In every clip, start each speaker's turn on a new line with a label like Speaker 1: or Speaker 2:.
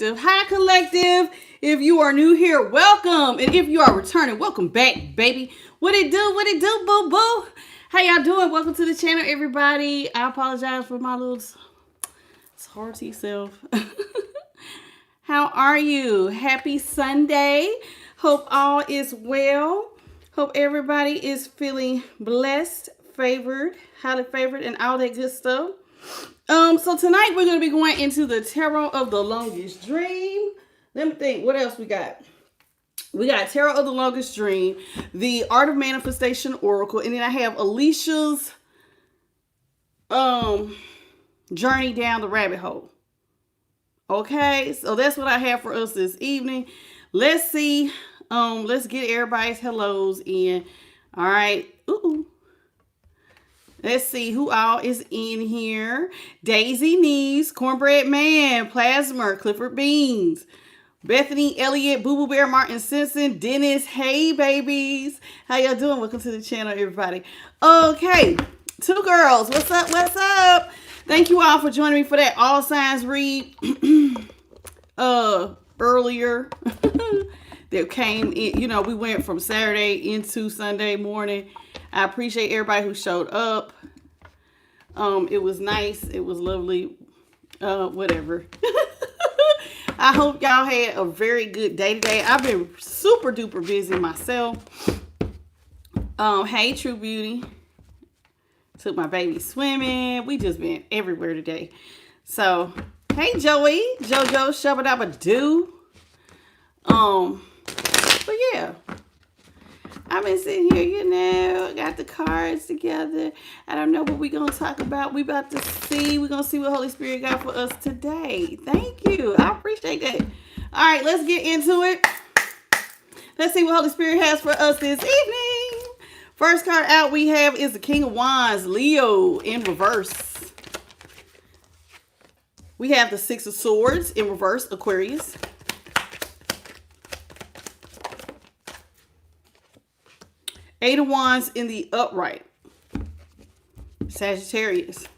Speaker 1: Hi, collective. If you are new here, welcome. And if you are returning, welcome back, baby. What it do? What it do, boo boo? How y'all doing? Welcome to the channel, everybody. I apologize for my little hearty self. How are you? Happy Sunday. Hope all is well. Hope everybody is feeling blessed, favored, highly favored, and all that good stuff. So tonight we're going to be going into the Tarot of the Longest Dream. Let me think, what else we got? We got Tarot of the Longest Dream, the Art of Manifestation Oracle, and then I have Alicia's Journey Down the Rabbit Hole. Okay, so that's what I have for us this evening. Let's see. Let's get everybody's hellos in. All right. Ooh. Let's see who all is in here. Daisy Neves, Cornbread Man, Plasma, Clifford Beans, Bethany Elliott, Boo Boo Bear, Martin Simpson, Dennis. Hey, babies. How y'all doing? Welcome to the channel, everybody. Okay, two girls. What's up? What's up? Thank you all for joining me for that all signs read earlier. That came in, we went from Saturday into Sunday morning. I appreciate everybody who showed up. It was nice. It was lovely. Whatever. I hope y'all had a very good day today. I've been super duper busy myself. Hey, True Beauty. Took my baby swimming. We just been everywhere today. So, hey, Joey. JoJo Shabba Dabba Doo. But yeah. I've been sitting here, got the cards together. I don't know what we're going to talk about. We about to see. We're going to see what Holy Spirit got for us today. Thank you. I appreciate that. All right, let's get into it. Let's see what Holy Spirit has for us this evening. First card out we have is the King of Wands, Leo in reverse. We have the Six of Swords in reverse, Aquarius. Eight of Wands in the upright, Sagittarius.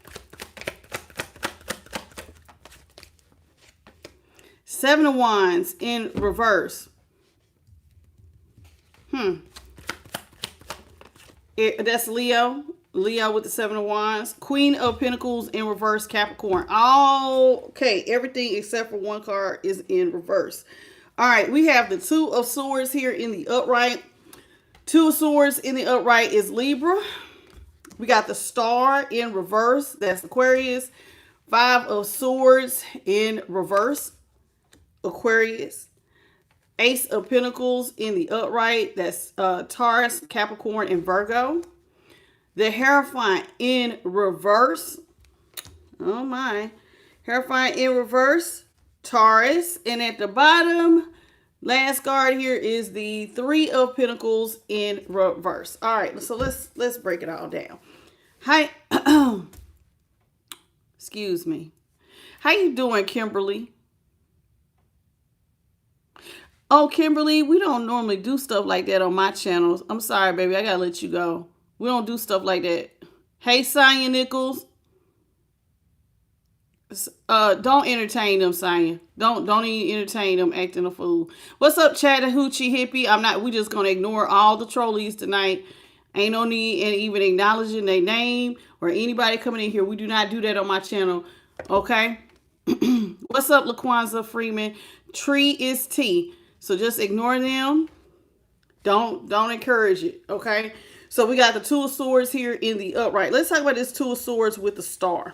Speaker 1: Seven of Wands in reverse. That's Leo. Leo with the Seven of Wands. Queen of Pentacles in reverse, Capricorn. Okay, everything except for one card is in reverse. All right, we have the Two of Swords here in the upright. Two of Swords in the upright is Libra. We got the Star in reverse. That's Aquarius. Five of Swords in reverse, Aquarius. Ace of Pentacles in the upright. That's Taurus, Capricorn, and Virgo. The Hierophant in reverse. Oh my. Hierophant in reverse, Taurus. And at the bottom, last card here is the Three of Pentacles in reverse. All right, so let's break it all down. Hi, excuse me. How you doing, Kimberly? Oh, Kimberly, we don't normally do stuff like that on my channels. I'm sorry, baby. I gotta let you go. We don't do stuff like that. Hey, Sonya Nichols. Don't entertain them, Sonya. Don't even entertain them acting a fool. What's up, Chattahoochee Hippie? We just gonna ignore all the trolleys tonight. Ain't no need in even acknowledging their name or anybody coming in here. We do not do that on my channel. Okay? What's up, LaQuanza Freeman? Tree is tea. So just ignore them. Don't encourage it. Okay? So we got the Two of Swords here in the upright. Let's talk about this Two of Swords with the Star.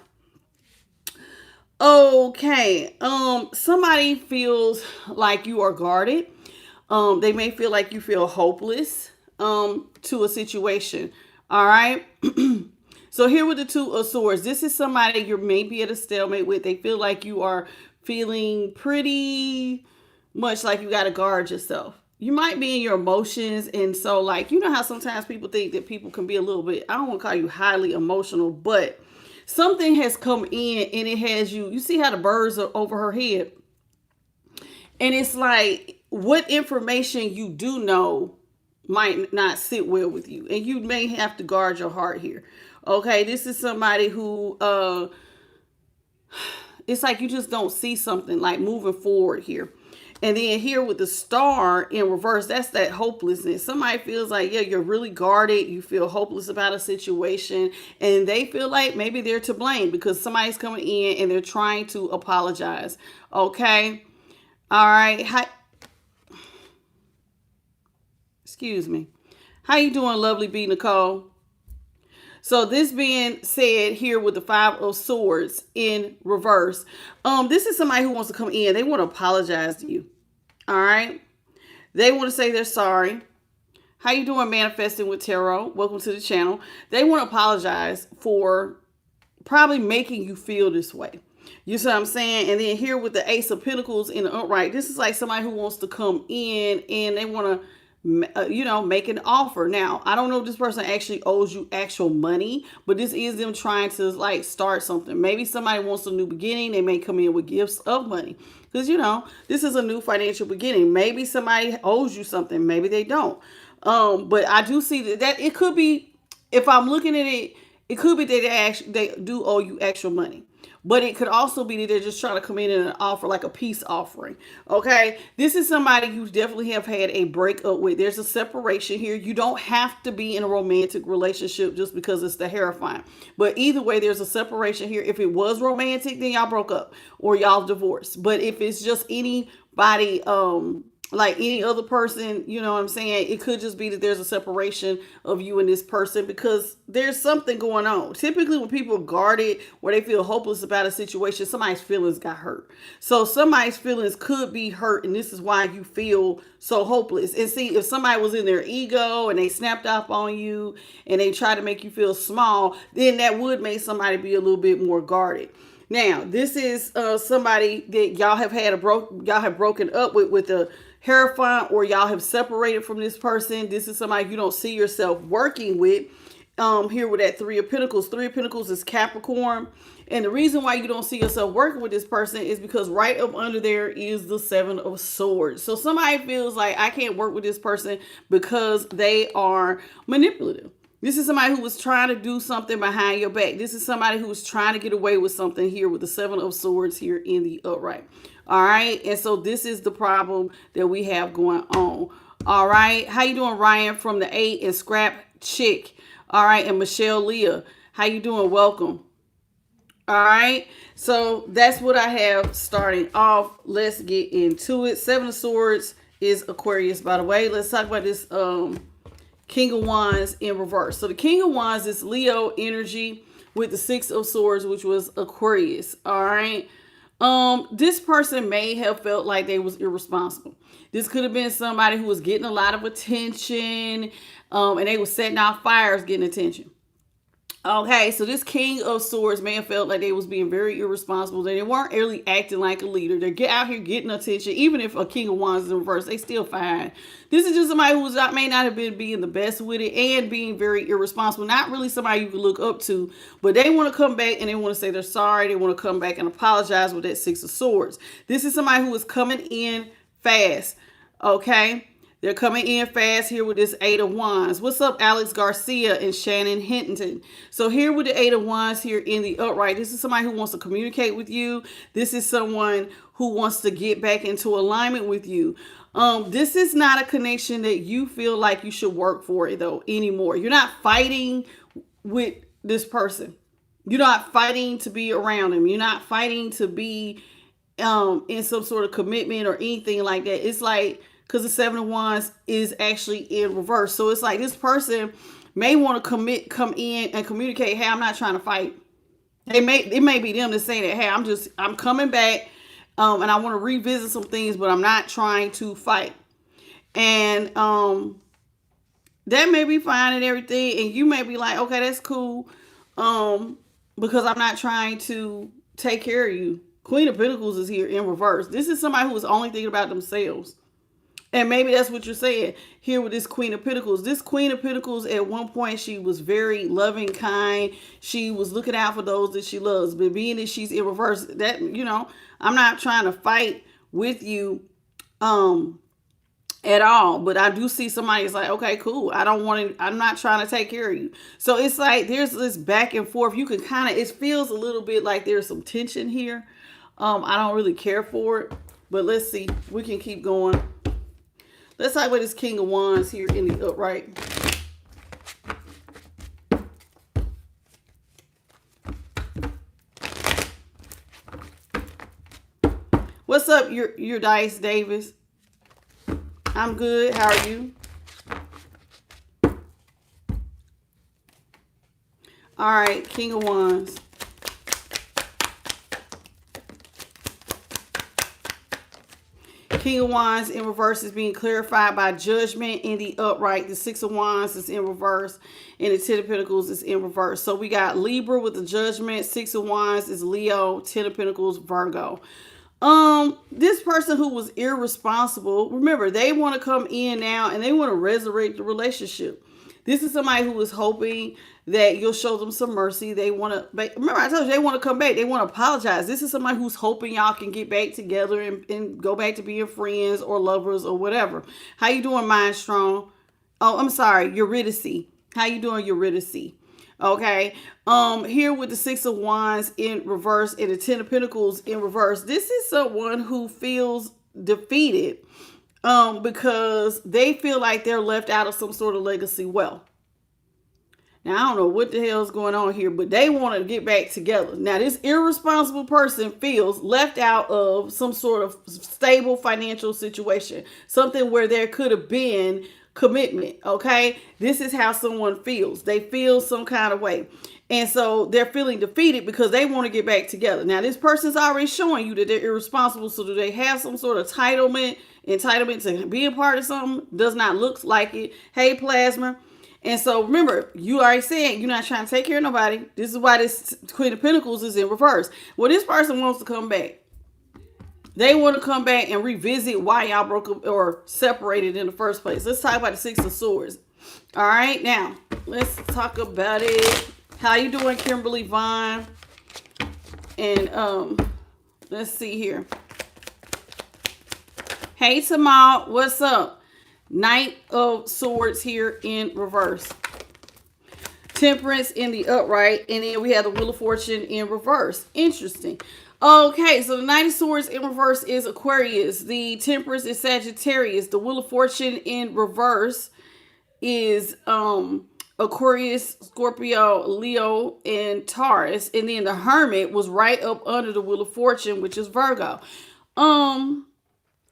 Speaker 1: Okay, somebody feels like you are guarded. They may feel like you feel hopeless, to a situation. All right. So here with the Two of Swords, this is somebody you're maybe at a stalemate with. They feel like you are feeling pretty much like you got to guard yourself. You might be in your emotions. And so like, you know how sometimes people think that people can be a little bit, I don't want to call you highly emotional, but something has come in and it has you see how the birds are over her head. And it's like, what information you do know might not sit well with you. And you may have to guard your heart here. Okay, this is somebody who it's like you just don't see something like moving forward here. And then here with the star in reverse, that's that hopelessness. Somebody feels like, yeah, you're really guarded. You feel hopeless about a situation. And they feel like maybe they're to blame because somebody's coming in and they're trying to apologize. Okay. All right. Excuse me. How you doing, lovely B. Nicole? So this being said here with the 5 of Swords in reverse, this is somebody who wants to come in. They want to apologize to you. All right. They want to say they're sorry. How you doing, Manifesting with Tarot? Welcome to the channel. They want to apologize for probably making you feel this way. You see what I'm saying? And then here with the Ace of Pentacles in the upright, this is like somebody who wants to come in and they want to make an offer. Now, I don't know if this person actually owes you actual money, but this is them trying to like start something. Maybe somebody wants a new beginning. They may come in with gifts of money because, this is a new financial beginning. Maybe somebody owes you something. Maybe they don't. But I do see that it could be, if I'm looking at it, it could be that they do owe you extra money. But it could also be that they're just trying to come in and offer like a peace offering. Okay. This is somebody you definitely have had a breakup with. There's a separation here. You don't have to be in a romantic relationship just because it's the Hierophant. But either way, there's a separation here. If it was romantic, then y'all broke up or y'all divorced. But if it's just anybody, like any other person, you know what I'm saying? It could just be that there's a separation of you and this person because there's something going on. Typically when people are guarded, where they feel hopeless about a situation, somebody's feelings got hurt. So somebody's feelings could be hurt, and this is why you feel so hopeless. And see, if somebody was in their ego and they snapped off on you and they try to make you feel small, then that would make somebody be a little bit more guarded. Now, this is somebody that y'all have broken up with the Hierophant, or y'all have separated from this person. This is somebody you don't see yourself working with. Here with that 3 of Pentacles. 3 of Pentacles is Capricorn. And the reason why you don't see yourself working with this person is because right up under there is the 7 of Swords. So somebody feels like I can't work with this person because they are manipulative. This is somebody who was trying to do something behind your back. This is somebody who was trying to get away with something here with the 7 of Swords here in the upright. All right. And so this is the problem that we have going on. All right. How you doing, Ryan from the 8 and Scrap Chick? All right. And Michelle Leah. How you doing? Welcome. All right. So that's what I have starting off. Let's get into it. 7 of Swords is Aquarius, by the way. Let's talk about this King of Wands in reverse. So the King of Wands is Leo energy with the 6 of Swords, which was Aquarius. All right. This person may have felt like they was irresponsible. This could have been somebody who was getting a lot of attention, and they were setting out fires getting attention. Okay, so this King of Swords may have felt like they was being very irresponsible. They weren't really acting like a leader. They get out here getting attention. Even if a King of Wands is in reverse, they still fine. This is just somebody who may not have been being the best with it and being very irresponsible. Not really somebody you can look up to, but they want to come back and they want to say they're sorry. They want to come back and apologize with that 6 of Swords. This is somebody who is coming in fast. Okay. They're coming in fast here with this 8 of Wands. What's up, Alex Garcia and Shannon Hinton? So here with the 8 of Wands here in the upright, this is somebody who wants to communicate with you. This is someone who wants to get back into alignment with you. This is not a connection that you feel like you should work for it though anymore. You're not fighting with this person. You're not fighting to be around him. You're not fighting to be in some sort of commitment or anything like that. It's like, because the 7 of Wands is actually in reverse. So it's like this person may want to come in and communicate, hey, I'm not trying to fight. It may be them to say that, hey, I'm coming back and I want to revisit some things, but I'm not trying to fight. And that may be fine and everything. And you may be like, okay, that's cool. Because I'm not trying to take care of you. Queen of Pentacles is here in reverse. This is somebody who is only thinking about themselves. And maybe that's what you're saying here with this Queen of Pentacles. This Queen of Pentacles, at one point, she was very loving, kind. She was looking out for those that she loves. But being that she's in reverse, that, I'm not trying to fight with you at all. But I do see somebody is like, okay, cool. I'm not trying to take care of you. So it's like there's this back and forth. You can it feels a little bit like there's some tension here. I don't really care for it, but let's see. We can keep going. Let's talk about this King of Wands here in the upright. What's up, your Dice Davis? I'm good. How are you? All right, King of Wands. King of Wands in reverse is being clarified by Judgment in the upright. The Six of Wands is in reverse, and the Ten of Pentacles is in reverse. So we got Libra with the Judgment. Six of Wands is Leo. Ten of Pentacles, Virgo. This person who was irresponsible, remember, they want to come in now and they want to resurrect the relationship. This is somebody who is hoping that you'll show them some mercy. They want to, remember I told you, they want to come back. They want to apologize. This is somebody who's hoping y'all can get back together and go back to being friends or lovers or whatever. How you doing, Mind Strong? Oh, I'm sorry, Eurydice. How you doing, Eurydice? Okay. Here with the Six of Wands in reverse and the Ten of Pentacles in reverse. This is someone who feels defeated because they feel like they're left out of some sort of legacy wealth. Now, I don't know what the hell is going on here, but they want to get back together. Now, this irresponsible person feels left out of some sort of stable financial situation, something where there could have been commitment. Okay, this is how someone feels. They feel some kind of way, and so they're feeling defeated because they want to get back together. Now, this person's already showing you that they're irresponsible. So do they have some sort of entitlement to be a part of something? Does not look like it. Hey, Plasma. And so remember, you already said you're not trying to take care of nobody. This is why this Queen of Pentacles is in reverse. Well, this person wants to come back. They want to come back and revisit why y'all broke up or separated in the first place. Let's talk about the Six of Swords. All right, now let's talk about it. How you doing, Kimberly Vaughn? And let's see here. Hey, Tamal, what's up? Knight of Swords here in reverse. Temperance in the upright, and then we have the Wheel of Fortune in reverse. Interesting. Okay, so the Knight of Swords in reverse is Aquarius. The Temperance is Sagittarius. The Wheel of Fortune in reverse is Aquarius, Scorpio, Leo, and Taurus. And then the Hermit was right up under the Wheel of Fortune, which is Virgo.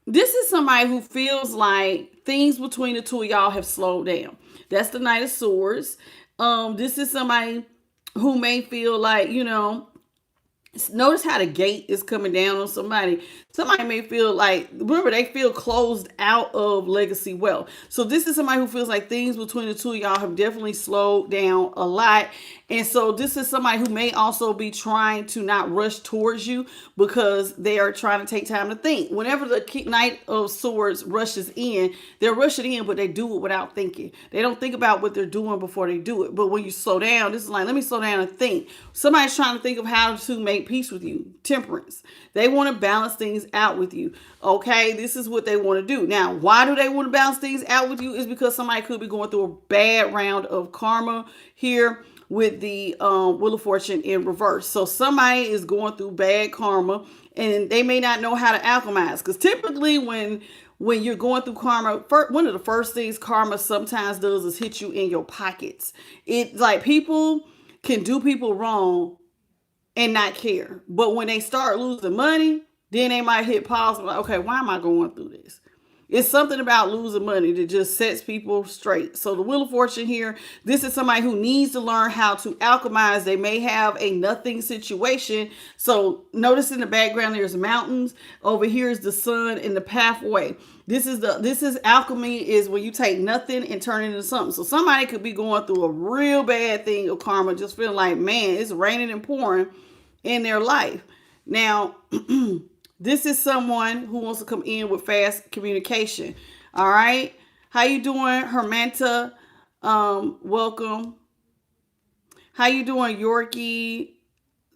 Speaker 1: This is somebody who feels like things between the two of y'all have slowed down. That's the Knight of Swords. This is somebody who may feel like, notice how the gate is coming down on somebody. Somebody may feel like, remember, they feel closed out of legacy wealth. So this is somebody who feels like things between the two of y'all have definitely slowed down a lot. And so this is somebody who may also be trying to not rush towards you because they are trying to take time to think. Whenever the Knight of Swords rushes in, they're rushing in, but they do it without thinking. They don't think about what they're doing before they do it. But when you slow down, this is like, let me slow down and think. Somebody's trying to think of how to make peace with you. Temperance. They want to balance things out with you. Okay, this is what they want to do. Now, why do they want to balance things out with you? Is because somebody could be going through a bad round of karma here with the Wheel of Fortune in reverse. So somebody is going through bad karma and they may not know how to alchemize. Because typically when you're going through karma, one of the first things karma sometimes does is hit you in your pockets. It's like people can do people wrong and not care. But when they start losing money, then they might hit pause and like, okay, why am I going through this? It's something about losing money that just sets people straight. So the Wheel of Fortune here, this is somebody who needs to learn how to alchemize. They may have a nothing situation. So notice in the background, there's mountains. Over here is the sun and the pathway. This is alchemy, is when you take nothing and turn it into something. So somebody could be going through a real bad thing of karma, just feeling like, man, it's raining and pouring in their life. Now, this is someone who wants to come in with fast communication. All right. How you doing, Hermanta? Welcome. How you doing, Yorkie?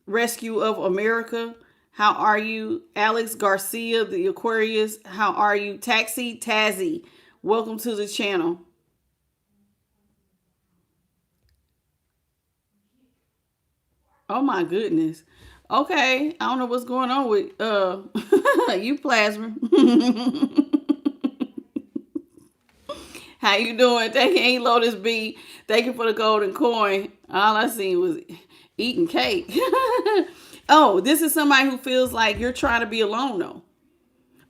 Speaker 1: Rescue of America? How are you? Alex Garcia, the Aquarius. How are you? Taxi Tazzy. Welcome to the channel. Oh my goodness. Okay, I don't know what's going on with you, Plasma. How you doing? Thank you, Ain't Lotus B. Thank you for the golden coin. All I seen was eating cake. Oh, this is somebody who feels like you're trying to be alone though.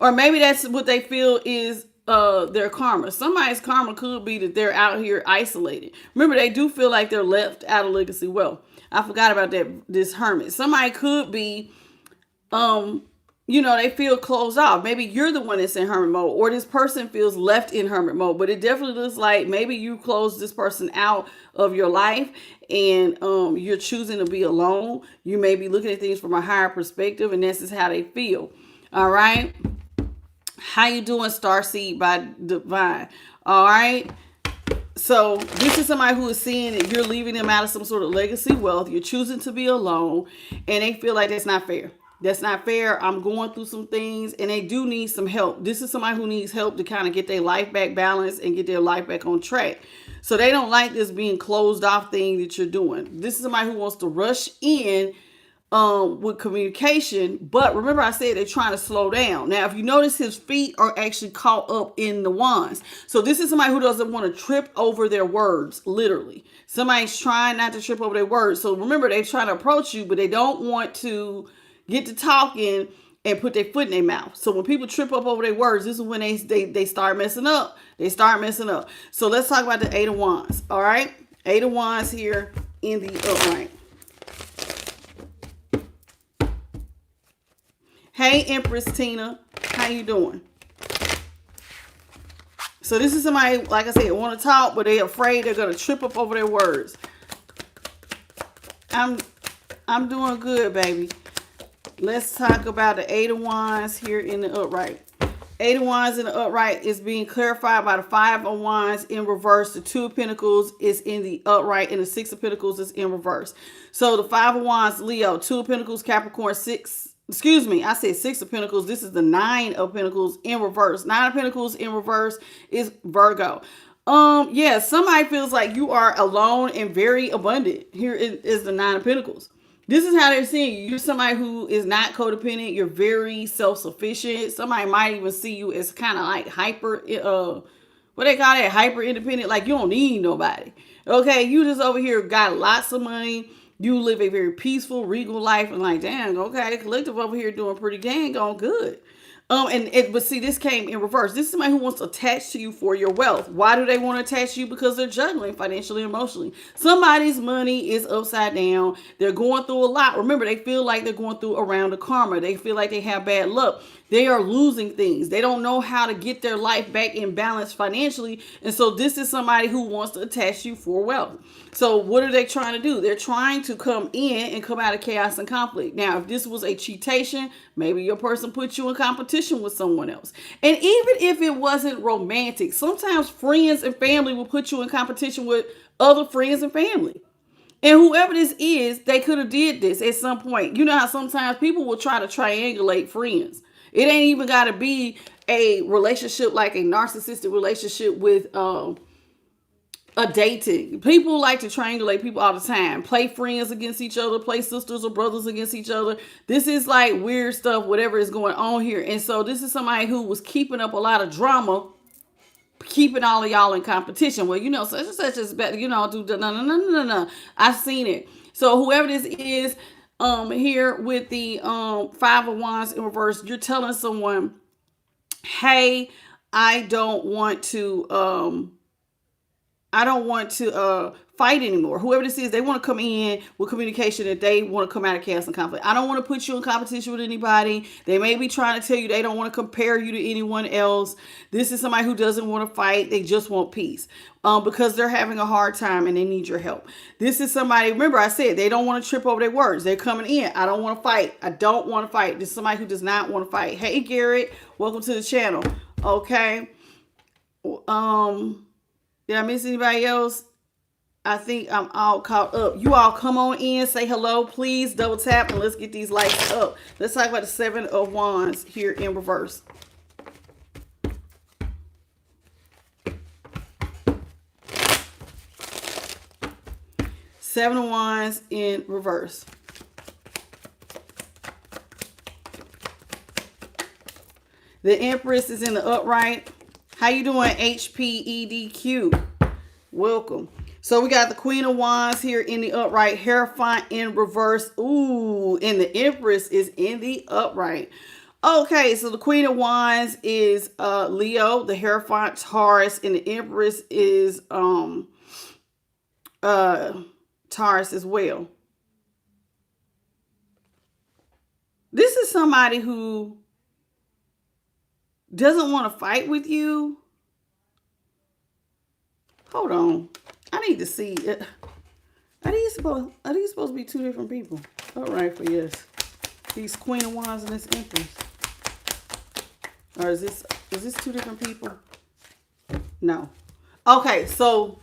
Speaker 1: Or maybe that's what they feel is their karma. Somebody's karma could be that they're out here isolated. Remember, they do feel like they're left out of legacy wealth. I forgot about that. This hermit. Somebody could be, they feel closed off. Maybe you're the one that's in hermit mode, or this person feels left in hermit mode. But it definitely looks like maybe you closed this person out of your life, and you're choosing to be alone. You may be looking at things from a higher perspective, and this is how they feel. All right. How you doing, Starseed by Divine? All right. So this is somebody who is seeing that you're leaving them out of some sort of legacy wealth. You're choosing to be alone, and they feel like that's not fair. That's not fair. I'm going through some things, and they do need some help. This is somebody who needs help to kind of get their life back balanced and get their life back on track. So they don't like this being closed off thing that you're doing. This is somebody who wants to rush in with communication, but remember I said they're trying to slow down. Now, if you notice, his feet are actually caught up in the wands. So this is somebody who doesn't want to trip over their words, literally. Somebody's trying not to trip over their words. So remember, they're trying to approach you, but they don't want to get to talking and put their foot in their mouth. So when people trip up over their words, this is when they start messing up. They start messing up. So let's talk about the Eight of Wands. All right. Eight of Wands here in the upright. Hey, Empress Tina, how you doing? So this is somebody, like I said, want to talk, but they're afraid they're going to trip up over their words. I'm doing good, baby. Let's talk about the Eight of Wands here in the upright. Eight of Wands in the upright is being clarified by the Five of Wands in reverse. The Two of Pentacles is in the upright, and the Six of Pentacles is in reverse. So the Five of Wands, Leo, Two of Pentacles, Capricorn, I said Six of Pentacles. This is the Nine of Pentacles in reverse. Nine of Pentacles in reverse is Virgo. Yeah, somebody feels like you are alone and very abundant. Here is the Nine of Pentacles. This is how they're seeing you. You're somebody who is not codependent. You're very self-sufficient. Somebody might even see you as kind of like hyper, what they call that, hyper independent. Like you don't need nobody. Okay, you just over here got lots of money. You live a very peaceful, regal life, and like, dang, okay, collective over here doing pretty dang on good. But see, this came in reverse. This is somebody who wants to attach to you for your wealth. Why do they want to attach to you? Because they're juggling financially and emotionally. Somebody's money is upside down. They're going through a lot. Remember, they feel like they're going through a round of karma. They feel like they have bad luck. They are losing things. They don't know how to get their life back in balance financially. And so this is somebody who wants to attach you for wealth. So what are they trying to do? They're trying to come in and come out of chaos and conflict. Now, if this was a cheatation, maybe your person put you in competition with someone else. And even if it wasn't romantic, sometimes friends and family will put you in competition with other friends and family. And whoever this is, they could have did this at some point. You know how sometimes people will try to triangulate friends. It ain't even got to be a relationship like a narcissistic relationship with a dating. People like to triangulate people all the time. Play friends against each other. Play sisters or brothers against each other. This is like weird stuff, whatever is going on here. And so this is somebody who was keeping up a lot of drama, keeping all of y'all in competition. Well, such and such is better, do no. I've seen it. So whoever this is, here with the Five of Wands in reverse, you're telling someone, hey, I don't want to fight anymore. Whoever this is, they want to come in with communication that they want to come out of chaos and conflict. I don't want to put you in competition with anybody. They may be trying to tell you they don't want to compare you to anyone else. This is somebody who doesn't want to fight. They just want peace because they're having a hard time and they need your help. This is somebody, remember I said, they don't want to trip over their words. They're coming in. I don't want to fight. I don't want to fight. This is somebody who does not want to fight. Hey, Garrett, welcome to the channel. Okay. Did I miss anybody else? I think I'm all caught up. You all come on in, say hello, please. Double tap and let's get these lights up. Let's talk about the Seven of Wands here in reverse. Seven of Wands in reverse. The Empress is in the upright. How you doing, HPEDQ? Welcome. So we got the Queen of Wands here in the upright, Hierophant in reverse. Ooh, and the Empress is in the upright. Okay, so the Queen of Wands is Leo, the Hierophant Taurus, and the Empress is Taurus as well. This is somebody who doesn't want to fight with you. Hold on. I need to see it. Are these supposed to be two different people? All right, for yes. These Queen of Wands and this Empress. Or is this two different people? No. Okay, so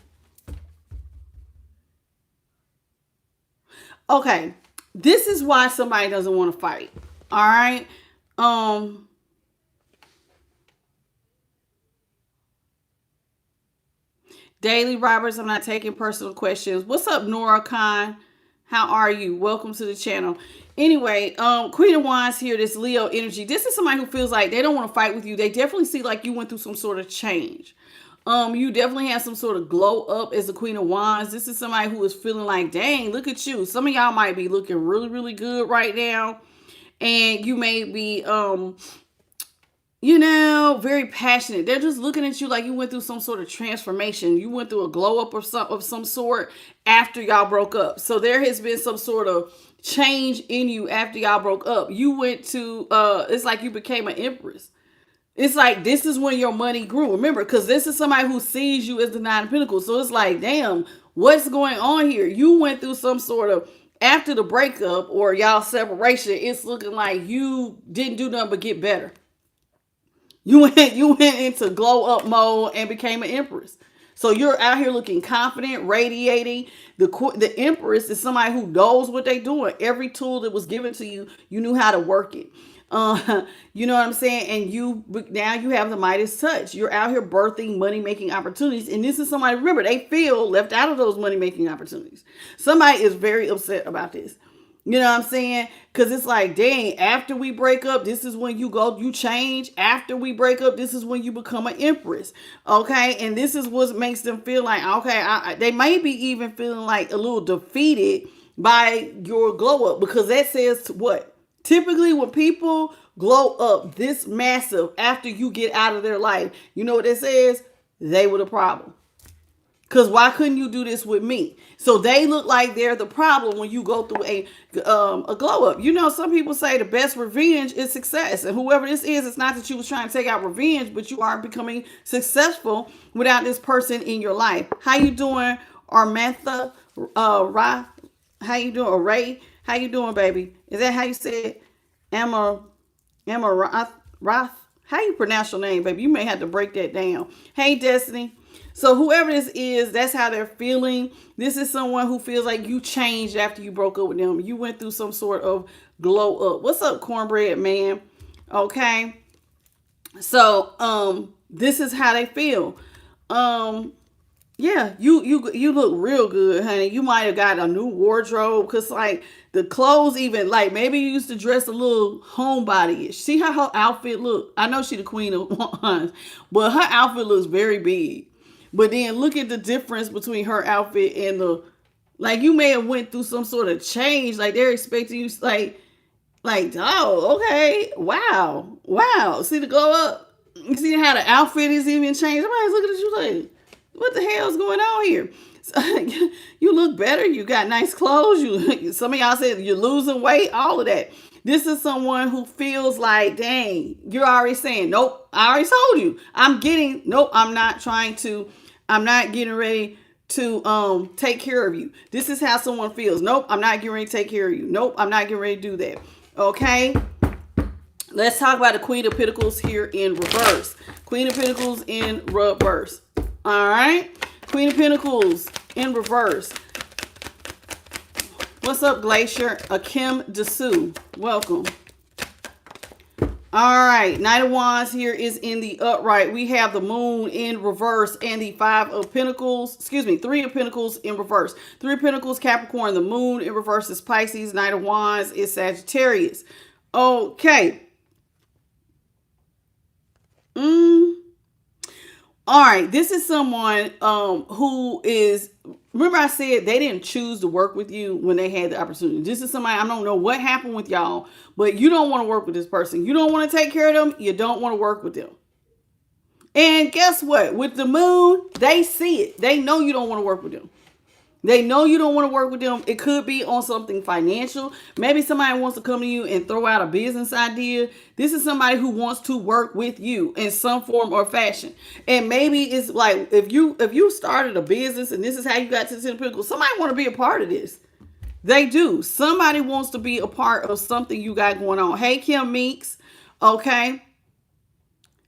Speaker 1: okay. This is why somebody doesn't want to fight. All right. Daily Roberts, I'm not taking personal questions. What's up, Nora Khan? How are you? Welcome to the channel. Anyway, Queen of Wands here, this Leo energy. This is somebody who feels like they don't want to fight with you. They definitely see like you went through some sort of change. You definitely have some sort of glow up as the Queen of Wands. This is somebody who is feeling like, dang, look at you. Some of y'all might be looking really, really good right now. And you may be, you know, very passionate. They're just looking at you like you went through some sort of transformation. You went through a glow up of some sort after y'all broke up. So there has been some sort of change in you after y'all broke up. You went to, it's like you became an empress. It's like, this is when your money grew. Remember, because this is somebody who sees you as the Nine of Pentacles. So it's like, damn, what's going on here? You went through some sort of, after the breakup or y'all separation, it's looking like you didn't do nothing but get better. You went into glow up mode and became an empress. So you're out here looking confident, radiating. The empress is somebody who knows what they're doing. Every tool that was given to you, you knew how to work it. You know what I'm saying? And now you have the Midas touch. You're out here birthing money-making opportunities. And this is somebody, remember, they feel left out of those money-making opportunities. Somebody is very upset about this. You know what I'm saying? Because it's like, dang, after we break up, this is when you change. After we break up, this is when you become an empress. Okay? And this is what makes them feel like, okay, they may be even feeling like a little defeated by your glow up. Because that says what? Typically, when people glow up this massive after you get out of their life, you know what that says? They were the problem. Because why couldn't you do this with me? So they look like they're the problem when you go through a glow up. You know, some people say the best revenge is success. And whoever this is, it's not that you was trying to take out revenge, but you are becoming successful without this person in your life. How you doing, Armantha? How you doing, Ray? How you doing, baby? Is that how you say it? Emma Roth? How you pronounce your name, baby? You may have to break that down. Hey, Destiny. So whoever this is, that's how they're feeling. This is someone who feels like you changed after you broke up with them. You went through some sort of glow up. What's up, Cornbread Man? Okay. So, this is how they feel. Yeah, you look real good, honey. You might have got a new wardrobe because, like, the clothes even, like, maybe you used to dress a little homebody-ish. See how her outfit look? I know she the Queen of Wands, but her outfit looks very big. But then look at the difference between her outfit and like, you may have went through some sort of change. Like, they're expecting you, like, oh, okay, wow. See the glow up? You see how the outfit is even changed? Somebody's looking at you like, what the hell is going on here? So, you look better. You got nice clothes. Some of y'all said you're losing weight. All of that. This is someone who feels like, dang, you're already saying, nope, I already told you. Nope, I'm not getting ready to take care of you. This is how someone feels. Nope, I'm not getting ready to take care of you. Nope, I'm not getting ready to do that. Okay? Let's talk about the Queen of Pentacles here in reverse. Queen of Pentacles in reverse. All right, Queen of Pentacles in reverse. What's up, Glacier? Kim Dessou, welcome. All right, Knight of Wands here is in the upright. We have the Moon in reverse and the Three of Pentacles in reverse. Three of Pentacles, Capricorn. The Moon in reverse is Pisces. Knight of Wands is Sagittarius. Okay. Mm. All right, this is someone who is. Remember, I said they didn't choose to work with you when they had the opportunity. This is somebody, I don't know what happened with y'all, but you don't want to work with this person. You don't want to take care of them. You don't want to work with them. And guess what? With the moon, they see it. They know you don't want to work with them. They know you don't want to work with them. It could be on something financial. Maybe somebody wants to come to you and throw out a business idea. This is somebody who wants to work with you in some form or fashion. And maybe it's like if you started a business and this is how you got to the Ten of Pentacles, somebody want to be a part of this. They do. Somebody wants to be a part of something you got going on. Hey, Kim Meeks. Okay.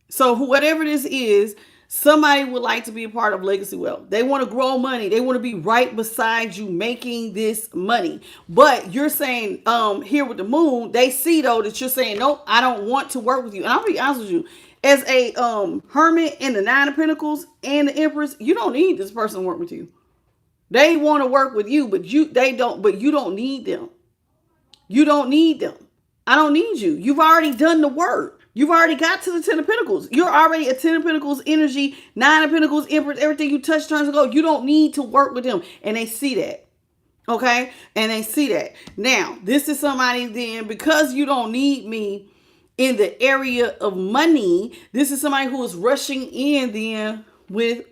Speaker 1: So whatever this is, somebody would like to be a part of legacy wealth. They want to grow money. They want to be right beside you making this money. But you're saying here with the moon, they see though that you're saying, nope, I don't want to work with you. And I'll be honest with you, as a hermit in the Nine of Pentacles and the Empress, you don't need this person to work with you. They want to work with you, but you don't need them. You don't need them. I don't need you. You've already done the work. You've already got to the Ten of Pentacles. You're already a Ten of Pentacles energy, Nine of Pentacles, Empress, everything you touch turns to gold. You don't need to work with them. And they see that. Okay? And they see that. Now, this is somebody then, because you don't need me in the area of money, this is somebody who is rushing in then with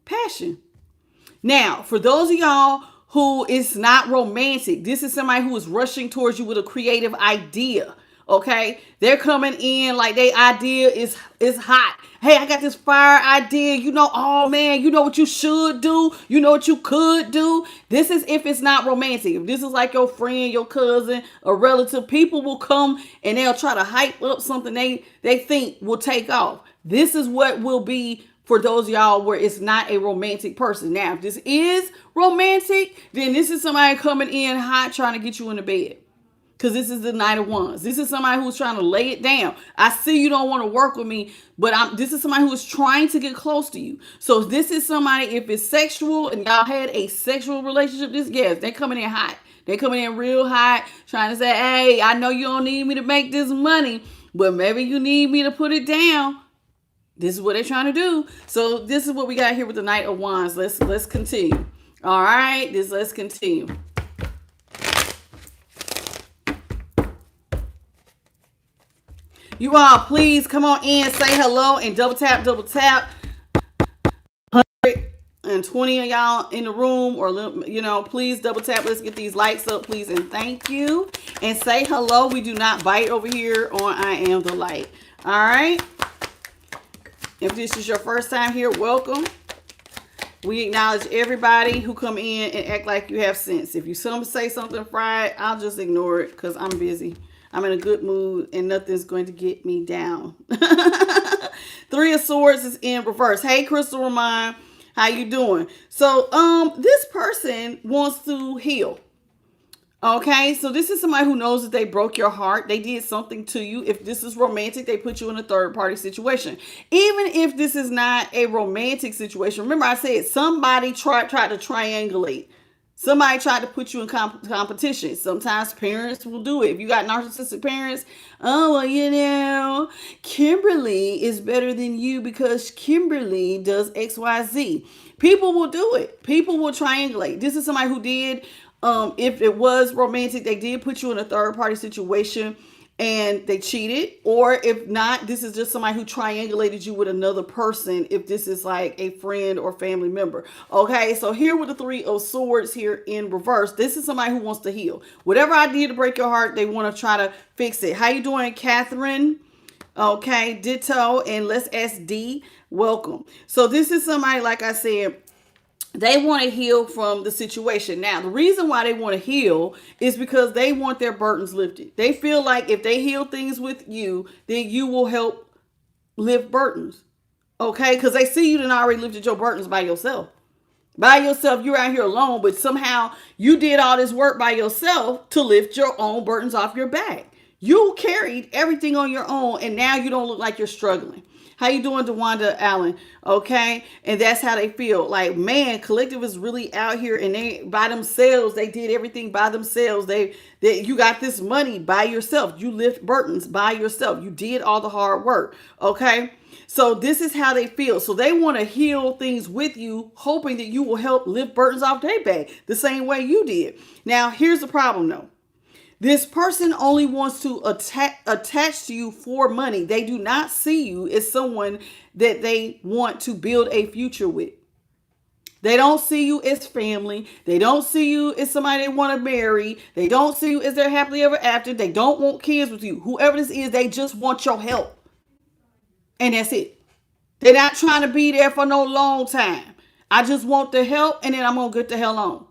Speaker 1: passion. Now, for those of y'all who is not romantic, this is somebody who is rushing towards you with a creative idea. Okay, they're coming in like their idea is hot. Hey, I got this fire idea. You know, oh man, you know what you should do. You know what you could do. This is if it's not romantic. If this is like your friend, your cousin, a relative, people will come and they'll try to hype up something they think will take off. This is what will be for those of y'all where it's not a romantic person. Now, if this is romantic, then this is somebody coming in hot trying to get you in the bed. Because this is the Knight of Wands. This is somebody who's trying to lay it down. I see you don't want to work with me, but this is somebody who is trying to get close to you. So this is somebody, if it's sexual and y'all had a sexual relationship, they're coming in hot. They're coming in real hot, trying to say, hey, I know you don't need me to make this money, but maybe you need me to put it down. This is what they're trying to do. So this is what we got here with the Knight of Wands. Let's continue. All right, let's continue. You all, please come on in, say hello, and double tap. 120 of y'all in the room, or please double tap. Let's get these likes up, please, and thank you. And say hello. We do not bite over here on I Am the Light. All right. If this is your first time here, welcome. We acknowledge everybody who come in and act like you have sense. If you say something fried, I'll just ignore it because I'm busy. I'm in a good mood and nothing's going to get me down. Three of Swords is in reverse. Hey, Crystal Ramon, how you doing? So this person wants to heal. Okay, so this is somebody who knows that they broke your heart. They did something to you. If this is romantic, they put you in a third party situation. Even if this is not a romantic situation, remember I said somebody tried to triangulate. Somebody tried to put you in competition. Sometimes parents will do it. If you got narcissistic parents, oh, well, Kimberly is better than you because Kimberly does XYZ. People will do it. People will triangulate. This is somebody who did, if it was romantic, they did put you in a third party situation and they cheated. Or if not, this is just somebody who triangulated you with another person, if this is like a friend or family member. Okay, so here with the Three of Swords here in reverse, this is somebody who wants to heal. Whatever I did to break your heart, they want to try to fix it. How you doing, Catherine? Okay, ditto. And let's ask D. Welcome. So this is somebody, like I said, they want to heal from the situation. Now, the reason why they want to heal is because they want their burdens lifted. They feel like if they heal things with you, then you will help lift burdens. Okay? Because they see you done already lifted your burdens by yourself. By yourself, you're out here alone, but somehow you did all this work by yourself to lift your own burdens off your back. You carried everything on your own, and now you don't look like you're struggling. How you doing, DeWanda Allen? Okay. And that's how they feel. Like, man, collective is really out here and they by themselves. They did everything by themselves. You got this money by yourself. You lift burdens by yourself. You did all the hard work. Okay. So this is how they feel. So they want to heal things with you, hoping that you will help lift burdens off their back the same way you did. Now, here's the problem though. This person only wants to attach to you for money. They do not see you as someone that they want to build a future with. They don't see you as family. They don't see you as somebody they want to marry. They don't see you as their happily ever after. They don't want kids with you. Whoever this is, they just want your help. And that's it. They're not trying to be there for no long time. I just want the help and then I'm going to get the hell on.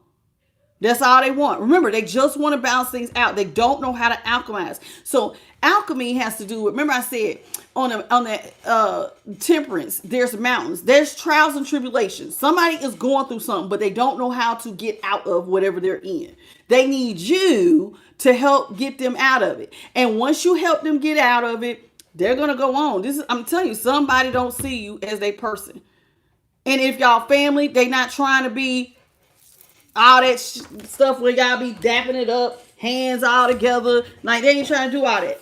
Speaker 1: That's all they want. Remember, they just want to balance things out. They don't know how to alchemize. So alchemy has to do with, remember I said on the temperance, there's mountains. There's trials and tribulations. Somebody is going through something, but they don't know how to get out of whatever they're in. They need you to help get them out of it. And once you help them get out of it, they're going to go on. I'm telling you, somebody don't see you as a person. And if y'all family, they not trying to be all that stuff where y'all be dapping it up, hands all together. Like, they ain't trying to do all that.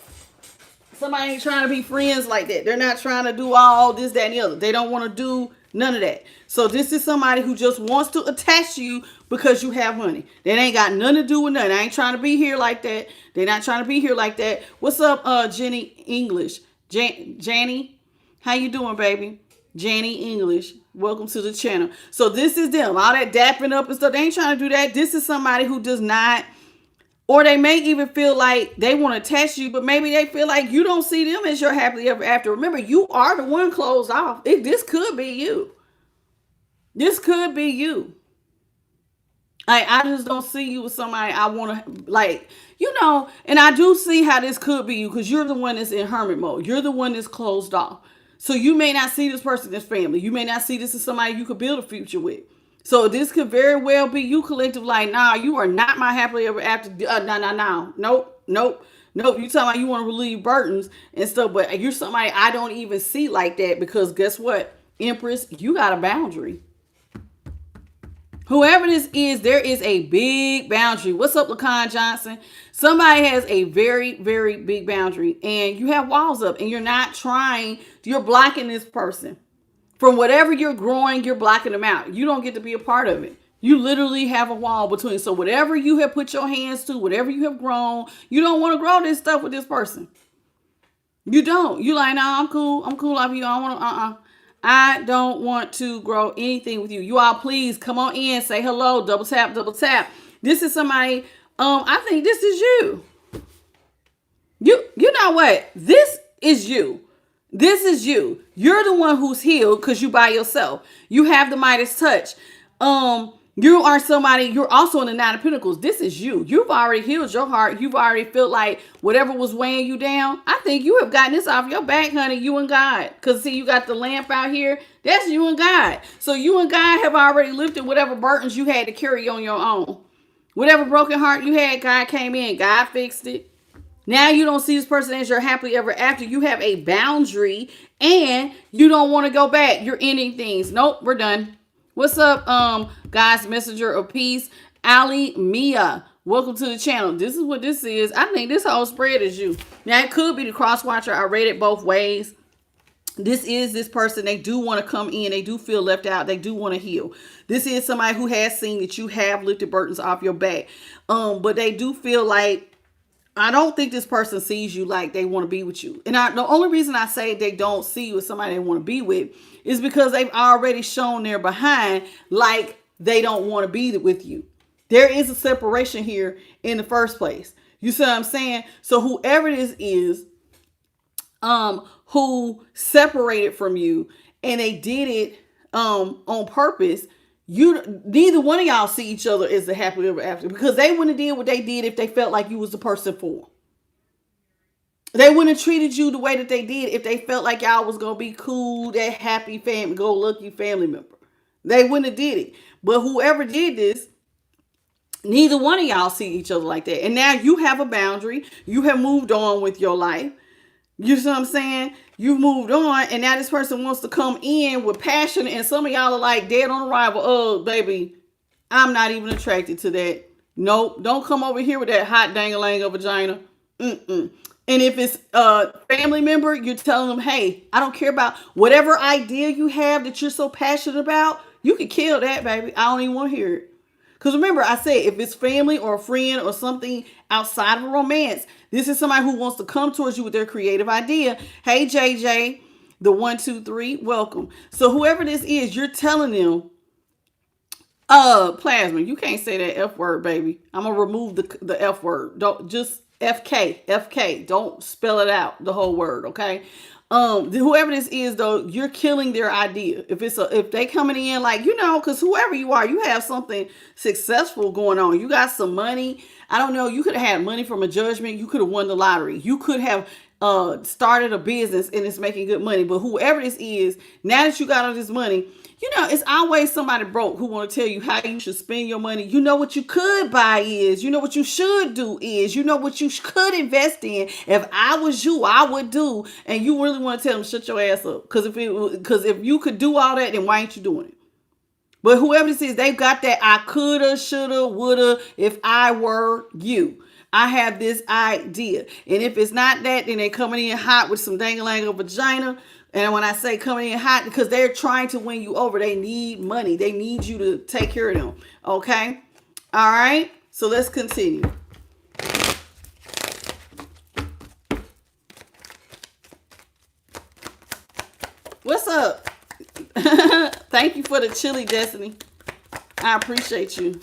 Speaker 1: Somebody ain't trying to be friends like that. They're not trying to do all this, that, and the other. They don't want to do none of that. So this is somebody who just wants to attach to you because you have money. That ain't got nothing to do with nothing. I ain't trying to be here like that. They're not trying to be here like that. What's up, Jenny English? Janny? How you doing, baby? Janny English. Welcome to the channel. So this is them. All that dapping up and stuff. They ain't trying to do that. This is somebody who does not, or they may even feel like they want to attach you, but maybe they feel like you don't see them as your happily ever after. Remember, you are the one closed off. This could be you. This could be you. Like, I just don't see you with somebody I want to, like, and I do see how this could be you because you're the one that's in hermit mode. You're the one that's closed off. So you may not see this person as family. You may not see this as somebody you could build a future with. So this could very well be you collective like, nah, you are not my happily ever after. No. Nope. You talking about you want to relieve burdens and stuff, but you're somebody I don't even see like that because guess what? Empress, you got a boundary. Whoever this is, there is a big boundary. What's up, Lacan Johnson? Somebody has a very, very big boundary and you have walls up and you're blocking this person. From whatever you're growing, you're blocking them out. You don't get to be a part of it. You literally have a wall between. So whatever you have put your hands to, whatever you have grown, you don't want to grow this stuff with this person. You don't. You like, nah, I'm cool. I'm cool off you. I don't want to, I don't want to grow anything with you. You all please come on in, say hello, double tap. This is somebody, I think this is you. You know what? This is you. This is you. You're the one who's healed because you by yourself. You have the Midas touch. You are somebody, you're also in the Nine of Pentacles. This is you. You've already healed your heart. You've already felt like whatever was weighing you down. I think you have gotten this off your back, honey, you and God. Because see, you got the lamp out here. That's you and God. So you and God have already lifted whatever burdens you had to carry on your own. Whatever broken heart you had, God came in. God fixed it. Now you don't see this person as your happily ever after. You have a boundary and you don't want to go back. You're ending things. Nope, we're done. What's up, guys? Messenger of Peace, Ali Mia. Welcome to the channel. This is what this is. I think this whole spread is you. Now, it could be the cross watcher. I read it both ways. This is this person. They do want to come in. They do feel left out. They do want to heal. This is somebody who has seen that you have lifted burdens off your back. But they do feel like, I don't think this person sees you like they want to be with you. And the only reason I say they don't see you as somebody they want to be with is because they've already shown their behind like they don't want to be with you. There is a separation here in the first place. You see what I'm saying? So whoever this is, who separated from you and they did it on purpose, neither one of y'all see each other as the happily ever after because they wouldn't have did what they did if they felt like you was the person for them. They wouldn't have treated you the way that they did if they felt like y'all was going to be cool, that happy family, go-lucky family member. They wouldn't have did it. But whoever did this, neither one of y'all see each other like that. And now you have a boundary. You have moved on with your life. You see what I'm saying? You've moved on, and now this person wants to come in with passion, and some of y'all are like dead on arrival. Oh, baby, I'm not even attracted to that. Nope, don't come over here with that hot dang-a-lang of vagina. And if it's a family member, you're telling them, hey, I don't care about whatever idea you have that you're so passionate about. You can kill that, baby. I don't even want to hear it. Because remember, I said if it's family or a friend or something outside of a romance, this is somebody who wants to come towards you with their creative idea. Hey, JJ, the 123, welcome. So whoever this is, you're telling them, Plasma, you can't say that F word, baby. I'm gonna remove the F word. Don't just FK. Don't spell it out, the whole word, okay? Whoever this is though, you're killing their idea. If they coming in like, because whoever you are, you have something successful going on. You got some money. I don't know, you could have had money from a judgment, you could have won the lottery. You could have started a business and it's making good money. But whoever this is, now that you got all this money, it's always somebody broke who want to tell you how you should spend your money. You know what you could buy is. You know what you should do is. You know what you could invest in. If I was you, I would do. And you really want to tell them, shut your ass up. Because if you could do all that, then why ain't you doing it? But whoever this is, they've got that I coulda, shoulda, woulda, if I were you. I have this idea. And if it's not that, then they're coming in hot with some dang-a-lang vagina. And when I say coming in hot, because they're trying to win you over. They need money. They need you to take care of them. Okay? All right? So let's continue. What's up? Thank you for the chili, Destiny. I appreciate you.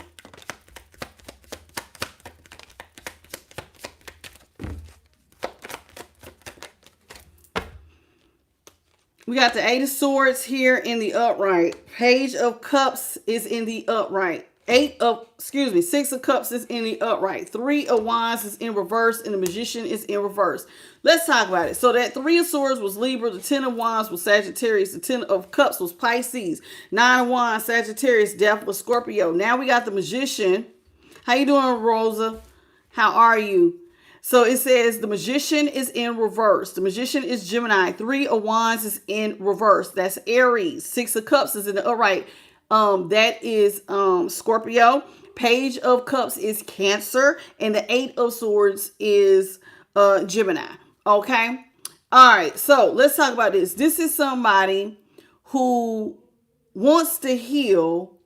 Speaker 1: We got the Eight of Swords here in the upright. Page of Cups is in the upright. Six of Cups is in the upright. Three of Wands is in reverse, and the Magician is in reverse. Let's talk about it. So that Three of Swords was Libra. The Ten of Wands was Sagittarius. The Ten of Cups was Pisces. Nine of Wands, Sagittarius. Death was Scorpio. Now we got the Magician. How you doing, Rosa? How are you? So it says the Magician is in reverse. The Magician is Gemini. Three of Wands is in reverse. That's Aries. Six of Cups is in the upright. That is Scorpio. Page of Cups is Cancer. And the Eight of Swords is Gemini. Okay? All right. So let's talk about this. This is somebody who wants to heal.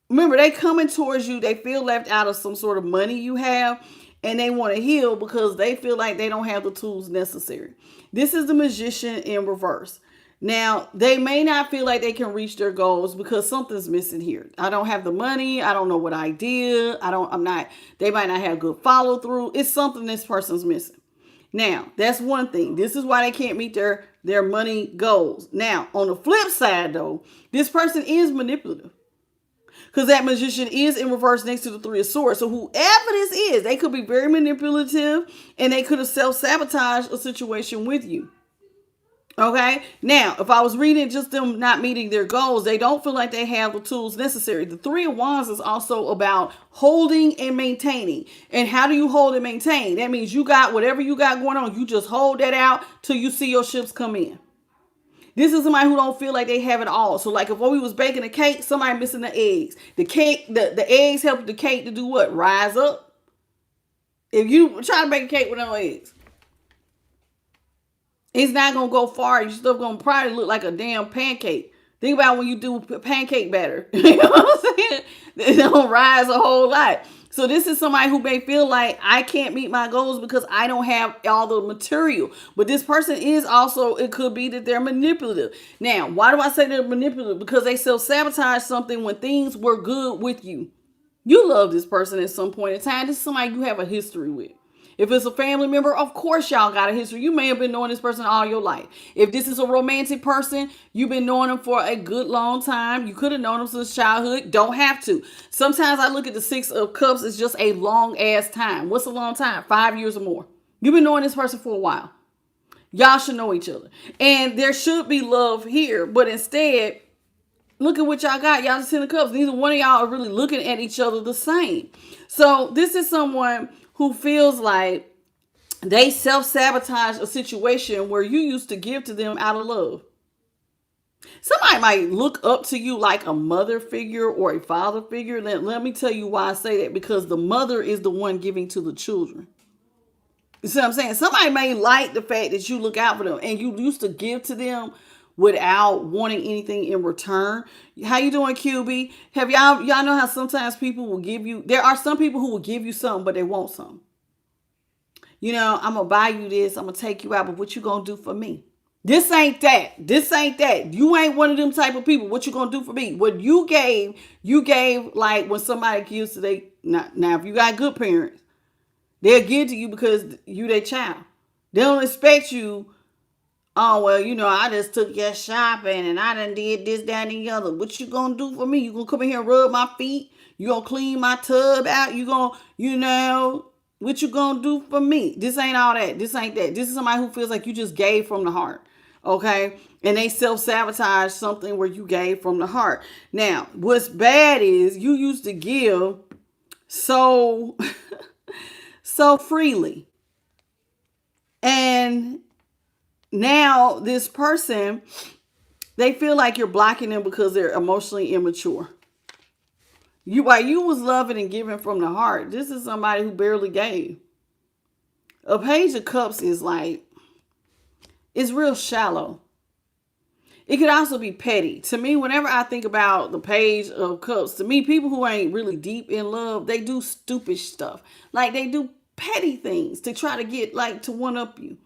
Speaker 1: Remember, they coming towards you. They feel left out of some sort of money you have. And they want to heal because they feel like they don't have the tools necessary. This is the Magician in reverse. Now, they may not feel like they can reach their goals because something's missing here. I don't have the money. I don't know what idea. They might not have good follow through. It's something this person's missing. Now, that's one thing. This is why they can't meet their money goals. Now, on the flip side though, this person is manipulative. Because that Magician is in reverse next to the Three of Swords. So whoever this is, they could be very manipulative and they could have self-sabotaged a situation with you. Okay? Now, if I was reading just them not meeting their goals, they don't feel like they have the tools necessary. The Three of Wands is also about holding and maintaining. And how do you hold and maintain? That means you got whatever you got going on. You just hold that out till you see your ships come in. This is somebody who don't feel like they have it all. So like if we was baking a cake, somebody missing the eggs. The cake, the eggs help the cake to do what? Rise up. If you try to bake a cake with no eggs, it's not going to go far. Your stuff going to probably look like a damn pancake. Think about when you do pancake batter. You know what I'm saying? They don't rise a whole lot. So this is somebody who may feel like I can't meet my goals because I don't have all the material. But this person is also, it could be that they're manipulative. Now, why do I say they're manipulative? Because they self-sabotage something when things were good with you. You love this person at some point in time. This is somebody you have a history with. If it's a family member, of course y'all got a history. You may have been knowing this person all your life. If this is a romantic person, you've been knowing them for a good long time. You could have known them since childhood. Don't have to. Sometimes I look at the Six of Cups as just a long ass time. What's a long time? 5 years or more. You've been knowing this person for a while. Y'all should know each other. And there should be love here. But instead, look at what y'all got. Y'all just Ten of Cups. Neither one of y'all are really looking at each other the same. So this is someone who feels like they self-sabotage a situation where you used to give to them out of love. Somebody might look up to you like a mother figure or a father figure. Let me tell you why I say that. Because the mother is the one giving to the children. You see what I'm saying? Somebody may like the fact that you look out for them and you used to give to them without wanting anything in return. How you doing, QB? Have y'all know how sometimes people will give you, there are some people who will give you something, but they want something. You know, I'm gonna buy you this, I'm gonna take you out, but what you gonna do for me? This ain't that. This ain't that. You ain't one of them type of people. What you gonna do for me? What you gave like when somebody gives to they now if you got good parents, they'll give to you because you their child. They don't expect you, oh well, you know, I just took your shopping and I done did this, that, and the other. What you gonna do for me? You gonna come in here and rub my feet? You gonna clean my tub out? You gonna, you know, what you gonna do for me? This ain't all that. This ain't that. This is somebody who feels like you just gave from the heart. Okay? And they self-sabotage something where you gave from the heart. Now, what's bad is you used to give so so freely. And now this person, they feel like you're blocking them because they're emotionally immature. While you was loving and giving from the heart, this is somebody who barely gave. A page of cups is like, it's real shallow. It could also be petty. To me, whenever I think about the page of cups, to me, people who ain't really deep in love, they do stupid stuff. Like they do petty things to try to get like to one up you.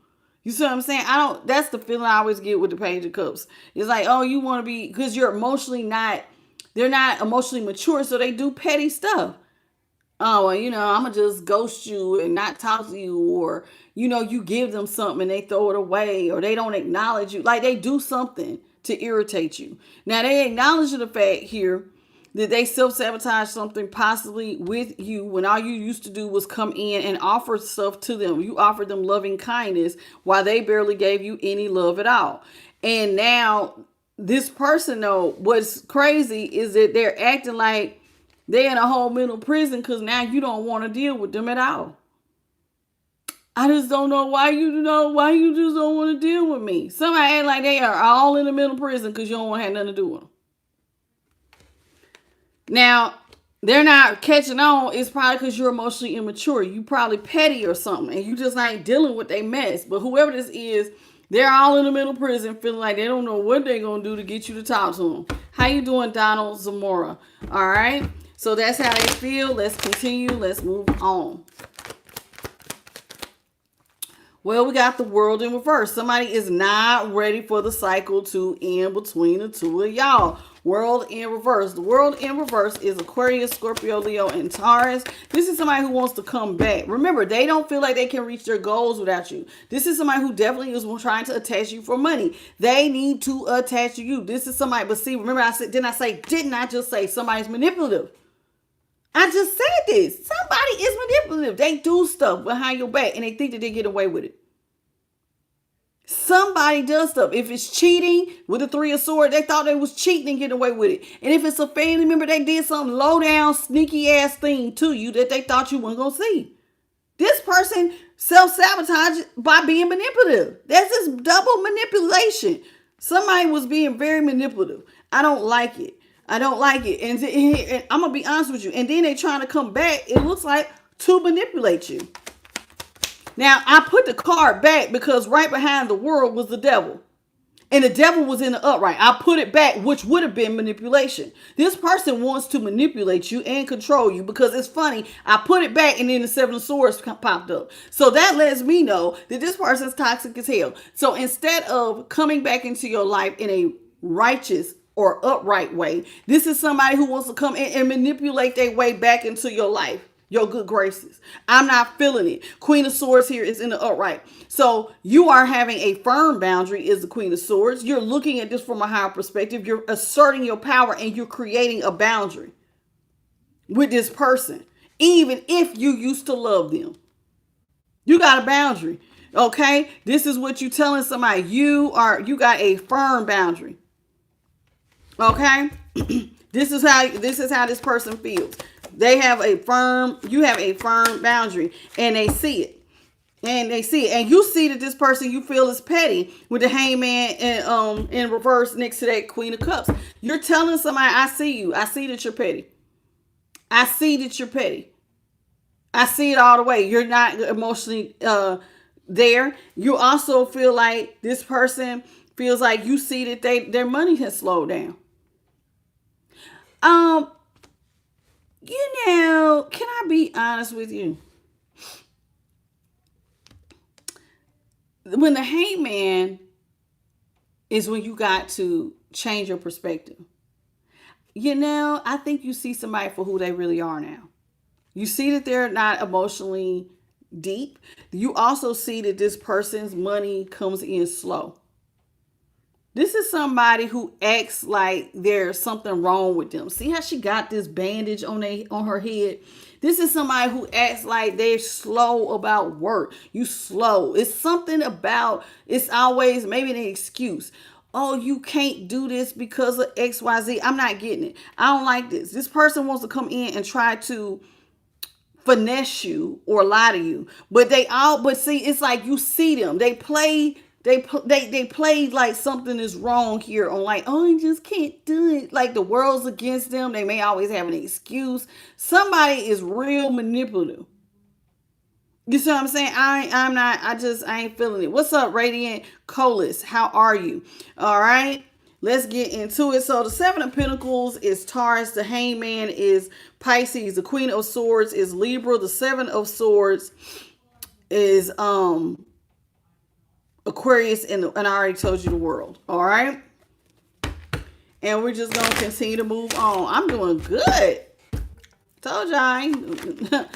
Speaker 1: You see what I'm saying? That's the feeling I always get with the page of cups. It's like, oh, you want to be, because you're emotionally they're not emotionally mature, so they do petty stuff. Oh, well, you know, I'm going to just ghost you and not talk to you. Or, you know, you give them something and they throw it away, or they don't acknowledge you. Like they do something to irritate you. Now, they acknowledge the fact here that they self-sabotage something possibly with you when all you used to do was come in and offer stuff to them. You offered them loving kindness while they barely gave you any love at all. And now this person, though, what's crazy is that they're acting like they're in a whole mental prison because now you don't want to deal with them at all. I just don't know why you just don't want to deal with me. Somebody act like they are all in the mental prison because you don't want to have nothing to do with them. Now, they're not catching on. It's probably because you're emotionally immature. You probably petty or something, and you just not dealing with their mess. But whoever this is, they're all in the mental prison feeling like they don't know what they're going to do to get you to talk to them. How you doing, Donald Zamora? All right. So that's how they feel. Let's continue. Let's move on. Well, we got the world in reverse. Somebody is not ready for the cycle to end between the two of y'all. World in reverse. The world in reverse is Aquarius, Scorpio, Leo, and Taurus. This is somebody who wants to come back. Remember, they don't feel like they can reach their goals without you. This is somebody who definitely is trying to attach you for money. They need to attach to you. This is somebody, but see, remember didn't I just say somebody's manipulative? I just said this. Somebody is manipulative. They do stuff behind your back and they think that they get away with it. Somebody does stuff. If it's cheating with the Three of Swords, they thought they was cheating and getting away with it. And if it's a family member, they did some low down, sneaky ass thing to you that they thought you weren't going to see. This person self-sabotaged by being manipulative. That's just double manipulation. Somebody was being very manipulative. I don't like it. And I'm going to be honest with you. And then they trying to come back, it looks like, to manipulate you. Now, I put the card back because right behind the world was the devil. And the devil was in the upright. I put it back, which would have been manipulation. This person wants to manipulate you and control you because it's funny. I put it back and then the Seven of Swords popped up. So that lets me know that this person's toxic as hell. So instead of coming back into your life in a righteous or upright way, this is somebody who wants to come in and manipulate their way back into your life, your good graces. I'm not feeling it. Queen of Swords here is in the upright. So you are having a firm boundary is the Queen of Swords. You're looking at this from a higher perspective. You're asserting your power and you're creating a boundary with this person, even if you used to love them. You got a boundary. Okay. This is what you're telling somebody. You got a firm boundary. Okay. This is how this person feels. You have a firm boundary and they see it. And you see that this person you feel is petty with the Hangman and in reverse next to that Queen of Cups. You're telling somebody, I see you. I see that you're petty. I see that you're petty. I see it all the way. You're not emotionally there. You also feel like this person feels like you see that their money has slowed down. Um, can I be honest with you? When the hangman is when you got to change your perspective. I think you see somebody for who they really are now. You see that they're not emotionally deep. You also see that this person's money comes in slow. This is somebody who acts like there's something wrong with them. See how she got this bandage on her head? This is somebody who acts like they're slow about work. You slow. It's something about, it's always maybe an excuse. Oh, you can't do this because of XYZ. I'm not getting it. I don't like this. This person wants to come in and try to finesse you or lie to you. But see, it's like you see them. They play like something is wrong here on like, oh, I just can't do it. Like the world's against them. They may always have an excuse. Somebody is real manipulative. You see what I'm saying? I ain't feeling it. What's up, Radiant Colas? How are you? All right. Let's get into it. So the Seven of Pentacles is Taurus. The Hangman is Pisces. The Queen of Swords is Libra. The Seven of Swords is Aquarius, and I already told you the World. All right. And we're just going to continue to move on. I'm doing good. Told y'all.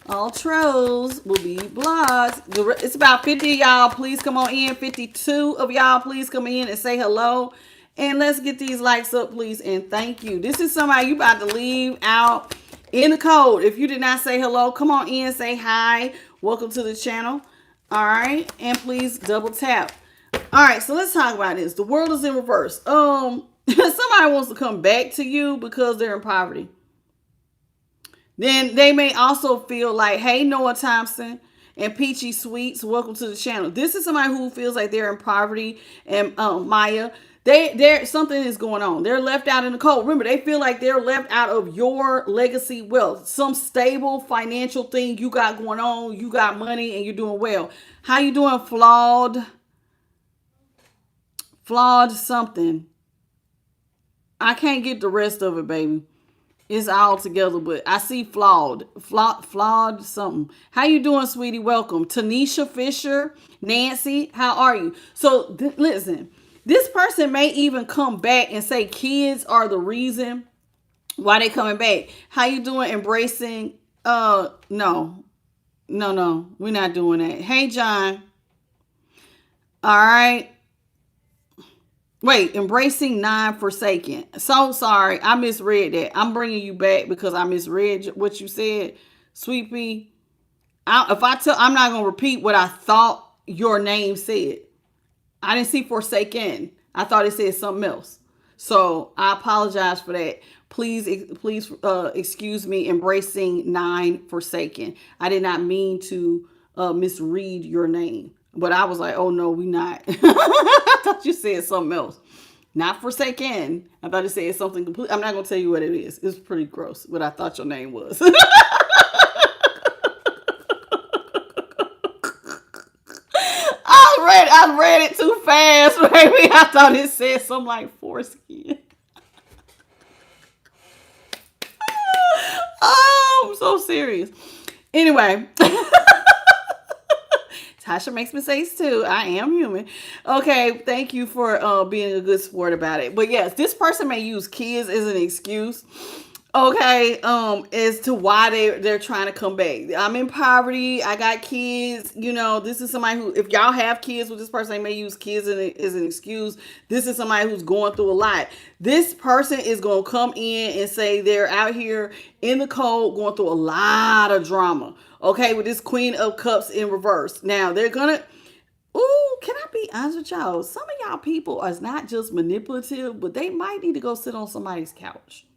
Speaker 1: All trolls will be blocked. It's about 50 of y'all. Please come on in. 52 of y'all. Please come in and say hello. And let's get these likes up, please. And thank you. This is somebody you about to leave out in the code. If you did not say hello, come on in. Say hi. Welcome to the channel. All right. And please double tap. All right. So let's talk about this. The World is in reverse. Somebody wants to come back to you because they're in poverty. Then they may also feel like, hey, Noah Thompson and Peachy Sweets, welcome to the channel. This is somebody who feels like they're in poverty. And Maya, they're something is going on. They're left out in the cold. Remember, they feel like they're left out of your legacy wealth. Some stable financial thing you got going on. You got money and you're doing well. How you doing? Flawed something. I can't get the rest of it, baby. It's all together, but I see flawed something. How you doing, sweetie? Welcome. Tanisha Fisher, Nancy, how are you? So listen, this person may even come back and say kids are the reason why they coming back. How you doing? Embracing? No, we're not doing that. Hey, John. All right. Wait, embracing non-forsaken. So sorry, I misread that. I'm bringing you back because I misread what you said, Sweet Pea. I'm not gonna repeat what I thought your name said. I didn't see forsaken. I thought it said something else. So I apologize for that. Please excuse me. Embracing non-forsaken. I did not mean to misread your name. But I was like, oh, no, we not. I thought you said something else. Not forsaken. I thought it said something complete. I'm not going to tell you what it is. It's pretty gross what I thought your name was. I read it too fast, baby. I thought it said something like foreskin. Oh, I'm so serious. Anyway. Tasha makes mistakes too. I am human. Okay, thank you for being a good sport about it. But yes, this person may use kids as an excuse. Okay, as to why they're trying to come back. I'm in poverty. I got kids. This is somebody who, if y'all have kids with this person, they may use kids as an excuse. This is somebody who's going through a lot. This person is going to come in and say they're out here in the cold going through a lot of drama. Okay, with this Queen of Cups in reverse. Now, they're going to... Ooh, can I be honest with y'all? Some of y'all people are not just manipulative, but they might need to go sit on somebody's couch.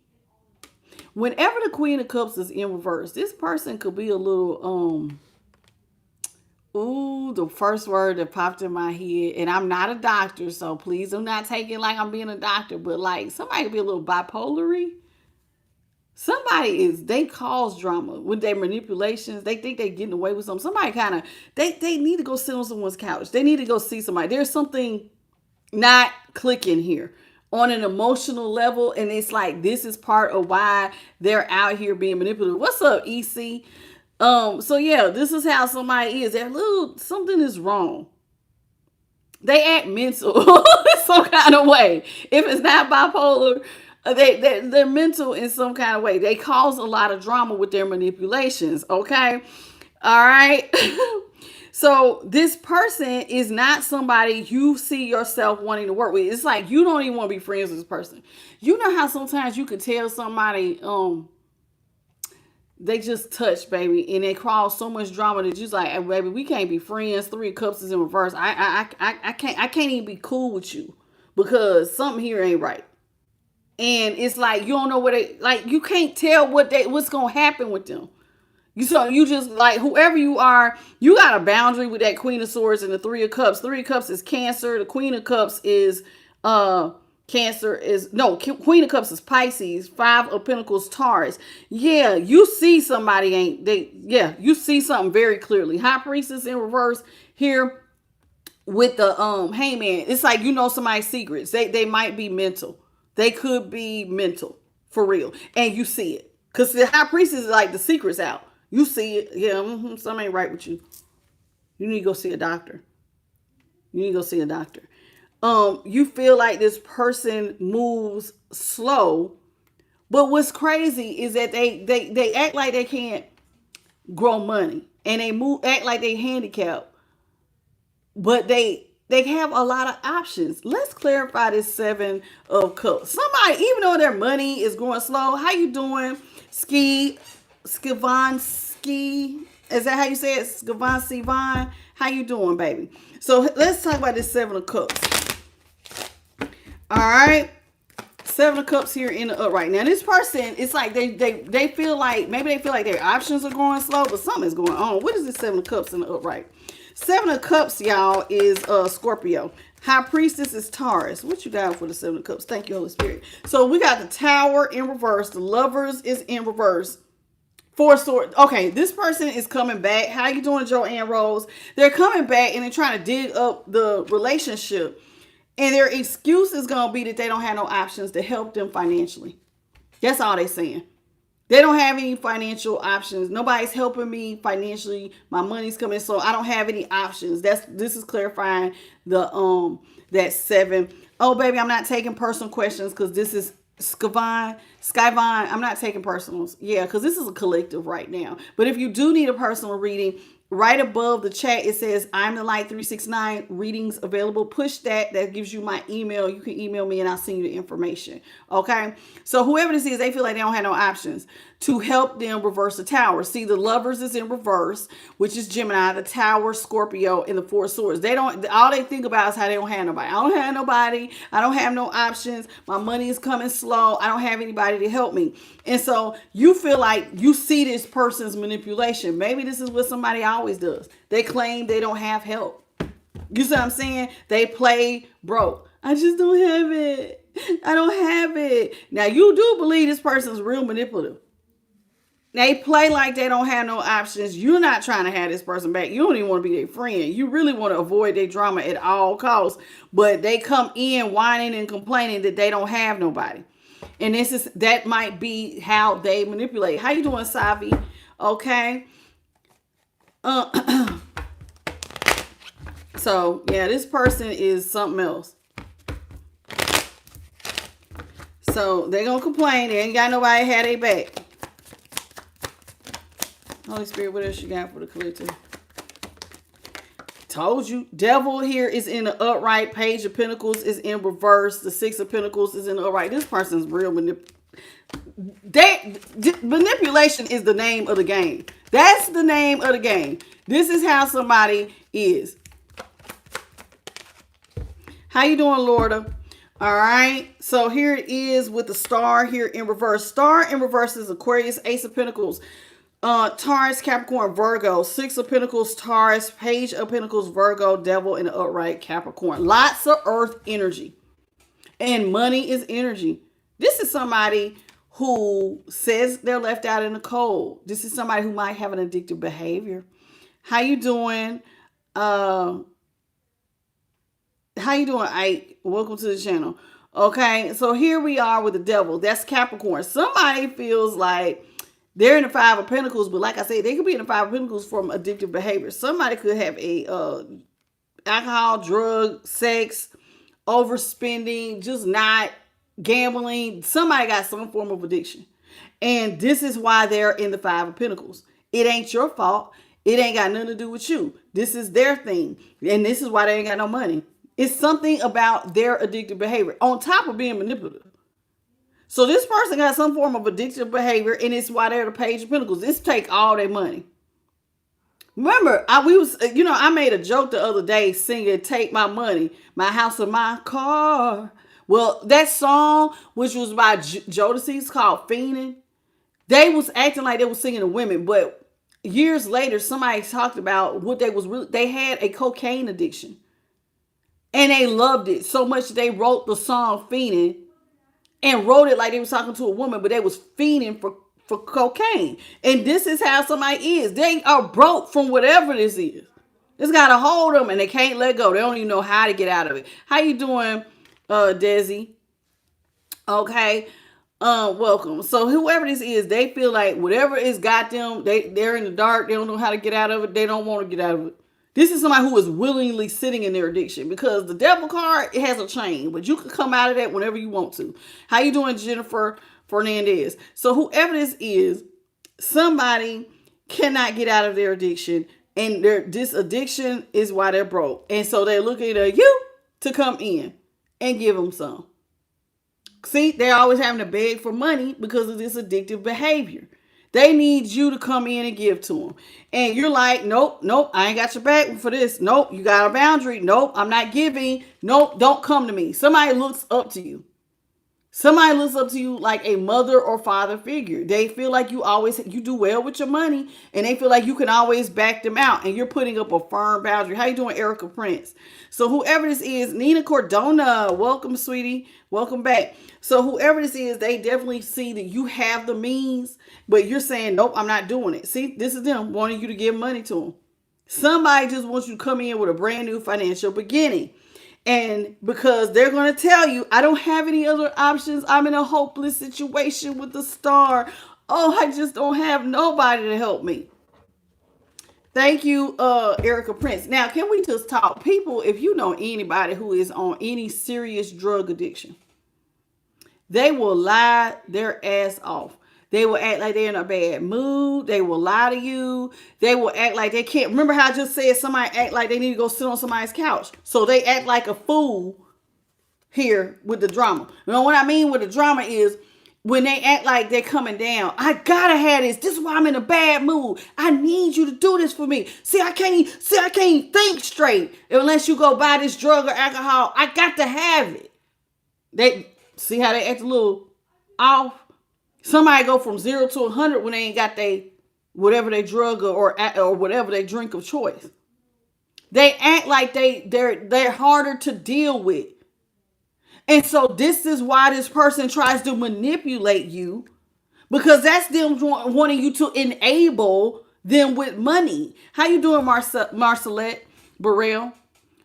Speaker 1: Whenever the Queen of Cups is in reverse, this person could be a little, the first word that popped in my head, and I'm not a doctor, so please do not take it like I'm being a doctor, but like somebody could be a little bipolar-y. They cause drama with their manipulations. They think they're getting away with something. Somebody kind of, they need to go sit on someone's couch. They need to go see somebody. There's something not clicking here on an emotional level. And it's like, this is part of why they're out here being manipulative. What's up, EC? So yeah, this is how somebody is. They're something is wrong. They act mental some kind of way. If it's not bipolar, they're mental in some kind of way. They cause a lot of drama with their manipulations. Okay. All right. So this person is not somebody you see yourself wanting to work with. It's like you don't even want to be friends with this person. You know how sometimes you could tell somebody they just touch, baby, and they cause so much drama that you're like, hey, baby, we can't be friends. 3 of Cups is in reverse. I can't even be cool with you because something here ain't right. And it's like you don't know what they like. You can't tell what's gonna happen with them. You just like whoever you are, you got a boundary with that Queen of Swords and the 3 of Cups. 3 of Cups is Cancer. The Queen of Cups is Queen of Cups is Pisces. 5 of Pentacles, Taurus. Yeah, you see somebody you see something very clearly. High Priestess in reverse here with the Hangman. It's like you know somebody's secrets. They might be mental. They could be mental for real, and you see it because the High Priestess is like the secret's out. You see it. Yeah, something ain't right with you. You need to go see a doctor. You feel like this person moves slow, but what's crazy is that they act like they can't grow money, and act like they handicapped, but they have a lot of options. Let's clarify this 7 of Cups. Somebody, even though their money is going slow, how you doing? Skavansky. Is that how you say it? Skavansky. How you doing, baby? So let's talk about this 7 of Cups. All right. 7 of Cups here in the upright. Now this person, it's like they feel like, maybe they feel like their options are going slow, but something's going on. What is this 7 of Cups in the upright? 7 of Cups, y'all, is Scorpio. High Priestess is Taurus. What you got for the 7 of Cups? Thank you, Holy Spirit. So we got the Tower in reverse. The Lovers is in reverse. 4 Swords. Okay, this person is coming back. How you doing, Joanne Rose? They're coming back and they're trying to dig up the relationship. And their excuse is going to be that they don't have no options to help them financially. That's all they're saying. They don't have any financial options. Nobody's helping me financially. My money's coming, so I don't have any options. This is clarifying the that 7. Oh, baby, I'm not taking personal questions because this is Skyvine. I'm not taking personals. Yeah, because this is a collective right now. But if you do need a personal reading, right above the chat, it says, I'm the Light 369, readings available. Push that. That gives you my email. You can email me and I'll send you the information. Okay. So whoever this is, they feel like they don't have no options to help them reverse the Tower. See, the Lovers is in reverse, which is Gemini, the Tower, Scorpio, and the 4 Swords. All they think about is how they don't have nobody. I don't have nobody. I don't have no options. My money is coming slow. I don't have anybody to help me. And so you feel like you see this person's manipulation. Maybe this is what somebody always does. They claim they don't have help. You see what I'm saying? They play broke. I just don't have it. I don't have it. Now you do believe this person's real manipulative. They play like they don't have no options. You're not trying to have this person back. You don't even want to be their friend. You really want to avoid their drama at all costs. But they come in whining and complaining that they don't have nobody. And that might be how they manipulate. How you doing, Savi? Okay. So, yeah, this person is something else. So, they're going to complain. They ain't got nobody to have their back. Holy Spirit, what else you got for the collective? Told you. Devil here is in the upright. Page of Pentacles is in reverse. The 6 of Pentacles is in the upright. This person's real manipulation is the name of the game. That's the name of the game. This is how somebody is. How you doing, Lorda? All right. So here it is with the Star here in reverse. Star in reverse is Aquarius, Ace of Pentacles. Taurus, Capricorn, Virgo, 6 of Pentacles, Taurus, Page of Pentacles, Virgo, Devil in the upright, Capricorn. Lots of earth energy. And money is energy. This is somebody who says they're left out in the cold. This is somebody who might have an addictive behavior. How you doing? How you doing, Ike? Welcome to the channel. Okay, so here we are with the devil. That's Capricorn. Somebody feels like they're in the Five of Pentacles, but like I said, they could be in the Five of Pentacles from addictive behavior. Somebody could have a alcohol, drug, sex, overspending, just not gambling. Somebody got some form of addiction. And this is why they're in the Five of Pentacles. It ain't your fault. It ain't got nothing to do with you. This is their thing. And this is why they ain't got no money. It's something about their addictive behavior on top of being manipulative. So this person got some form of addictive behavior, and it's why they're the Page of Pentacles. This take all their money. Remember, I made a joke the other day singing "Take My Money, My House and My Car." Well, that song, which was by Jodeci's called "Fiendin'," they was acting like they was singing to women, but years later, somebody talked about what they had a cocaine addiction. And they loved it so much they wrote the song "Fiendin'" and wrote it like they was talking to a woman, but they was fiending for cocaine. And this is how somebody is. They are broke from whatever this is. It's got to hold them and they can't let go. They don't even know how to get out of it. How you doing, Desi? Okay. Welcome. So whoever this is, they feel like whatever is got them, they're in the dark. They don't know how to get out of it. They don't want to get out of it. This is somebody who is willingly sitting in their addiction, because the devil card, it has a chain, but you can come out of that whenever you want to. How you doing, Jennifer Fernandez? So whoever this is, somebody cannot get out of their addiction, and this addiction is why they're broke. And so they're looking at you to come in and give them some. See, they're always having to beg for money because of this addictive behavior. They need you to come in and give to them. And you're like, nope, I ain't got your back for this. Nope, you got a boundary. Nope, I'm not giving. Nope, don't come to me. Somebody looks up to you. Somebody looks up to you like a mother or father figure. They feel like you do well with your money, and they feel like you can always back them out, and you're putting up a firm boundary. How you doing, Erica Prince? So whoever this is, Nina Cordona, welcome, sweetie. Welcome back. So whoever this is, they definitely see that you have the means, but you're saying, nope, I'm not doing it. See, this is them wanting you to give money to them. Somebody just wants you to come in with a brand new financial beginning. And because they're going to tell you, I don't have any other options. I'm in a hopeless situation with the star. Oh, I just don't have nobody to help me. Thank you, Erica Prince. Now, can we just talk? People, if you know anybody who is on any serious drug addiction, they will lie their ass off. They will act like they're in a bad mood. They will lie to you. They will act like they can't. Remember how I just said somebody act like they need to go sit on somebody's couch. So they act like a fool here with the drama. You know what I mean with the drama is when they act like they're coming down. I gotta have this. This is why I'm in a bad mood. I need you to do this for me. See, I can't think straight unless you go buy this drug or alcohol. I got to have it. They see how they act a little off. Somebody go from 0 to 100 when they ain't got whatever they drug or whatever they drink of choice. They act like they're harder to deal with. And so this is why this person tries to manipulate you, because that's them wanting you to enable them with money. How you doing, Marcelette Burrell?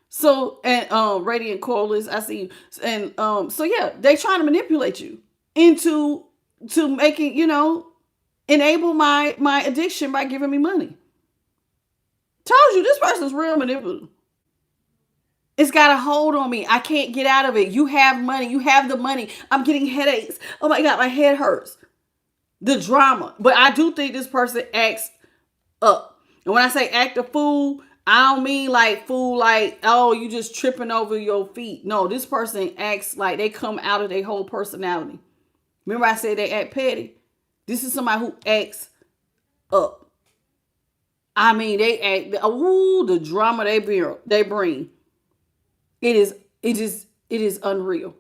Speaker 1: So, and Radiant Colas, I see you. And so yeah, they trying to manipulate you into making, enable my addiction by giving me money. Told you, this person's real manipulative. It's got a hold on me. I can't get out of it. You have money. You have the money. I'm getting headaches. Oh my God, my head hurts. The drama. But I do think this person acts up. And when I say act a fool, I don't mean like fool, like, oh, you just tripping over your feet. No, this person acts like they come out of their whole personality. Remember I said they act petty? This is somebody who acts up. I mean, they act, the drama they bring. It is unreal.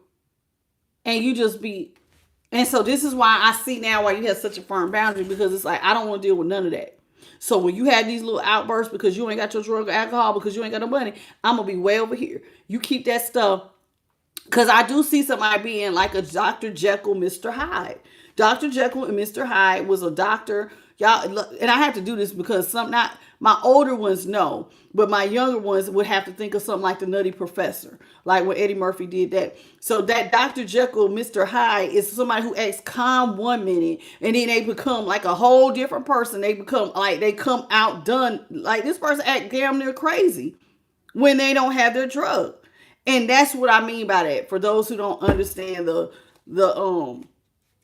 Speaker 1: And so this is why I see now why you have such a firm boundary, because it's like, I don't want to deal with none of that. So when you have these little outbursts because you ain't got your drug or alcohol, because you ain't got no money, I'm going to be way over here. You keep that stuff Because I do see somebody being like a Dr. Jekyll, Mr. Hyde. Dr. Jekyll and Mr. Hyde was a doctor. Y'all, and I have to do this because some, not my older ones know, but my younger ones would have to think of something like the Nutty Professor, like when Eddie Murphy did that. So that Dr. Jekyll, Mr. Hyde is somebody who acts calm one minute and then they become like a whole different person. They become like, they come outdone. Like this person act damn near crazy when they don't have their drug. And that's what I mean by that. For those who don't understand the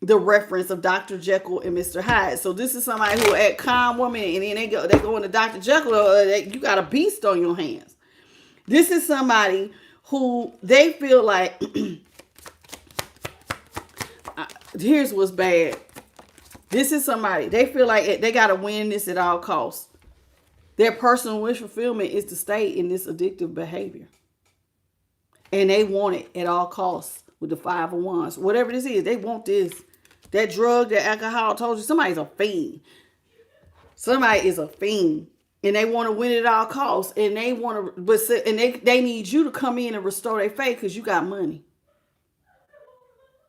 Speaker 1: reference of Dr. Jekyll and Mr. Hyde. So this is somebody who act calm woman, and then they go into Dr. Jekyll. You got a beast on your hands. This is somebody who they feel like. Here's what's bad. This is somebody they feel like they got to win this at all costs. Their personal wish fulfillment is to stay in this addictive behavior. And they want it at all costs with the 5 of Wands. Whatever this is, they want this. That drug, that alcohol, I told you, somebody's a fiend. Somebody is a fiend. And they want to win it at all costs. And they want to, and they need you to come in and restore their faith because you got money.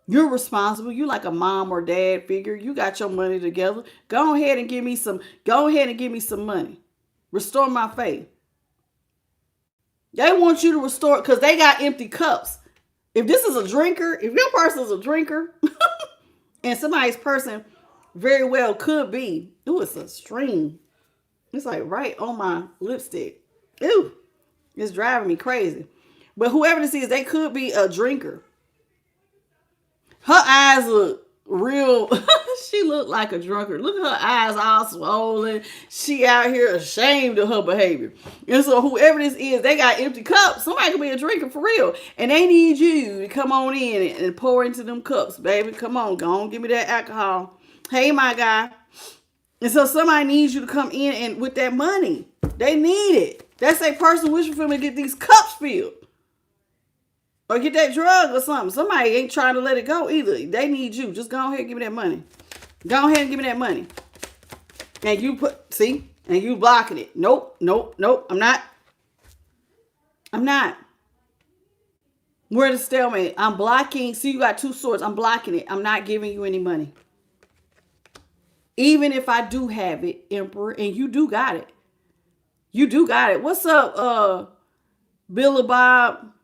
Speaker 1: You're responsible. You're like a mom or dad figure. You got your money together. Go ahead and give me some money. Restore my faith. They want you to restore it because they got empty cups. If this is a drinker, if your person is a drinker, and somebody's person very well could be, ooh, it's a string. It's like right on my lipstick. Ooh, it's driving me crazy. But whoever this is, they could be a drinker. Her eyes look real. She looked like a drunkard. Look at her eyes all swollen. She out here ashamed of her behavior. And so whoever this is, they got empty cups. Somebody could be a drinker for real. And they need you to come on in and pour into them cups, baby. Come on, go on, give me that alcohol. Hey, my guy. And so somebody needs you to come in and with that money. They need it. That's a person wishing for me to get these cups filled. Or get that drug or something. Somebody ain't trying to let it go either. They need you. Just go ahead and give me that money. Go ahead and give me that money. And you and you blocking it. Nope. I'm not. We're at a stalemate. I'm blocking. See, you got 2 swords. I'm blocking it. I'm not giving you any money. Even if I do have it, Emperor, and you do got it. You do got it. What's up, Billy Bob?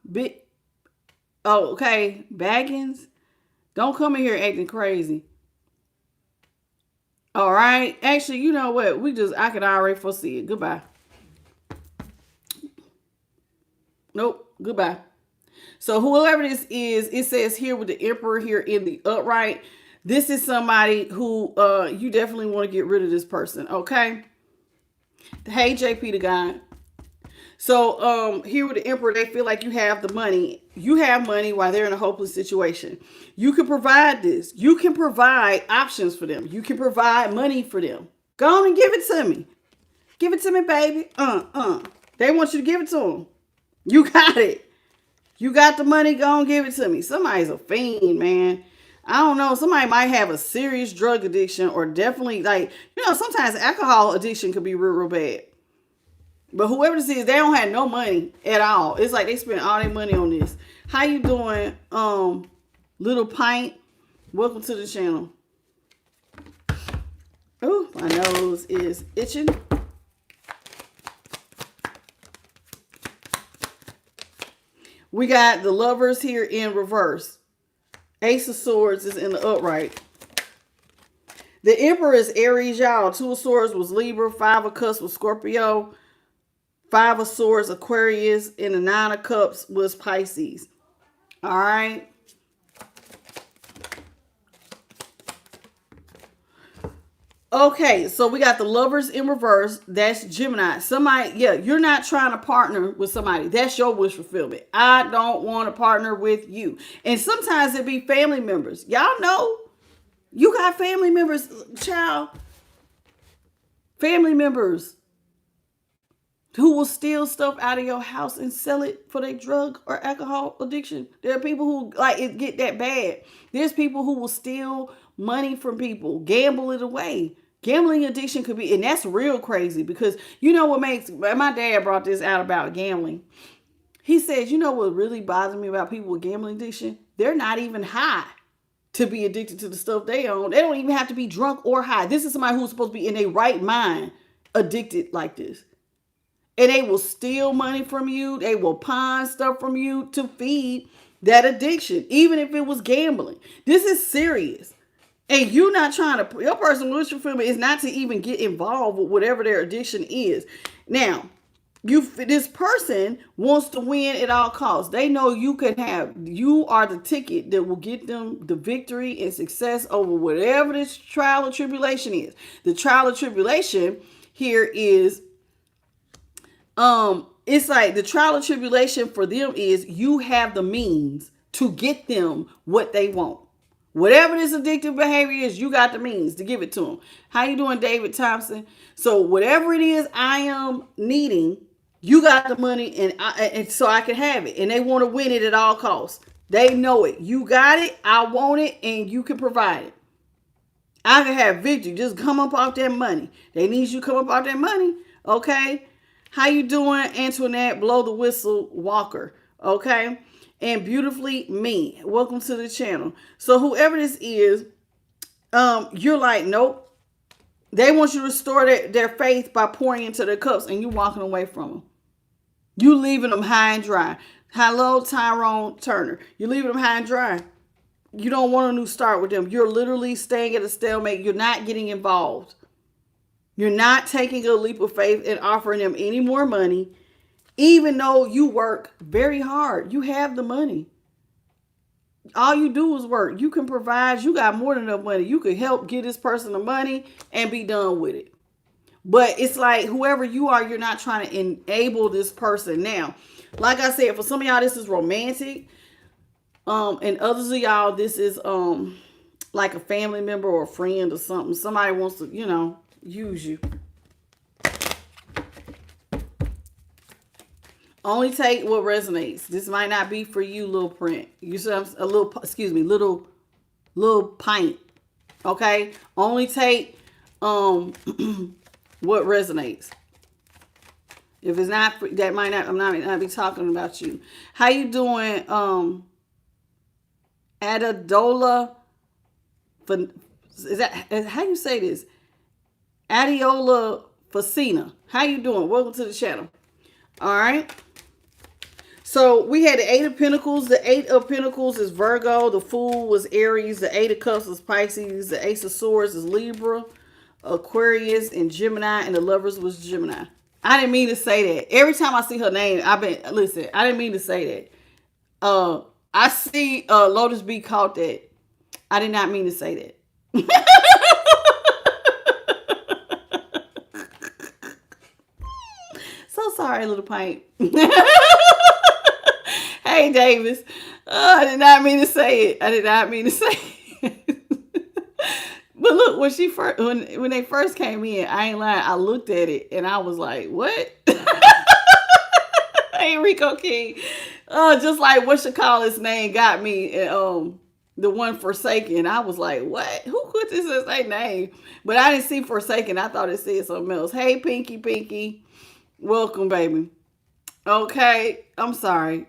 Speaker 1: Oh, okay. Baggins. Don't come in here acting crazy. All right. Actually, you know what? I can already foresee it. Goodbye. Nope. Goodbye. So whoever this is, it says here with the Emperor here in the upright, this is somebody who you definitely want to get rid of this person. Okay. Hey, JP the guy. So here with the Emperor, they feel like you have the money. You have money while they're in a hopeless situation. You can provide this. You can provide options for them. You can provide money for them. Go on and give it to me. Give it to me, baby. They want you to give it to them. You got it. You got the money. Go on, give it to me. Somebody's a fiend, man. I don't know. Somebody might have a serious drug addiction or definitely sometimes alcohol addiction could be real bad. But whoever this is, they don't have no money at all. It's like they spend all their money on this. How you doing, Little Pint? Welcome to the channel. Oh, my nose is itching. We got the Lovers here in reverse. Ace of Swords is in the upright. The Emperor is Aries, y'all. 2 of Swords was Libra. 5 of Cups was Scorpio. 5 of Swords, Aquarius, and the 9 of Cups was Pisces. All right. Okay, so we got the Lovers in reverse. That's Gemini. Somebody, you're not trying to partner with somebody. That's your wish fulfillment. I don't want to partner with you. And sometimes it be family members. Y'all know you got family members, child. Family members who will steal stuff out of your house and sell it for their drug or alcohol addiction. There are people who like it get that bad. There's people who will steal money from people, gamble it away. Gambling addiction could be, and that's real crazy because you know what makes, my dad brought this out about gambling. He says, you know what really bothers me about people with gambling addiction? They're not even high to be addicted to the stuff they own. They don't even have to be drunk or high. This is somebody who's supposed to be in their right mind addicted like this. And they will steal money from you. They will pawn stuff from you to feed that addiction, even if it was gambling. This is serious. And you're not trying to, your personal fulfillment is not to even get involved with whatever their addiction is. Now, this person wants to win at all costs. They know you are the ticket that will get them the victory and success over whatever this trial or tribulation is. The trial or tribulation here is, it's like the trial or tribulation for them is you have the means to get them what they want. Whatever this addictive behavior is, you got the means to give it to them. How you doing, David Thompson? So whatever it is I am needing, you got the money and so I can have it. And they want to win it at all costs. They know it. You got it. I want it. And you can provide it. I can have victory. Just come up off that money. They need you to come up off that money. Okay. How you doing, Antoinette? Blow the whistle, Walker. Okay. And beautifully me. Welcome to the channel. So whoever this is, you're like, nope. They want you to restore their faith by pouring into their cups and you walking away from them. You leaving them high and dry. Hello, Tyrone Turner. You're leaving them high and dry. You don't want a new start with them. You're literally staying at a stalemate. You're not getting involved. You're not taking a leap of faith and offering them any more money. Even though you work very hard, you have the money. All you do is work. You can provide. You got more than enough money. You could help get this person the money and be done with it. But it's like whoever you are, you're not trying to enable this person. Now, like I said, for some of y'all, this is romantic. And others of y'all, this is like a family member or a friend or something. Somebody wants to, use you. Only take what resonates. This might not be for you, little print. You said little pint. Okay? Only take what resonates. If it's not, that might not, I'm not be talking about you. How you doing, Adeola? Is that how you say this? Adeola Facina. How you doing? Welcome to the channel. All right. So we had the Eight of Pentacles. The Eight of Pentacles is Virgo. The Fool was Aries. The Eight of Cups is Pisces. The Ace of Swords is Libra, Aquarius, and Gemini. And the Lovers was Gemini. I didn't mean to say that. Every time I see her name, I didn't mean to say that. I see Lotus B caught that. I did not mean to say that. So sorry, little pint. Hey, Davis. I did not mean to say it. But look, when they first came in, I ain't lying. I looked at it and I was like, "What?" Hey, Rico King. Just like what you call his name got me. The one Forsaken. I was like, "What? Who put this as their name?" But I didn't see Forsaken. I thought it said something else. Hey, Pinky. Welcome, baby. Okay, I'm sorry.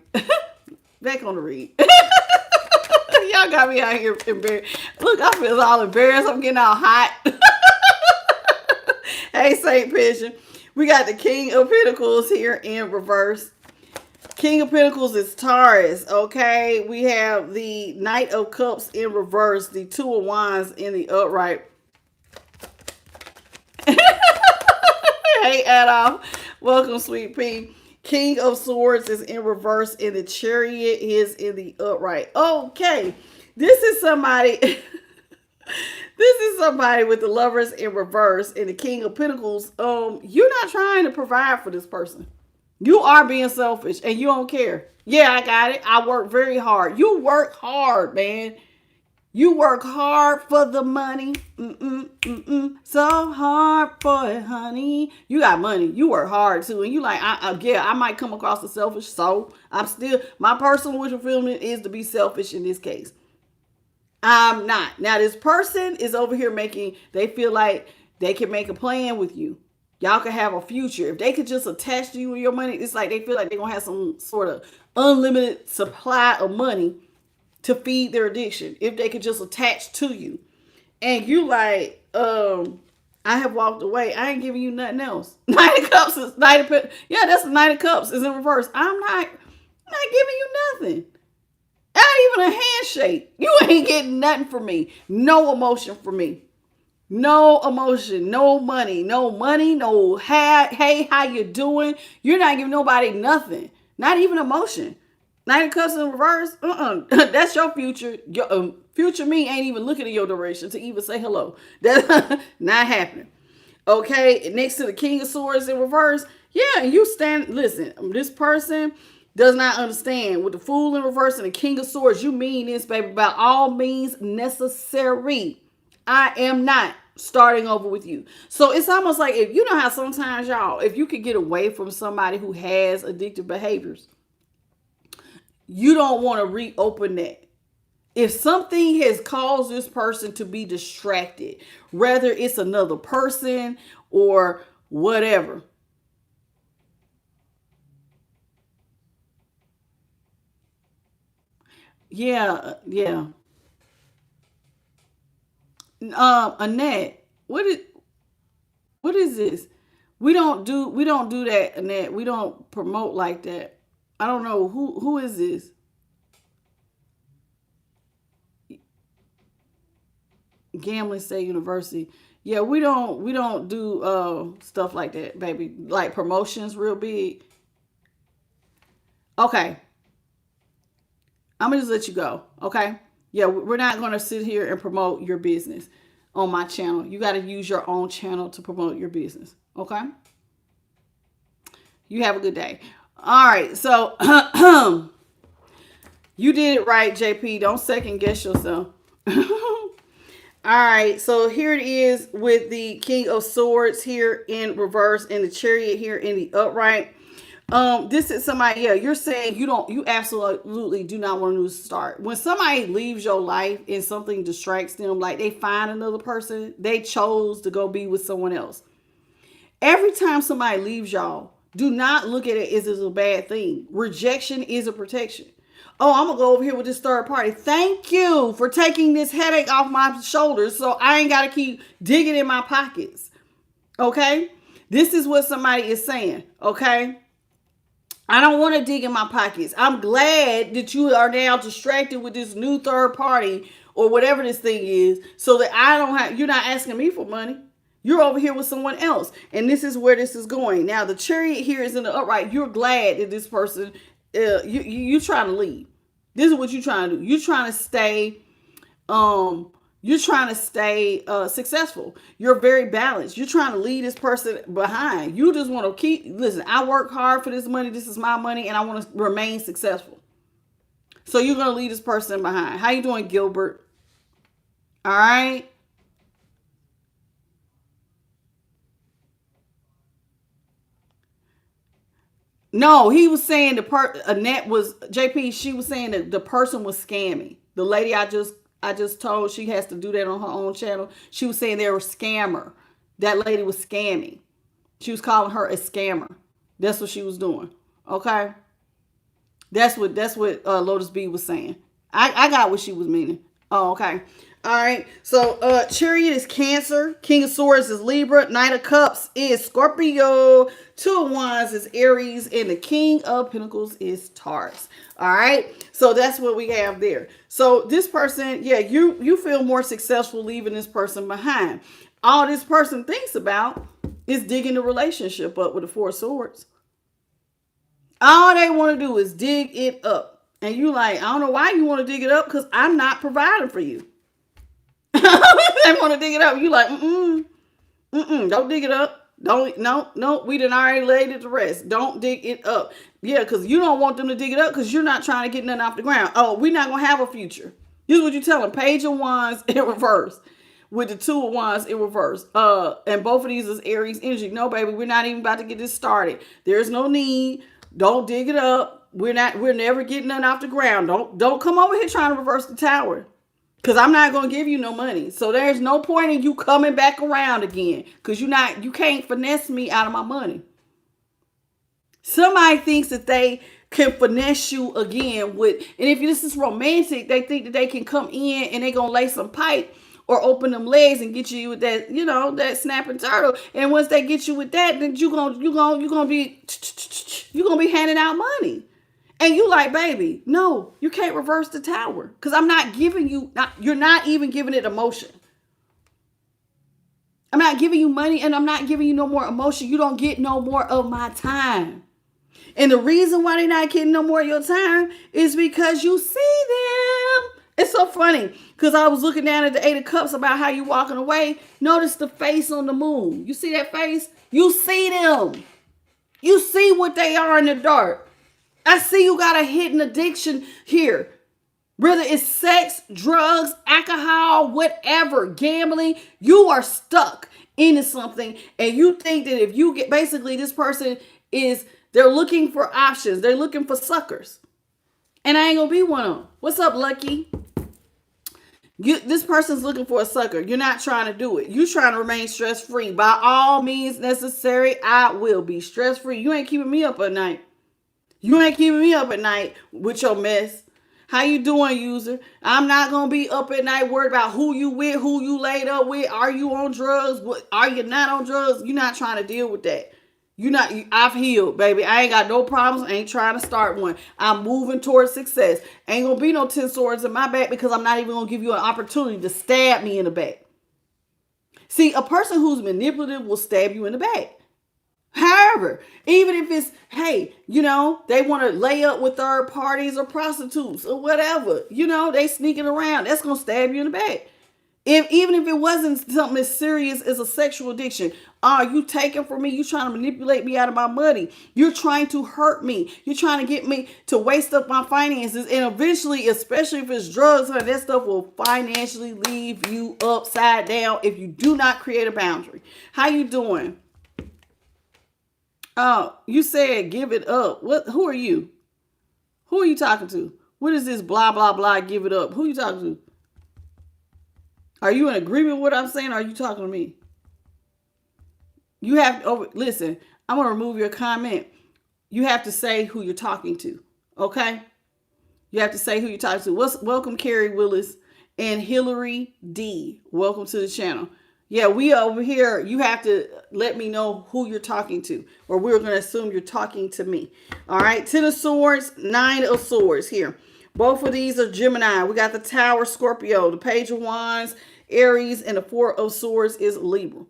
Speaker 1: Back on the read. Y'all got me out here embarrassed. Look, I feel all embarrassed. I'm getting all hot. Hey, Saint Pigeon. We got the King of Pentacles here in reverse. King of Pentacles is Taurus. Okay, we have the Knight of Cups in reverse. The Two of Wands in the upright. Hey, Adolf. Welcome, Sweet Pea. King of Swords is in reverse and the Chariot is in the upright. Okay. This is somebody with the Lovers in reverse and the King of Pentacles. You're not trying to provide for this person. You are being selfish and you don't care. Yeah, I got it. I work very hard. You work hard, man. You work hard for the money. So hard for it, honey. You got money. You work hard too. And you like, I might come across as selfish. So my personal fulfillment is to be selfish in this case. I'm not. Now this person is over here they feel like they can make a plan with you. Y'all can have a future. If they could just attach to you and your money, it's like they feel like they're going to have some sort of unlimited supply of money to feed their addiction. If they could just attach to you. And you like, I have walked away. I ain't giving you nothing else. Knight of Cups is yeah, that's the Knight of Cups is in reverse. I'm not giving you nothing. Not even a handshake. You ain't getting nothing from me. No emotion from me. No emotion, no money, no hey, how you doing? You're not giving nobody nothing, not even emotion. Knight of Cups in reverse, that's your future. Your future me ain't even looking in your direction to even say hello. That's not happening. Okay, next to the King of Swords in reverse, yeah, you stand. Listen, this person does not understand with the Fool in reverse and the King of Swords. You mean this, baby, by all means necessary. I am not starting over with you. So it's almost like, if you know how sometimes y'all, if you could get away from somebody who has addictive behaviors, you don't want to reopen that. If something has caused this person to be distracted, whether it's another person or whatever. Yeah. Annette, what is this? We don't do that, Annette. We don't promote like that. I don't know who is this. Gambling State University. Yeah, we don't do stuff like that, baby. Like promotions real big. Okay. I'm gonna just let you go. Okay. Yeah, we're not gonna sit here and promote your business on my channel. You gotta use your own channel to promote your business. Okay. You have a good day. All right. So you did it right, JP. Don't second guess yourself. All right, so here it is with the King of Swords here in reverse and the Chariot here in the upright. This is somebody, yeah, you're saying you absolutely do not want to start. When somebody leaves your life and something distracts them, like they find another person, they chose to go be with someone else. Every time somebody leaves y'all, do not look at it as a bad thing. Rejection is a protection. Oh, I'm going to go over here with this third party. Thank you for taking this headache off my shoulders so I ain't got to keep digging in my pockets. Okay? This is what somebody is saying. Okay? I don't want to dig in my pockets. I'm glad that you are now distracted with this new third party or whatever this thing is so that you're not asking me for money. You're over here with someone else. And this is where this is going. Now, the Chariot here is in the upright. You're glad that this person, you trying to leave. This is what you're trying to do. You're trying to stay successful. You're very balanced. You're trying to leave this person behind. You just want to listen, I work hard for this money. This is my money and I want to remain successful. So you're going to leave this person behind. How you doing, Gilbert? All right. No, he was saying Annette was JP. She was saying that the person was scamming. The lady I just told she has to do that on her own channel. She was saying they were a scammer. That lady was scamming. She was calling her a scammer. That's what she was doing. Okay, that's what Lotus B was saying. I got what she was meaning. Oh, okay. All right. So Chariot is Cancer. King of Swords is Libra. Knight of Cups is Scorpio. Two of Wands is Aries. And the King of Pentacles is Taurus. All right. So that's what we have there. So this person, yeah, you feel more successful leaving this person behind. All this person thinks about is digging the relationship up with the Four of Swords. All they want to do is dig it up. And you like, I don't know why you want to dig it up because I'm not providing for you. They want to dig it up. You like, don't dig it up. No, we done already laid it to rest. Don't dig it up. Yeah, because you don't want them to dig it up because you're not trying to get nothing off the ground. Oh, we're not going to have a future. This is what you tell them. Page of Wands in reverse with the Two of Wands in reverse. And both of these is Aries energy. No, baby, we're not even about to get this started. There's no need. Don't dig it up. We're never getting nothing off the ground. Don't come over here trying to reverse the tower. Because I'm not going to give you no money. So there's no point in you coming back around again. Because you can't finesse me out of my money. Somebody thinks that they can finesse you again with, and if this is romantic, they think that they can come in and they going to lay some pipe or open them legs and get you with that, that snapping turtle. And once they get you with that, then you're going to be handing out money. And you like, baby, no, you can't reverse the tower because I'm not giving you, you're not even giving it emotion. I'm not giving you money and I'm not giving you no more emotion. You don't get no more of my time. And the reason why they're not getting no more of your time is because you see them. It's so funny because I was looking down at the 8 of Cups about how you walking away. Notice the face on the moon. You see that face? You see them. You see what they are in the dark. I see you got a hidden addiction here. Whether it's sex, drugs, alcohol, whatever, gambling, you are stuck into something. And you think that if you get, basically this person they're looking for options. They're looking for suckers. And I ain't going to be one of them. What's up, Lucky? This person's looking for a sucker. You're not trying to do it. You're trying to remain stress-free. By all means necessary, I will be stress-free. You ain't keeping me up at night. You ain't keeping me up at night with your mess. How you doing, user? I'm not going to be up at night worried about who you with, who you laid up with. Are you on drugs? Are you not on drugs? You're not trying to deal with that. I've healed, baby. I ain't got no problems. I ain't trying to start one. I'm moving towards success. Ain't going to be no 10 swords in my back because I'm not even going to give you an opportunity to stab me in the back. See, a person who's manipulative will stab you in the back. However, even if it's, hey, they want to lay up with third parties or prostitutes or whatever, they sneaking around, that's going to stab you in the back. Even if it wasn't something as serious as a sexual addiction, you taking from me, you trying to manipulate me out of my money. You're trying to hurt me. You're trying to get me to waste up my finances. And eventually, especially if it's drugs, that stuff will financially leave you upside down if you do not create a boundary. How you doing? Oh, you said give it up. Who are you? Who are you talking to? What is this blah, blah, blah, give it up? Who are you talking to? Are you in agreement with what I'm saying? Or are you talking to me? You have to, listen, I'm going to remove your comment. You have to say who you're talking to. Okay? You have to say who you're talking to. Welcome, Carrie Willis and Hillary D. Welcome to the channel. Yeah, we over here, you have to let me know who you're talking to, or we're going to assume you're talking to me. All right, 10 of Swords, 9 of Swords here. Both of these are Gemini. We got the Tower, Scorpio, the Page of Wands, Aries, and the 4 of Swords is Libra.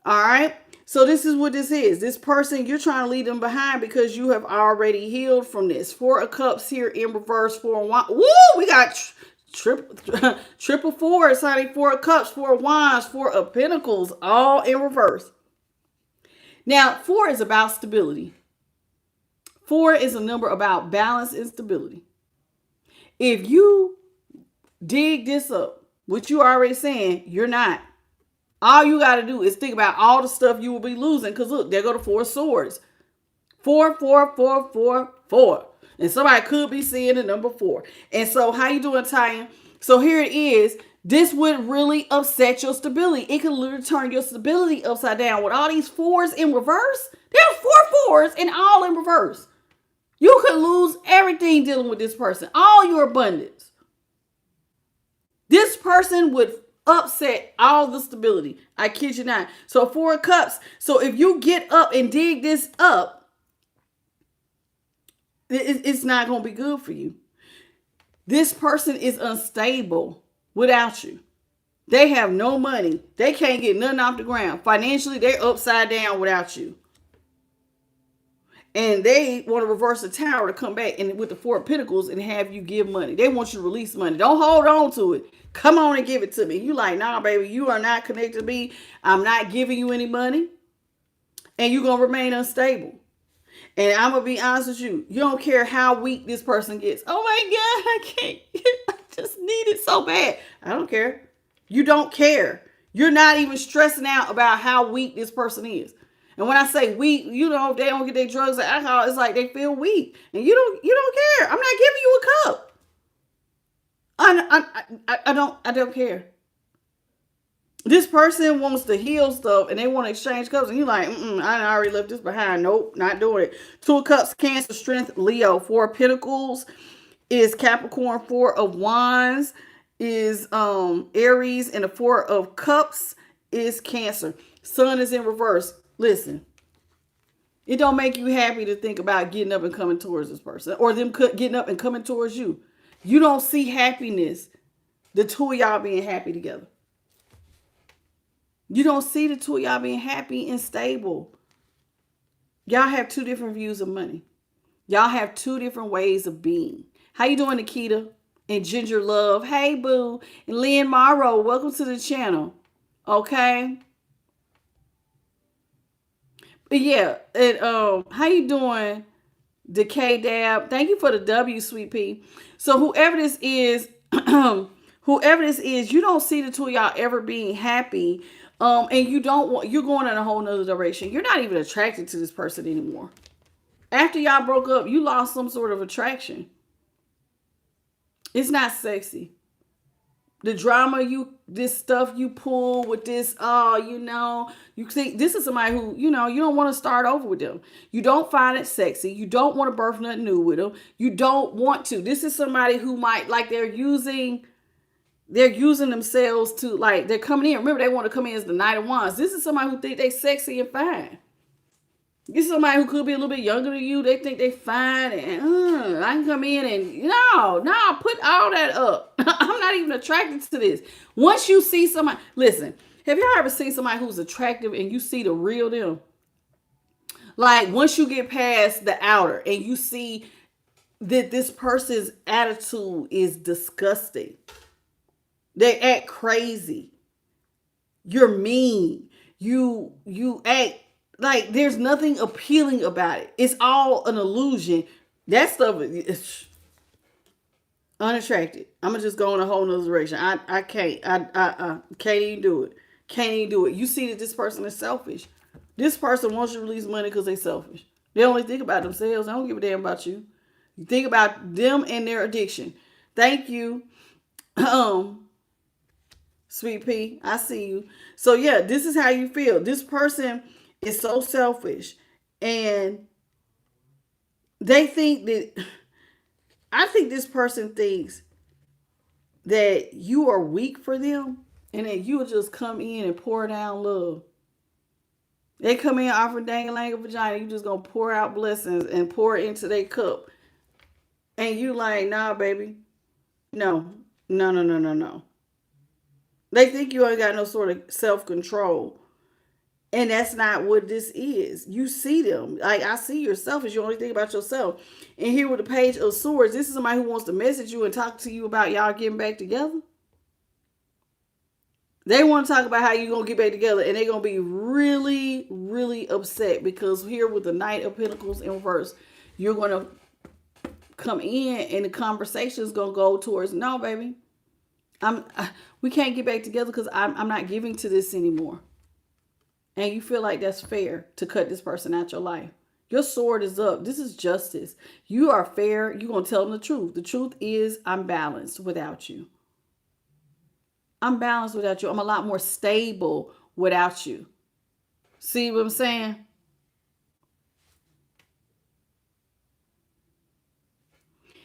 Speaker 1: All right, so this is what this is. This person, you're trying to leave them behind because you have already healed from this. 4 of Cups here in reverse, 4 of Wands. Woo, we got triple fours, honey. 4 of Cups, 4 of Wands, 4 of Pentacles, all in reverse. Now, 4 is about stability. 4 is a number about balance and stability. If you dig this up, what you already saying, you're not. All you got to do is think about all the stuff you will be losing. Because look, there go the 4 of Swords. 4, 4, 4, 4, 4. And somebody could be seeing the number 4. And so how you doing, Tanya? So here it is. This would really upset your stability. It could literally turn your stability upside down. With all these 4s in reverse, there's 4 4s and all in reverse. You could lose everything dealing with this person. All your abundance. This person would upset all the stability. I kid you not. So 4 of Cups. So if you get up and dig this up, it's not going to be good for you. This person is unstable without you. They have no money. They can't get nothing off the ground. Financially, they're upside down without you. And they want to reverse the Tower to come back and with the 4 of Pentacles and have you give money. They want you to release money. Don't hold on to it. Come on and give it to me. You like, nah, baby, you are not connected to me. I'm not giving you any money. And you're going to remain unstable. And I'm going to be honest with you. You don't care how weak this person gets. Oh my God, I can't. I just need it so bad. I don't care. You don't care. You're not even stressing out about how weak this person is. And when I say weak, if they don't get their drugs or alcohol, it's like they feel weak. And you don't care. I'm not giving you a cup. I don't care. This person wants to heal stuff and they want to exchange cups, and you're like, I already left this behind. Nope, not doing it. Two of Cups, Cancer, Strength, Leo. Four of Pentacles is Capricorn. Four of Wands is Aries, and the Four of Cups is Cancer. Sun is in reverse. Listen, it don't make you happy to think about getting up and coming towards this person, or them getting up and coming towards you. You don't see happiness, the two of y'all being happy together. You don't see the two of y'all being happy and stable. Y'all have two different views of money. Y'all have two different ways of being. How you doing, Nikita? And Ginger Love. Hey, boo. And Lynn Morrow, welcome to the channel. Okay. But yeah, and how you doing, Decay Dab? Thank you for the W, Sweet Pea. So whoever this is, you don't see the two of y'all ever being happy. And you're going in a whole nother direction. You're not even attracted to this person anymore. After y'all broke up, you lost some sort of attraction. It's not sexy. The drama, this stuff you pull with this, you see, this is somebody who, you don't want to start over with them. You don't find it sexy. You don't want to birth nothing new with them. You don't want to. This is somebody who might, like, they're using themselves to, like, they're coming in. Remember, they want to come in as the Knight of Wands. This is somebody who think they sexy and fine. This is somebody who could be a little bit younger than you. They think they fine and I can come in and no, put all that up. I'm not even attracted to this. Once you see somebody, listen, have y'all ever seen somebody who's attractive and you see the real them? Like, once you get past the outer and you see that this person's attitude is disgusting. They act crazy. You're mean. You act like there's nothing appealing about it. It's all an illusion. That stuff is unattractive. I'm gonna just go in a whole nother direction. I can't. I can't even do it. Can't even do it. You see that this person is selfish. This person wants you to release money because they're selfish. They only think about themselves. They don't give a damn about you. You think about them and their addiction. Thank you. Sweet Pea, I see you. So yeah, this is how you feel. This person is so selfish, and they think that, I think this person thinks that you are weak for them, and that you will just come in and pour down love. They come in offering dang-a-lang vagina, you just gonna pour out blessings and pour it into their cup. And you like, nah, baby. No. They think you ain't got no sort of self-control. And that's not what this is. You see them. Like, I see you're selfish. You only think about yourself. And here with the Page of Swords, this is somebody who wants to message you and talk to you about y'all getting back together. They want to talk about how you're going to get back together. And they're going to be really, really upset. Because here with the Knight of Pentacles in reverse, you're going to come in and the conversation is going to go towards, no, baby. We can't get back together because I'm not giving to this anymore. And you feel like that's fair to cut this person out your life. Your sword is up. This is justice. You are fair. You're going to tell them the truth. The truth is, I'm balanced without you. I'm balanced without you. I'm a lot more stable without you. See what I'm saying?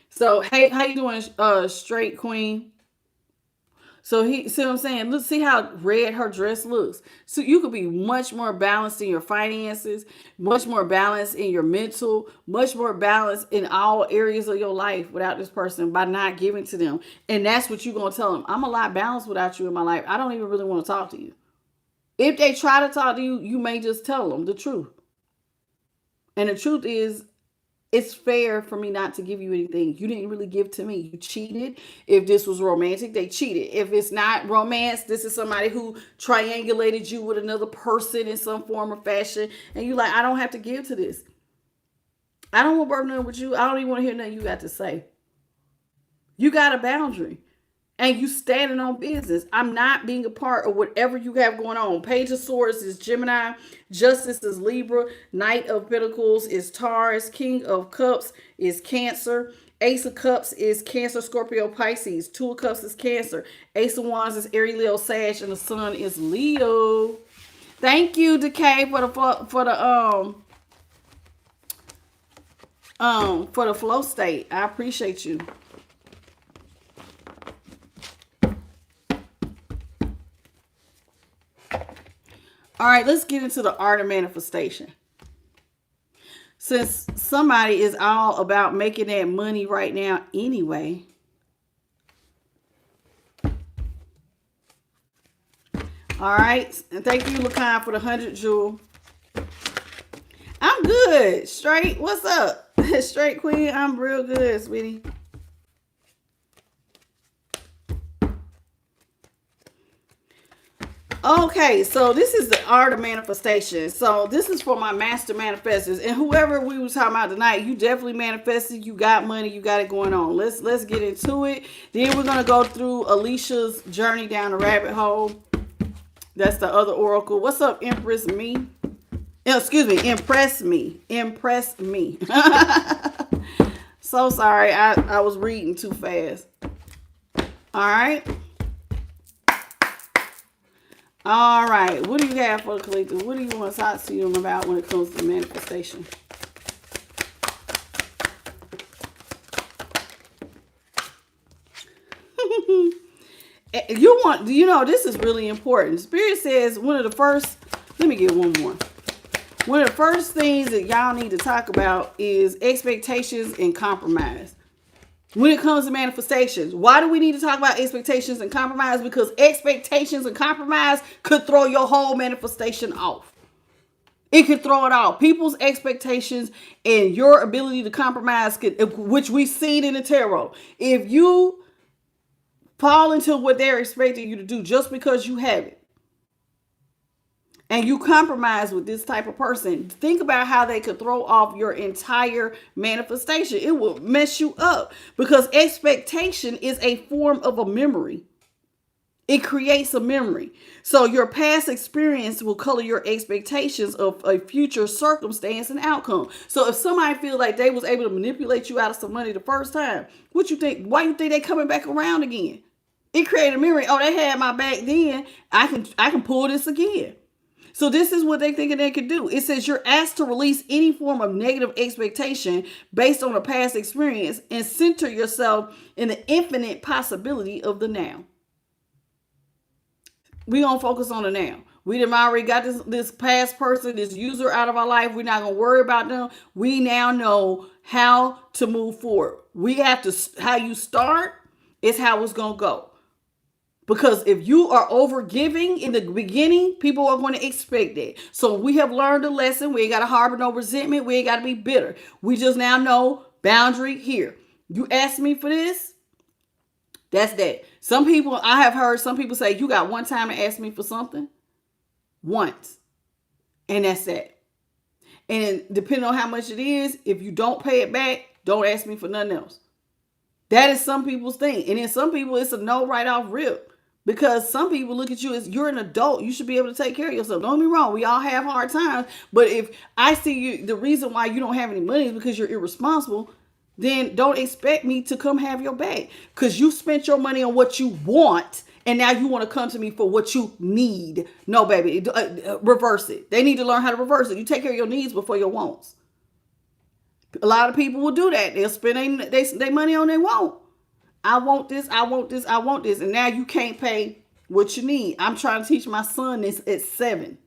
Speaker 1: So, hey, how you doing, Straight Queen? So see what I'm saying? Look, see how red her dress looks. So you could be much more balanced in your finances, much more balanced in your mental, much more balanced in all areas of your life without this person by not giving to them. And that's what you're going to tell them. I'm a lot balanced without you in my life. I don't even really want to talk to you. If they try to talk to you, you may just tell them the truth. And the truth is, it's fair for me not to give you anything. You didn't really give to me. You cheated. If this was romantic, they cheated. If it's not romance, this is somebody who triangulated you with another person in some form or fashion. And you like, I don't have to give to this. I don't want to burden with you. I don't even want to hear nothing you got to say. You got a boundary. And you standing on business. I'm not being a part of whatever you have going on. Page of Swords is Gemini. Justice is Libra. Knight of Pentacles is Taurus. King of Cups is Cancer. Ace of Cups is Cancer, Scorpio, Pisces. Two of Cups is Cancer. Ace of Wands is Aries, Leo, Sag, and the Sun is Leo. Thank you, Decay, for the flow state. I appreciate you. All right, let's get into the art of manifestation. Since somebody is all about making that money right now anyway, all right, and thank you, Lakan, for the 100 jewel. I'm good. Straight, what's up? Straight Queen, I'm real good, sweetie. Okay, so this is the art of manifestation. So this is for my master manifestors, and whoever we was talking about tonight, you definitely manifested. You got money. You got it going on. Let's get into it. Then we're gonna go through Alicia's journey down the rabbit hole. That's the other oracle. What's up, Empress Me? Excuse me, Impress Me. Impress Me. So sorry, I was reading too fast. All right. All right, what do you have for the collective? What do you want to talk to them about when it comes to manifestation? This is really important. Spirit says one of the first, let me get one more. One of the first things that y'all need to talk about is expectations and compromise. When it comes to manifestations, why do we need to talk about expectations and compromise? Because expectations and compromise could throw your whole manifestation off. It could throw it off. People's expectations and your ability to compromise, which we've seen in the tarot. If you fall into what they're expecting you to do just because you have it, and you compromise with this type of person, think about how they could throw off your entire manifestation. It will mess you up because expectation is a form of a memory. It creates a memory. So your past experience will color your expectations of a future circumstance and outcome. So if somebody feels like they was able to manipulate you out of some money the first time, what you think? Why you think they coming back around again? It created a memory. Oh, they had my back then. I can pull this again. So this is what they thinking they could do. It says you're asked to release any form of negative expectation based on a past experience and center yourself in the infinite possibility of the now. We're going to focus on the now. We done already got this past person, this user out of our life. We're not going to worry about them. We now know how to move forward. We have to, how you start is how it's going to go. Because if you are over giving in the beginning, people are going to expect that. So we have learned a lesson. We ain't got to harbor no resentment. We ain't got to be bitter. We just now know boundary here. You asked me for this. That's that. I have heard some people say, you got one time to ask me for something. Once. And that's that. And depending on how much it is, if you don't pay it back, don't ask me for nothing else. That is some people's thing. And then some people, it's a no right off rip. Because some people look at you as you're an adult. You should be able to take care of yourself. Don't get me wrong. We all have hard times. But if I see you, the reason why you don't have any money is because you're irresponsible, then don't expect me to come have your back. Because you spent your money on what you want. And now you want to come to me for what you need. No, baby. Reverse it. They need to learn how to reverse it. You take care of your needs before your wants. A lot of people will do that. They'll spend their money on their want. I want this, I want this, I want this. And now you can't pay what you need. I'm trying to teach my son this at 7.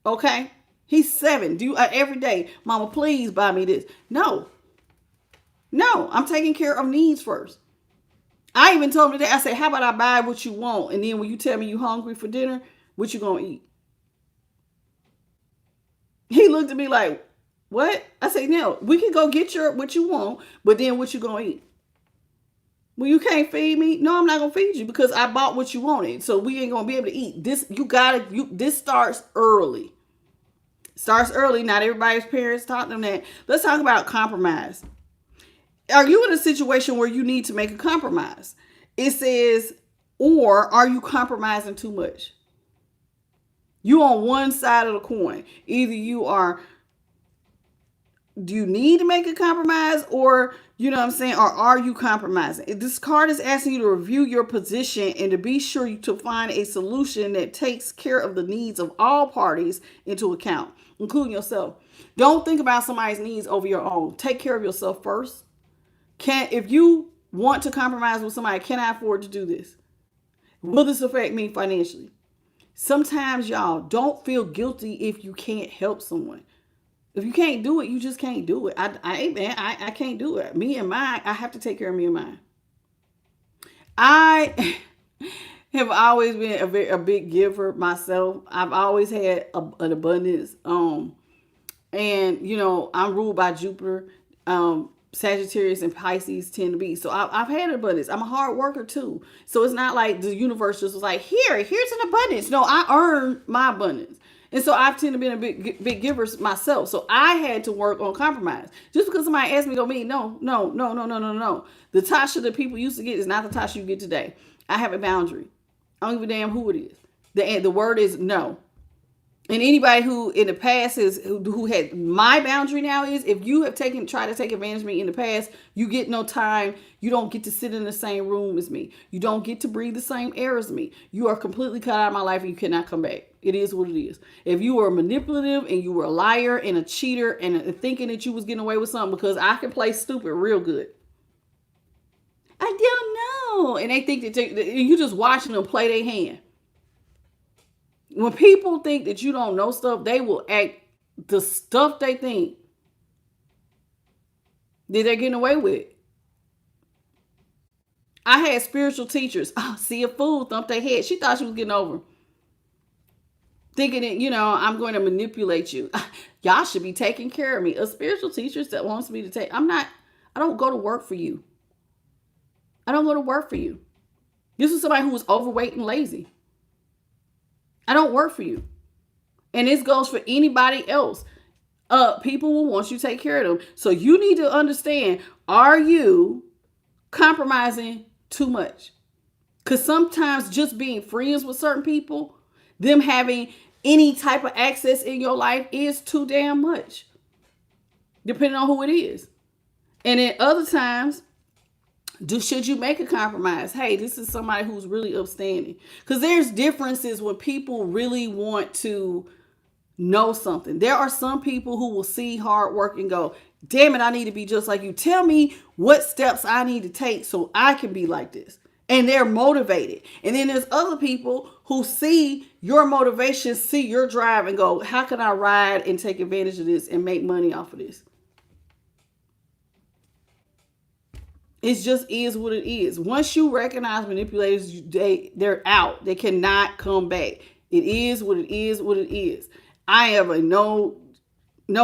Speaker 1: Okay? He's 7. Do you every day, Mama, please buy me this. No, I'm taking care of needs first. I even told him today, I said, how about I buy what you want? And then when you tell me you hungry for dinner, what you gonna eat? He looked at me like, what? I said, no, we can go get what you want, but then what you gonna eat? Well, you can't feed me. No, I'm not going to feed you because I bought what you wanted. So we ain't going to be able to eat. This starts early. Starts early. Not everybody's parents taught them that. Let's talk about compromise. Are you in a situation where you need to make a compromise? It says, or are you compromising too much? You on one side of the coin. Either you are do you need to make a compromise, or you know what I'm saying, or are you compromising? This card is asking you to review your position and to be sure to find a solution that takes care of the needs of all parties into account, including yourself. Don't think about somebody's needs over your own. Take care of yourself first. If you want to compromise with somebody, can I afford to do this? Will this affect me financially? Sometimes, y'all, don't feel guilty if you can't help someone. If you can't do it, you just can't do it. I can't do it. Me and mine, I have to take care of me and mine. I have always been a big giver myself. I've always had an abundance. And you know, I'm ruled by Jupiter. Sagittarius and Pisces tend to be. So I've had abundance. I'm a hard worker too. So it's not like the universe just was like, here's an abundance. No, I earned my abundance. And so I've tended to be a big giver myself. So I had to work on compromise. Just because somebody asked me don't mean no. The Tasha that people used to get is not the Tasha you get today. I have a boundary. I don't give a damn who it is. The word is no. And anybody who in the past who had my boundary now is, if you have tried to take advantage of me in the past, you get no time. You don't get to sit in the same room as me. You don't get to breathe the same air as me. You are completely cut out of my life and you cannot come back. It is what it is. If you were manipulative and you were a liar and a cheater and thinking that you was getting away with something, because I can play stupid real good. I don't know. And they think that you just watching them play their hand. When people think that you don't know stuff, they will act the stuff they think that they're getting away with. I had spiritual teachers. Oh, see a fool thump their head. She thought she was getting over. Thinking that, you know, I'm going to manipulate you. Y'all should be taking care of me. A spiritual teacher that wants me to take. I don't go to work for you. I don't go to work for you. This is somebody who was overweight and lazy. I don't work for you. And this goes for anybody else. People will want you to take care of them. So you need to understand, are you compromising too much? Because sometimes just being friends with certain people, them having any type of access in your life is too damn much. Depending on who it is. And then other times, should you make a compromise? Hey, this is somebody who's really upstanding. Because there's differences when people really want to know something. There are some people who will see hard work and go, damn it, I need to be just like you. Tell me what steps I need to take so I can be like this. And they're motivated. And then there's other people who see your motivation, see your drive and go, how can I ride and take advantage of this and make money off of this? It just is what it is. Once you recognize manipulators, they're out. They cannot come back. It is what it is, what it is. I have a no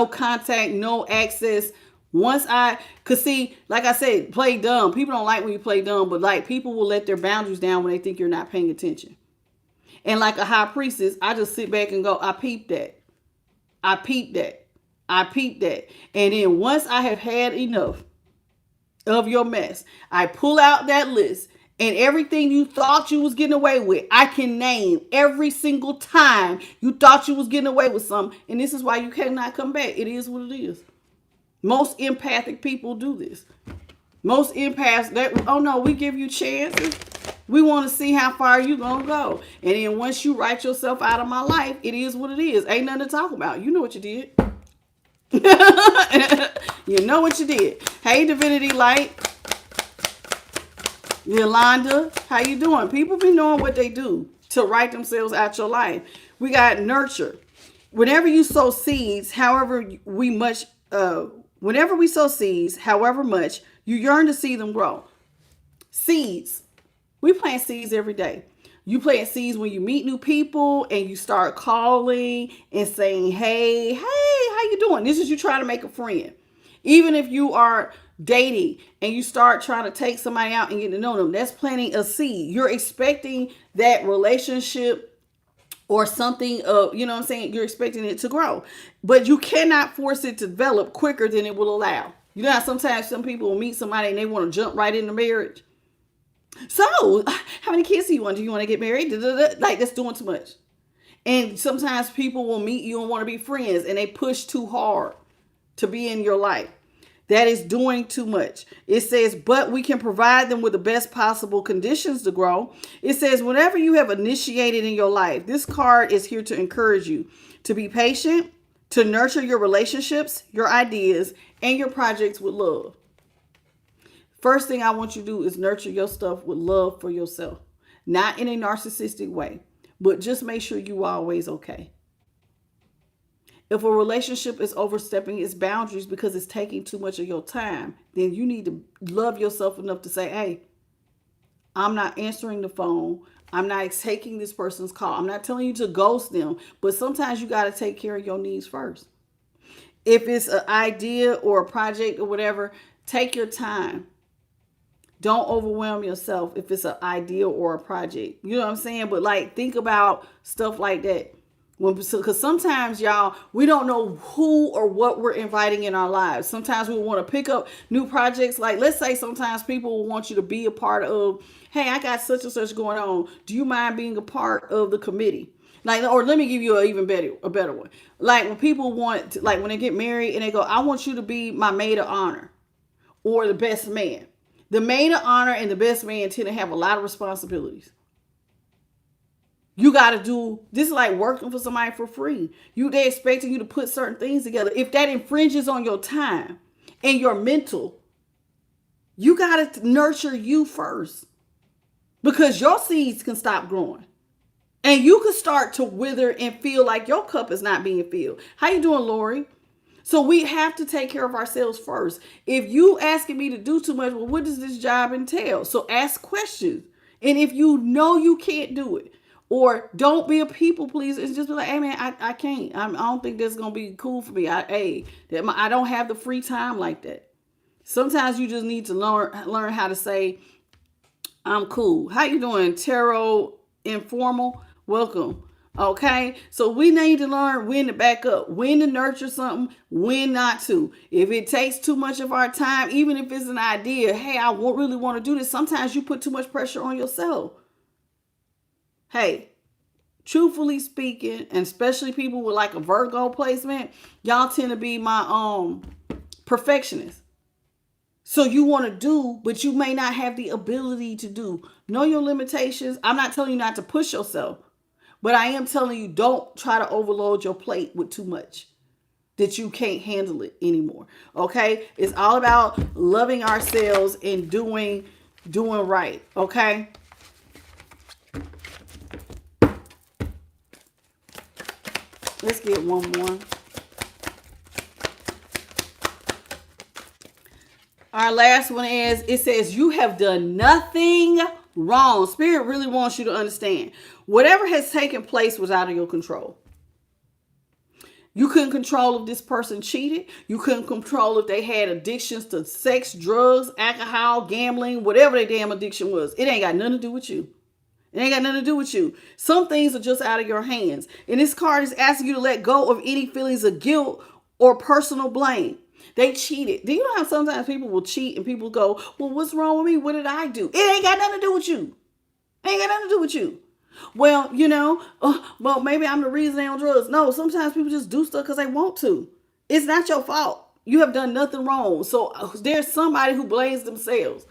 Speaker 1: contact, no access. Cause see, like I said, play dumb. People don't like when you play dumb, but like people will let their boundaries down when they think you're not paying attention. And like a high priestess, I just sit back and go, I peeped that. I peeped that. I peeped that. And then once I have had enough of your mess, I pull out that list, and everything you thought you was getting away with, I can name every single time you thought you was getting away with something. And this is why you cannot come back. It is what it is. Most empathic people do this. Most empaths, oh no, we give you chances. We want to see how far you gonna go. And then once you write yourself out of my life, it is what it is. Ain't nothing to talk about. You know what you did. You know what you did. Hey, Divinity Light. Yolanda, how you doing? People be knowing what they do to write themselves out your life. We got nurture. Whenever you sow seeds, however much, you yearn to see them grow. Seeds. We plant seeds every day. You plant seeds when you meet new people and you start calling and saying, hey, how you doing? This is you trying to make a friend. Even if you are dating and you start trying to take somebody out and get to know them, that's planting a seed. You're expecting that relationship or something of, you know what I'm saying? You're expecting it to grow, but you cannot force it to develop quicker than it will allow. You know how sometimes some people will meet somebody and they want to jump right into marriage. So how many kids do you want? Do you want to get married? Like that's doing too much. And sometimes people will meet you and want to be friends and they push too hard to be in your life that is doing too much. It says, but we can provide them with the best possible conditions to grow. It says, whatever you have initiated in your life, this card is here to encourage you to be patient, to nurture your relationships, your ideas, and your projects with love. First thing I want you to do is nurture your stuff with love for yourself. Not in a narcissistic way, but just make sure you are always okay. If a relationship is overstepping its boundaries because it's taking too much of your time, then you need to love yourself enough to say, hey, I'm not answering the phone. I'm not taking this person's call. I'm not telling you to ghost them, but sometimes you got to take care of your needs first. If it's an idea or a project or whatever, take your time. Don't overwhelm yourself if it's an idea or a project. You know what I'm saying? But like, think about stuff like that. Because sometimes, y'all, we don't know who or what we're inviting in our lives. Sometimes we want to pick up new projects. Like, let's say sometimes people will want you to be a part of, hey, I got such and such going on. Do you mind being a part of the committee? Like, or let me give you a better one. Like when people want to, like when they get married and they go, I want you to be my maid of honor or the best man. The maid of honor and the best man tend to have a lot of responsibilities. You got to do, this is like working for somebody for free. They expecting you to put certain things together. If that infringes on your time and your mental, you got to nurture you first. Because your seeds can stop growing. And you can start to wither and feel like your cup is not being filled. How you doing, Lori? So we have to take care of ourselves first. If you asking me to do too much, well, what does this job entail? So ask questions. And if you know you can't do it, or don't be a people pleaser, it's just be like, hey man, I can't. I don't think that's gonna be cool for me. I don't have the free time like that. Sometimes you just need to learn how to say, I'm cool. How you doing, Tarot Informal? Welcome. Okay, so we need to learn when to back up, when to nurture something, when not to. If it takes too much of our time, even if it's an idea, hey, I really want to do this. Sometimes you put too much pressure on yourself. Hey, truthfully speaking, and especially people with like a Virgo placement, y'all tend to be my perfectionists. So you want to do, but you may not have the ability to do. Know your limitations. I'm not telling you not to push yourself, but I am telling you, don't try to overload your plate with too much that you can't handle it anymore. Okay? It's all about loving ourselves and doing right. Okay? Let's get one more. Our last one is, it says, you have done nothing wrong. Spirit really wants you to understand. Whatever has taken place was out of your control. You couldn't control if this person cheated. You couldn't control if they had addictions to sex, drugs, alcohol, gambling, whatever their damn addiction was. It ain't got nothing to do with you. It ain't got nothing to do with you. Some things are just out of your hands. And this card is asking you to let go of any feelings of guilt or personal blame. They cheated. Do you know how sometimes people will cheat and people go, well, what's wrong with me? What did I do? It ain't got nothing to do with you. It ain't got nothing to do with you. Well, well, maybe I'm the reason they on drugs. No, sometimes people just do stuff because they want to. It's not your fault. You have done nothing wrong. So there's somebody who blames themselves.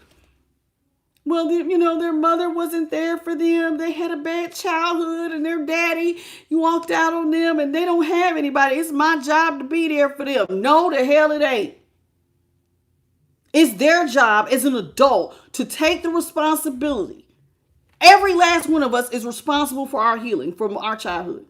Speaker 1: Well, their mother wasn't there for them. They had a bad childhood and their daddy, you walked out on them and they don't have anybody. It's my job to be there for them. No, the hell it ain't. It's their job as an adult to take the responsibility. Every last one of us is responsible for our healing from our childhood.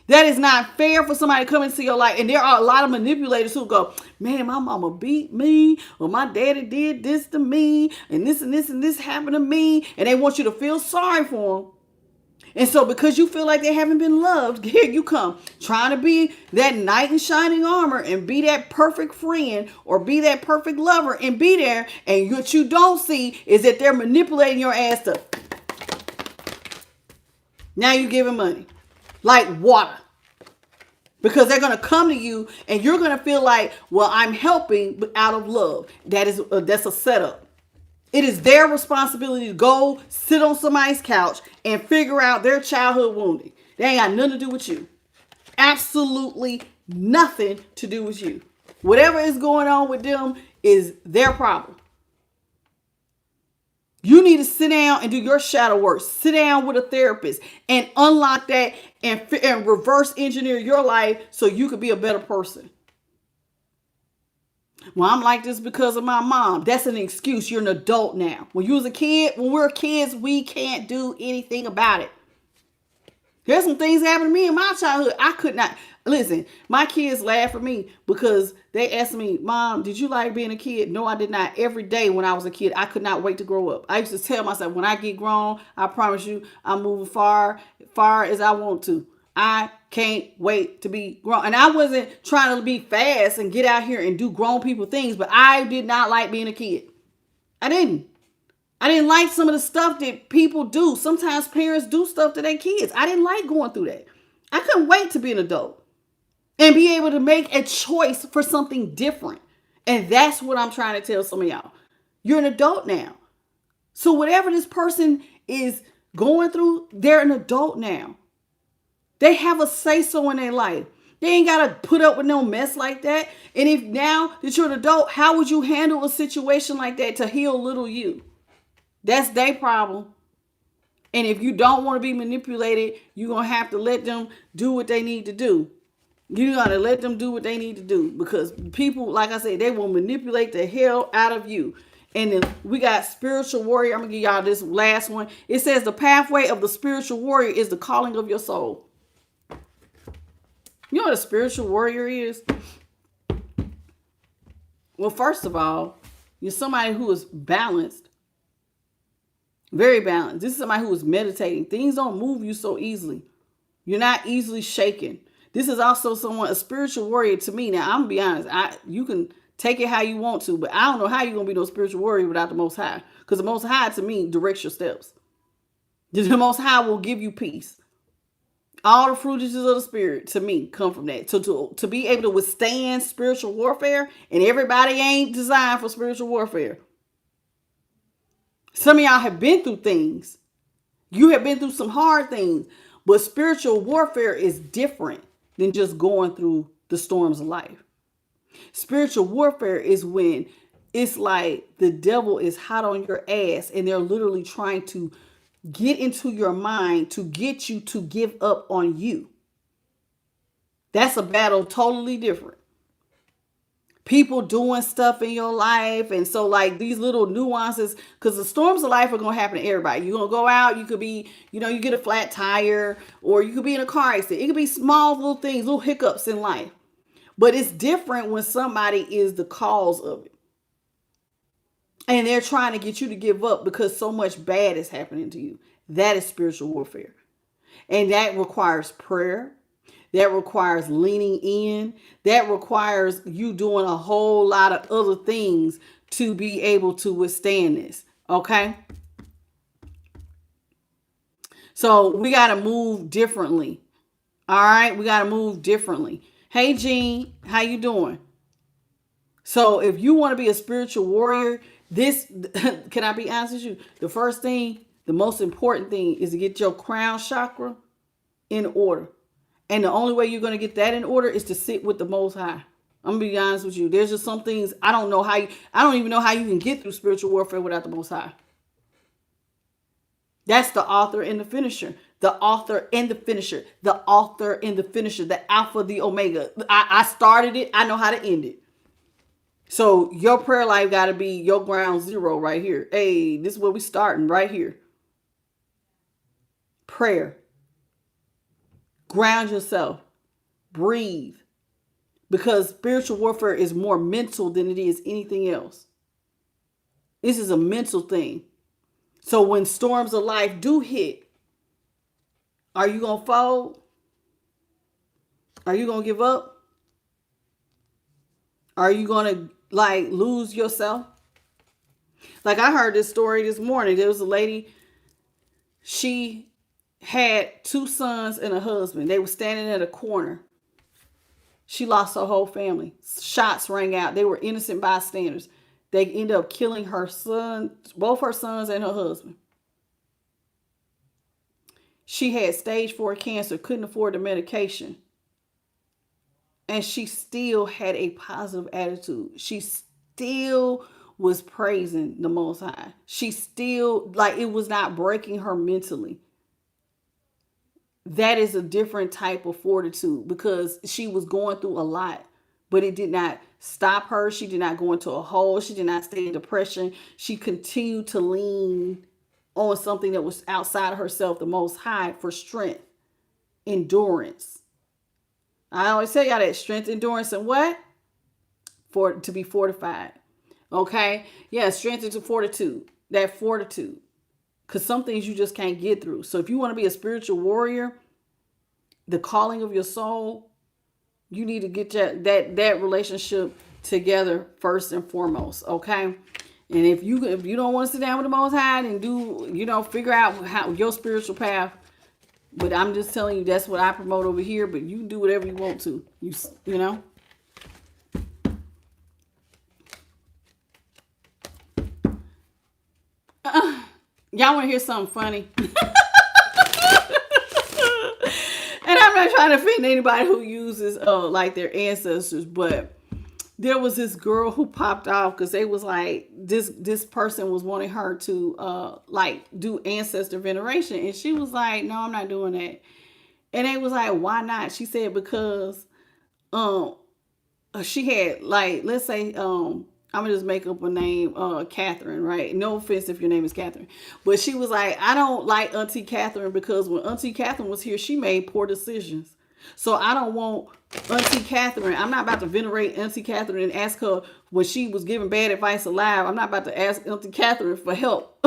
Speaker 1: That is not fair for somebody to come into your life. And there are a lot of manipulators who go, man, my mama beat me, or my daddy did this to me, and this happened to me. And they want you to feel sorry for them. And so because you feel like they haven't been loved, here you come, trying to be that knight in shining armor and be that perfect friend or be that perfect lover and be there. And what you don't see is that they're manipulating your ass to. Now you're giving money. Like water. Because they're going to come to you and you're going to feel like, well, I'm helping but out of love. That's a setup. It is their responsibility to go sit on somebody's couch and figure out their childhood wounding. They ain't got nothing to do with you. Absolutely nothing to do with you. Whatever is going on with them is their problem. You need to sit down and do your shadow work. Sit down with a therapist and unlock that and reverse engineer your life so you could be a better person. Well, I'm like this because of my mom. That's an excuse. You're an adult now. When you was a kid, when we're kids, we can't do anything about it. There's some things happened to me in my childhood. I could not. Listen, my kids laugh at me because they asked me, Mom, did you like being a kid? No, I did not. Every day when I was a kid, I could not wait to grow up. I used to tell myself, when I get grown, I promise you, I'm moving far as I want to. I can't wait to be grown. And I wasn't trying to be fast and get out here and do grown people things, but I did not like being a kid. I didn't like some of the stuff that people do. Sometimes parents do stuff to their kids. I didn't like going through that. I couldn't wait to be an adult and be able to make a choice for something different. And that's what I'm trying to tell some of y'all. You're an adult now. So whatever this person is going through, they're an adult now. They have a say-so in their life. They ain't got to put up with no mess like that. And if now that you're an adult, how would you handle a situation like that to heal little you? That's their problem. And if you don't want to be manipulated, you're going to have to let them do what they need to do. You got to let them do what they need to do, because people, like I said, they will manipulate the hell out of you. And then we got spiritual warrior. I'm going to give y'all this last one. It says the pathway of the spiritual warrior is the calling of your soul. You know what a spiritual warrior is? Well, first of all, you're somebody who is balanced. Very balanced. This is somebody who is meditating. Things don't move you so easily. You're not easily shaken. This is also a spiritual warrior to me. Now, I'm going to be honest. You can take it how you want to, but I don't know how you're going to be no spiritual warrior without the Most High. Because the Most High, to me, directs your steps. The Most High will give you peace. All the fruitages of the Spirit, to me, come from that. So to be able to withstand spiritual warfare, and everybody ain't designed for spiritual warfare. Some of y'all have been through things. You have been through some hard things. But spiritual warfare is different than just going through the storms of life. Spiritual warfare is when it's like the devil is hot on your ass and they're literally trying to get into your mind to get you to give up on you. That's a battle totally different. People doing stuff in your life. And so like these little nuances, because the storms of life are going to happen to everybody. You're going to go out. You could be, you get a flat tire, or you could be in a car accident. It could be small little things, little hiccups in life. But it's different when somebody is the cause of it. And they're trying to get you to give up because so much bad is happening to you. That is spiritual warfare. And that requires prayer. That requires leaning in. That requires you doing a whole lot of other things to be able to withstand this. Okay? So we got to move differently. All right? We got to move differently. Hey, Jean, how you doing? So if you want to be a spiritual warrior, can I be honest with you? The first thing, the most important thing is to get your crown chakra in order. And the only way you're going to get that in order is to sit with the Most High. I'm going to be honest with you. There's just some things I don't even know how you can get through spiritual warfare without the Most High. That's the author and the finisher. The author and the finisher. The author and the finisher. The Alpha, the Omega. I started it. I know how to end it. So your prayer life got to be your ground zero right here. Hey, this is where we starting right here. Prayer. Ground yourself. Breathe. Because spiritual warfare is more mental than it is anything else. This is a mental thing. So when storms of life do hit, are you going to fold? Are you going to give up? Are you going to lose yourself? Like I heard this story this morning. There was a lady, she had 2 sons and a husband. They were standing at a corner. She lost her whole family. Shots rang out. They were innocent bystanders. They ended up killing her son, both her sons and her husband. She had stage 4 cancer, couldn't afford the medication. and she still had a positive attitude. She still was praising the Most High. She still, like, it was not breaking her mentally. That is a different type of fortitude, because she was going through a lot, but it did not stop her. She did not go into a hole. She did not stay in depression. She continued to lean on something that was outside of herself, the Most High, for strength, endurance. I always tell y'all that strength, endurance, and what? For to be fortified. Okay? Yeah, strength into fortitude. That fortitude. Because some things you just can't get through. So if you want to be a spiritual warrior, the calling of your soul, you need to get that relationship together first and foremost. Okay? And if you don't want to sit down with the Most High and do, figure out how your spiritual path. But I'm just telling you, that's what I promote over here. But you can do whatever you want to. You know. Y'all want to hear something funny? And I'm not trying to offend anybody who uses like their ancestors, but there was this girl who popped off because they was like, this person was wanting her to like do ancestor veneration, and she was like, no, I'm not doing that. And they was like, why not? She said because she had, like, let's say I'm gonna just make up a name, Catherine, right? No offense if your name is Catherine, but she was like, I don't like Auntie Catherine because when Auntie Catherine was here, she made poor decisions. So I don't want Auntie Catherine. I'm not about to venerate Auntie Catherine and ask her when she was giving bad advice alive. I'm not about to ask Auntie Catherine for help.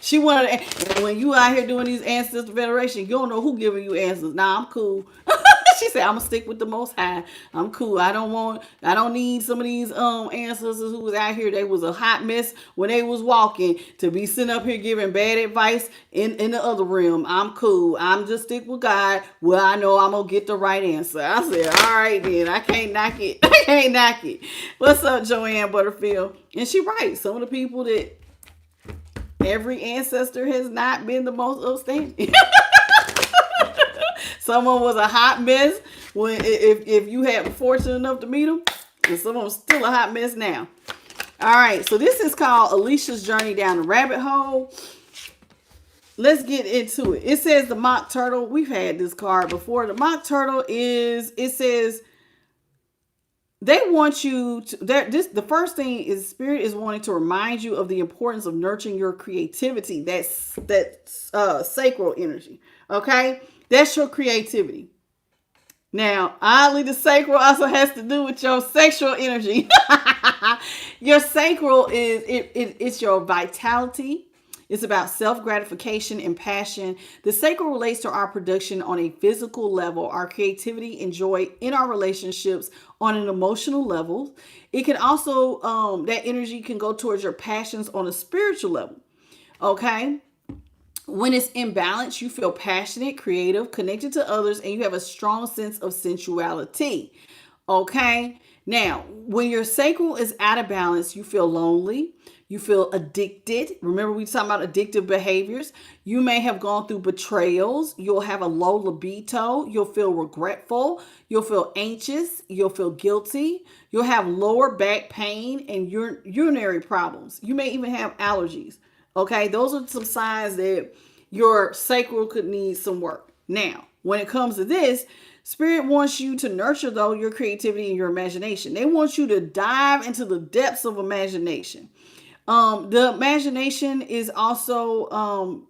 Speaker 1: She wanted to, when you out here doing these ancestor veneration, you don't know who giving you answers. Nah, I'm cool. She said, I'm gonna stick with the Most High. I'm cool. I don't need some of these ancestors who was out here. They was a hot mess when they was walking to be sitting up here giving bad advice in the other realm. I'm cool. I'm just stick with God. Well, I know I'm gonna get the right answer. I said, all right then. I can't knock it. I can't knock it. What's up, Joanne Butterfield? And she right. Some of the people that every ancestor has not been the most upstanding. Someone was a hot mess when if you had fortunate enough to meet them, and someone's still a hot mess now. All right, so this is called Alicia's Journey Down the Rabbit Hole. Let's get into it. It says the Mock Turtle. We've had this card before. The Mock Turtle is, it says, they want you to, the first thing is Spirit is wanting to remind you of the importance of nurturing your creativity. That's sacral energy. Okay? That's your creativity. Now, oddly, the sacral also has to do with your sexual energy. Your sacral is, it's your vitality. It's about self-gratification and passion. The sacral relates to our production on a physical level, our creativity and joy in our relationships on an emotional level. It can also, that energy can go towards your passions on a spiritual level. Okay? When it's in balance, you feel passionate, creative, connected to others, and you have a strong sense of sensuality. Okay? Now, when your sacral is out of balance, you feel lonely. You feel addicted. Remember, we talking about addictive behaviors. You may have gone through betrayals. You'll have a low libido. You'll feel regretful. You'll feel anxious. You'll feel guilty. You'll have lower back pain and urinary problems. You may even have allergies. Okay, those are some signs that your sacral could need some work. Now, when it comes to this, Spirit wants you to nurture, though, your creativity and your imagination. They want you to dive into the depths of imagination. The imagination is also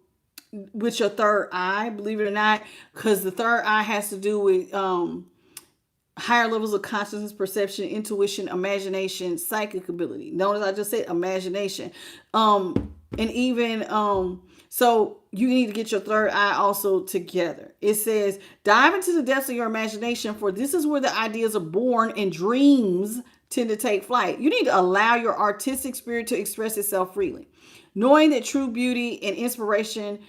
Speaker 1: with your third eye, believe it or not, because the third eye has to do with higher levels of consciousness, perception, intuition, imagination, psychic ability. Notice I just said imagination. And even so you need to get your third eye also together. It says, dive into the depths of your imagination, for this is where the ideas are born and dreams tend to take flight. You need to allow your artistic spirit to express itself freely, knowing that true beauty and inspiration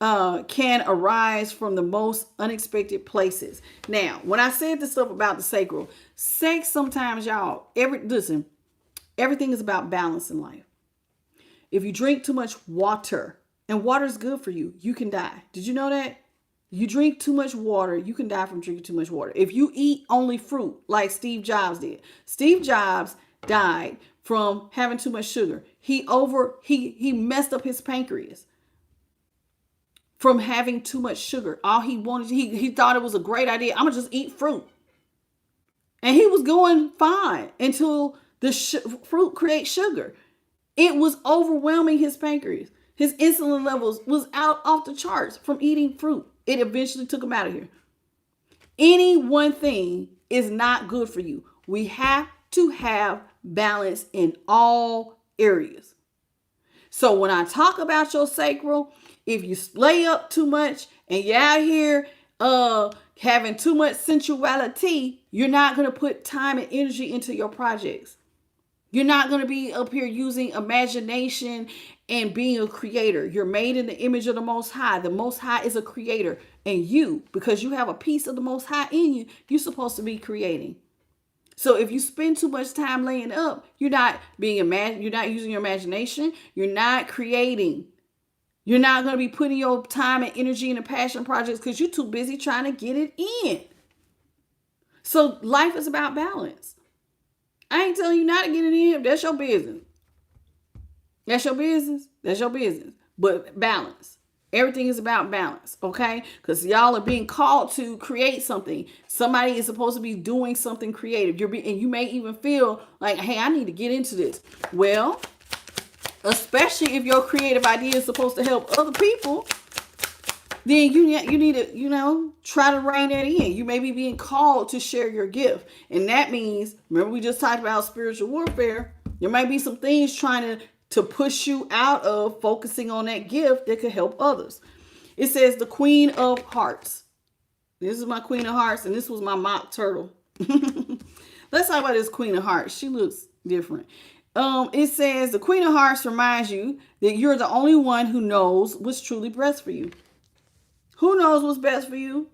Speaker 1: can arise from the most unexpected places. Now, when I said this stuff about the sacral, sex sometimes, y'all, everything is about balance in life. If you drink too much water, and water is good for you, you can die. Did you know that? You drink too much water, you can die from drinking too much water. If you eat only fruit, like Steve Jobs did. Steve Jobs died from having too much sugar. He messed up his pancreas from having too much sugar. All he wanted, he thought it was a great idea. I'm gonna just eat fruit. And he was going fine until the fruit creates sugar. It was overwhelming his pancreas. His insulin levels was out off the charts from eating fruit. It eventually took him out of here. Any one thing is not good for you. We have to have balance in all areas. So when I talk about your sacral, if you splay up too much and you're out here having too much sensuality, you're not going to put time and energy into your projects. You're not going to be up here using imagination and being a creator. You're made in the image of the Most High. The Most High is a creator. And you, because you have a piece of the Most High in you, you're supposed to be creating. So if you spend too much time laying up, you're not using your imagination. You're not creating. You're not going to be putting your time and energy into passion projects because you're too busy trying to get it in. So life is about balance. I ain't telling you not to get it in. That's your business. That's your business. That's your business. But balance. Everything is about balance, okay? Because y'all are being called to create something. Somebody is supposed to be doing something creative. And you may even feel like, hey, I need to get into this. Well, especially if your creative idea is supposed to help other people, then you need to, try to rein that in. You may be being called to share your gift. And that means, remember we just talked about spiritual warfare. There might be some things trying to push you out of focusing on that gift that could help others. It says the Queen of Hearts. This is my Queen of Hearts, and this was my mock turtle. Let's talk about this Queen of Hearts. She looks different. It says the Queen of Hearts reminds you that you're the only one who knows what's truly best for you. Who knows what's best for you?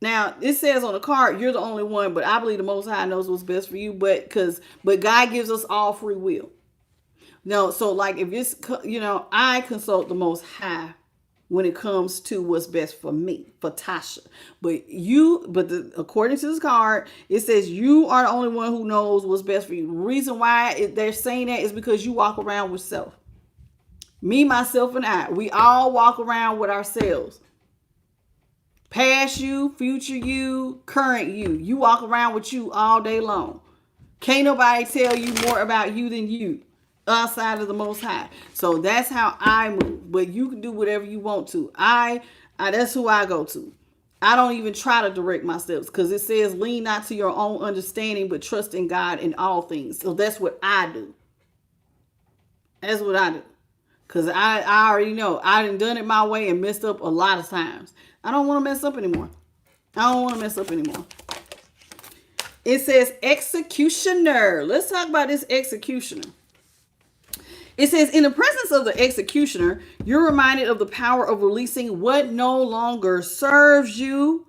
Speaker 1: Now, it says on the card, you're the only one, but I believe the Most High knows what's best for you, but God gives us all free will. No, so like if it's, I consult the Most High when it comes to what's best for me, for Tasha. According to this card, it says you are the only one who knows what's best for you. The reason why they're saying that is because you walk around with self. Me, myself, and I, we all walk around with ourselves. Past you, future you, current you. You walk around with you all day long. Can't nobody tell you more about you than you. Outside of the Most High. So that's how I move. But you can do whatever you want to. That's who I go to. I don't even try to direct my steps because it says lean not to your own understanding, but trust in God in all things. So that's what I do. That's what I do. Because I already know. I done it my way and messed up a lot of times. I don't want to mess up anymore. It says executioner. Let's talk about this executioner. It says, in the presence of the executioner, you're reminded of the power of releasing what no longer serves you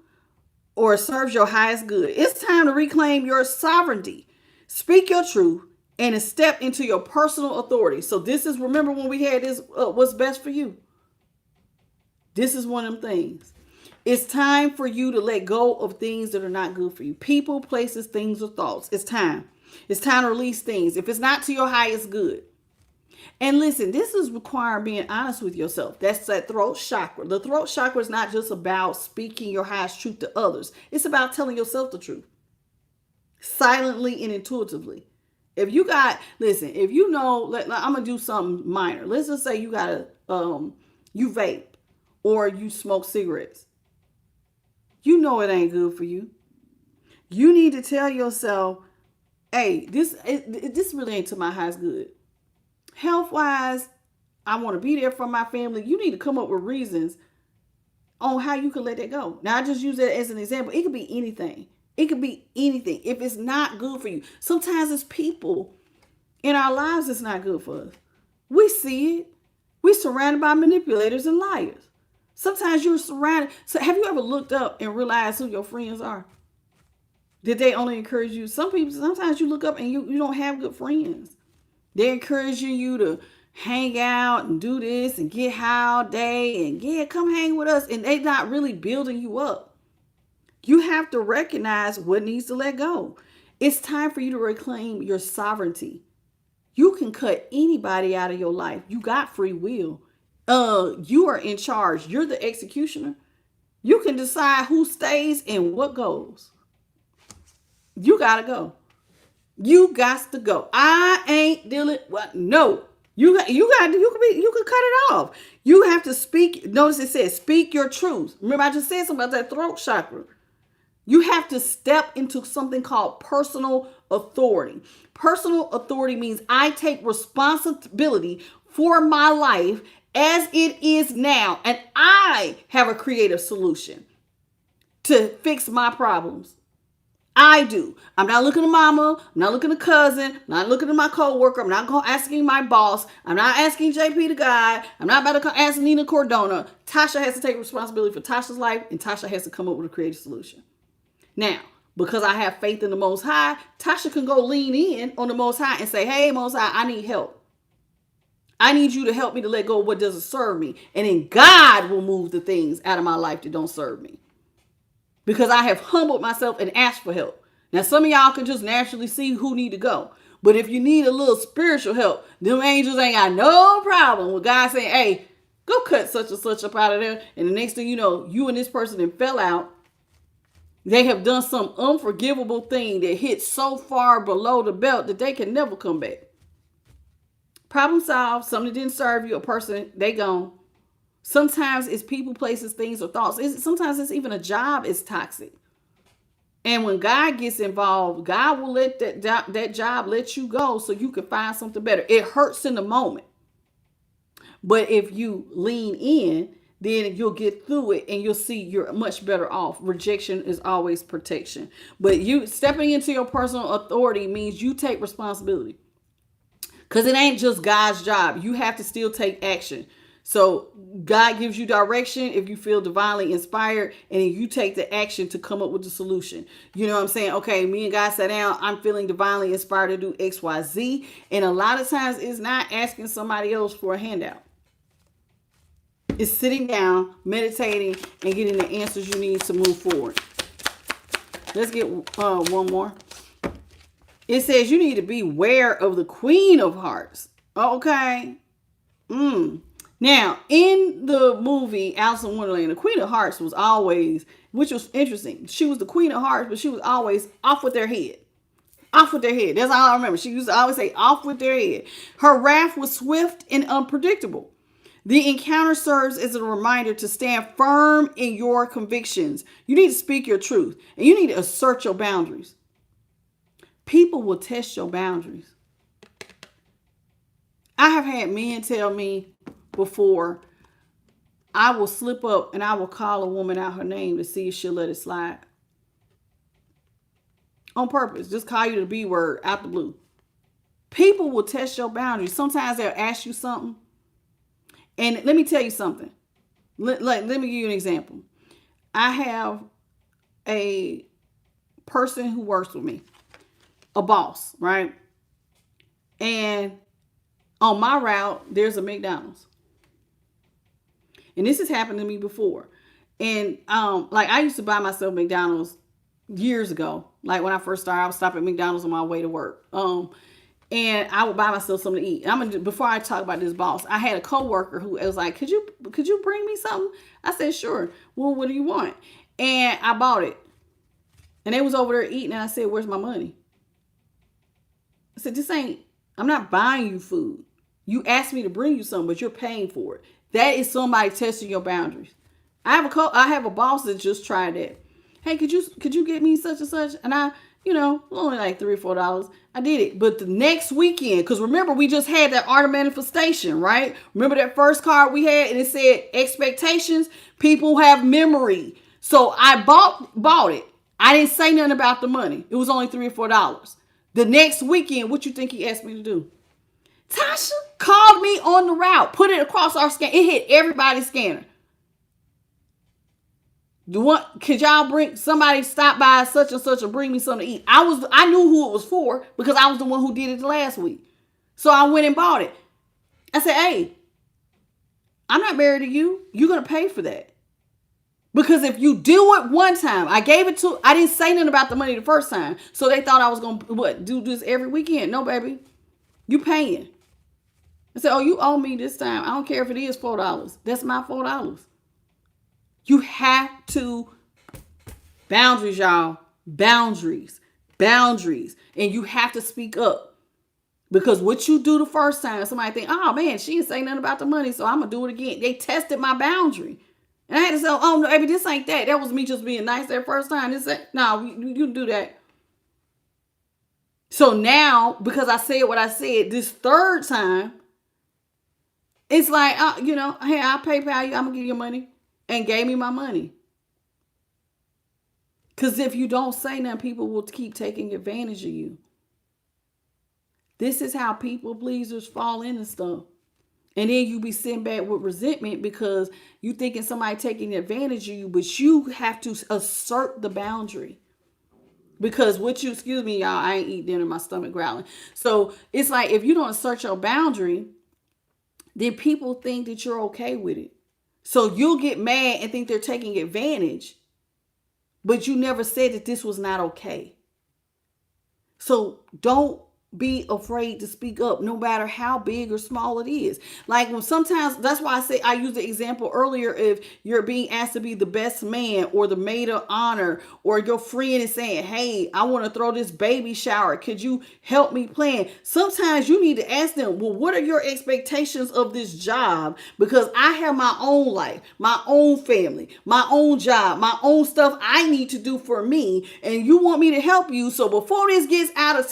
Speaker 1: or serves your highest good. It's time to reclaim your sovereignty. Speak your truth and step into your personal authority. So this is, remember when we had this, what's best for you? This is one of them things. It's time for you to let go of things that are not good for you. People, places, things, or thoughts. It's time. It's time to release things. If it's not to your highest good. And listen, this is requiring being honest with yourself. That's that throat chakra. The throat chakra is not just about speaking your highest truth to others. It's about telling yourself the truth. Silently and intuitively. If you got, listen, if you know, I'm going to do something minor. Let's just say you got you vape or you smoke cigarettes. You know it ain't good for you. You need to tell yourself, hey, this really ain't to my highest good. Health-wise, I want to be there for my family. You need to come up with reasons on how you can let that go. Now, I just use that as an example. It could be anything. It could be anything. If it's not good for you. Sometimes it's people in our lives that's not good for us. We see it. We're surrounded by manipulators and liars. Sometimes you're surrounded. So have you ever looked up and realized who your friends are? Did they only encourage you? Sometimes you look up and you don't have good friends. They're encouraging you to hang out and do this and get high all day and yeah, come hang with us. And they not really building you up. You have to recognize what needs to let go. It's time for you to reclaim your sovereignty. You can cut anybody out of your life. You got free will. You are in charge. You're the executioner. You can decide who stays and what goes. You gotta go. You got to go. I ain't dealing. Well, no. You can cut it off. You have to speak. Notice it says speak your truth. Remember I just said something about that throat chakra. You have to step into something called personal authority. Personal authority means I take responsibility for my life as it is now, and I have a creative solution to fix my problems. I do. I'm not looking to mama. I'm not looking to cousin. I'm not looking to my coworker. I'm not asking my boss. I'm not asking JP the guy. I'm not about to ask Nina Cordona. Tasha has to take responsibility for Tasha's life, and Tasha has to come up with a creative solution. Now, because I have faith in the Most High, Tasha can go lean in on the Most High and say, hey, Most High, I need help. I need you to help me to let go of what doesn't serve me. And then God will move the things out of my life that don't serve me. Because I have humbled myself and asked for help. Now, some of y'all can just naturally see who need to go. But if you need a little spiritual help, them angels ain't got no problem with God saying, hey, go cut such and such up out of there. And the next thing you know, you and this person that fell out. They have done some unforgivable thing that hit so far below the belt that they can never come back. Problem solved. Something that didn't serve you, a person, they gone. Sometimes it's people, places, things, or thoughts. Sometimes it's even a job is toxic. And when God gets involved, God will let that job let you go so you can find something better. It hurts in the moment. But if you lean in, then you'll get through it and you'll see you're much better off. Rejection is always protection. But you stepping into your personal authority means you take responsibility. Because it ain't just God's job. You have to still take action. So God gives you direction if you feel divinely inspired, and then you take the action to come up with the solution. You know what I'm saying? Okay, me and God sat down. I'm feeling divinely inspired to do X, Y, Z. And a lot of times it's not asking somebody else for a handout. It's sitting down, meditating, and getting the answers you need to move forward. Let's get one more. It says you need to be aware of the Queen of Hearts. Okay. Now, in the movie Alice in Wonderland, the Queen of Hearts was always, which was interesting. She was the Queen of Hearts, but she was always off with their head. Off with their head. That's all I remember. She used to always say, off with their head. Her wrath was swift and unpredictable. The encounter serves as a reminder to stand firm in your convictions. You need to speak your truth, and you need to assert your boundaries. People will test your boundaries. I have had men tell me before, I will slip up and I will call a woman out her name to see if she'll let it slide. On purpose. Just call you the B word out the blue. People will test your boundaries. Sometimes they'll ask you something. And let me tell you something. Let me give you an example. I have a person who works with me, a boss, right? And on my route, there's a McDonald's. And this has happened to me before. And like I used to buy myself McDonald's years ago. Like when I first started, I would stop at McDonald's on my way to work. And I would buy myself something to eat. Before I talk about this boss, I had a coworker who was like, could you bring me something? I said, sure. Well, what do you want? And I bought it. And they was over there eating, and I said, where's my money? I said, I'm not buying you food. You asked me to bring you something, but you're paying for it. That is somebody testing your boundaries. I have a boss that just tried that. Hey, could you get me such and such? And I, only like $3 or $4. I did it. But the next weekend, because remember, we just had that art of manifestation, right? Remember that first card we had, and it said expectations? People have memory. So I bought it. I didn't say nothing about the money. It was only $3 or $4. The next weekend, what you think he asked me to do? Tasha called me on the route, put it across our scan. It hit everybody's scanner. Could y'all bring somebody stop by such and such and bring me something to eat? I knew who it was for because I was the one who did it last week. So I went and bought it. I said, hey, I'm not married to you. You're going to pay for that. Because if you do it one time, I didn't say nothing about the money the first time. So they thought I was going to, do this every weekend. No, baby. You paying. I said, oh, you owe me this time. I don't care if it is $4. That's my $4. You have to, boundaries, y'all. Boundaries. And you have to speak up. Because what you do the first time, somebody think, oh man, she didn't say nothing about the money, so I'm going to do it again. They tested my boundary. And I had to say, oh no, baby, this ain't that. That was me just being nice that first time. No, you do that. So now, because I said what I said, this third time, it's like, hey, I'll PayPal you. I'm going to give you money. And gave me my money. Because if you don't say nothing, people will keep taking advantage of you. This is how people pleasers fall into stuff. And then you be sitting back with resentment because you thinking somebody taking advantage of you, but you have to assert the boundary. Because excuse me, y'all, I ain't eat dinner, my stomach growling. So it's like, if you don't assert your boundary, then people think that you're okay with it. So you'll get mad and think they're taking advantage, but you never said that this was not okay. So don't be afraid to speak up, no matter how big or small it is. Like when sometimes, that's why I used the example earlier, if you're being asked to be the best man or the maid of honor, or your friend is saying, hey, I want to throw this baby shower. Could you help me plan? Sometimes you need to ask them, well, what are your expectations of this job? Because I have my own life, my own family, my own job, my own stuff I need to do for me. And you want me to help you. So before this gets out of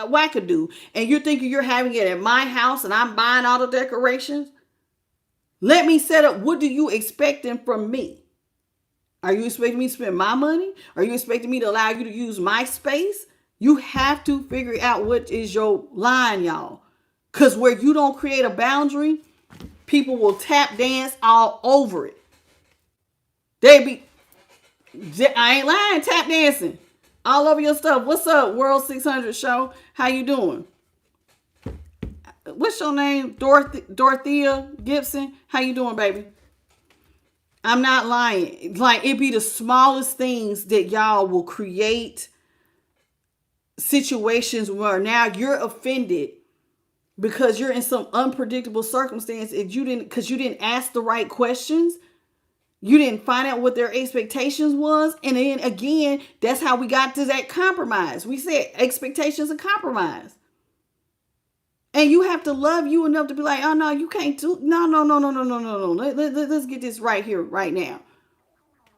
Speaker 1: wackadoo, and you're thinking you're having it at my house and I'm buying all the decorations, let me set up, what do you expecting from me? Are you expecting me to spend my money? Are you expecting me to allow you to use my space? You have to figure out what is your line, y'all. Because where you don't create a boundary, people will tap dance all over it. I ain't lying, tap dancing all over your stuff. What's up, World 600 Show? How you doing? What's your name? Dorothea Gibson? How you doing, baby? I'm not lying. Like, it be the smallest things that y'all will create situations where now you're offended because you're in some unpredictable circumstance and you didn't ask the right questions. You didn't find out what their expectations was. And then again, that's how we got to that compromise. We said expectations and compromise. And you have to love you enough to be like, oh no, you can't do, no. Let's get this right here, right now.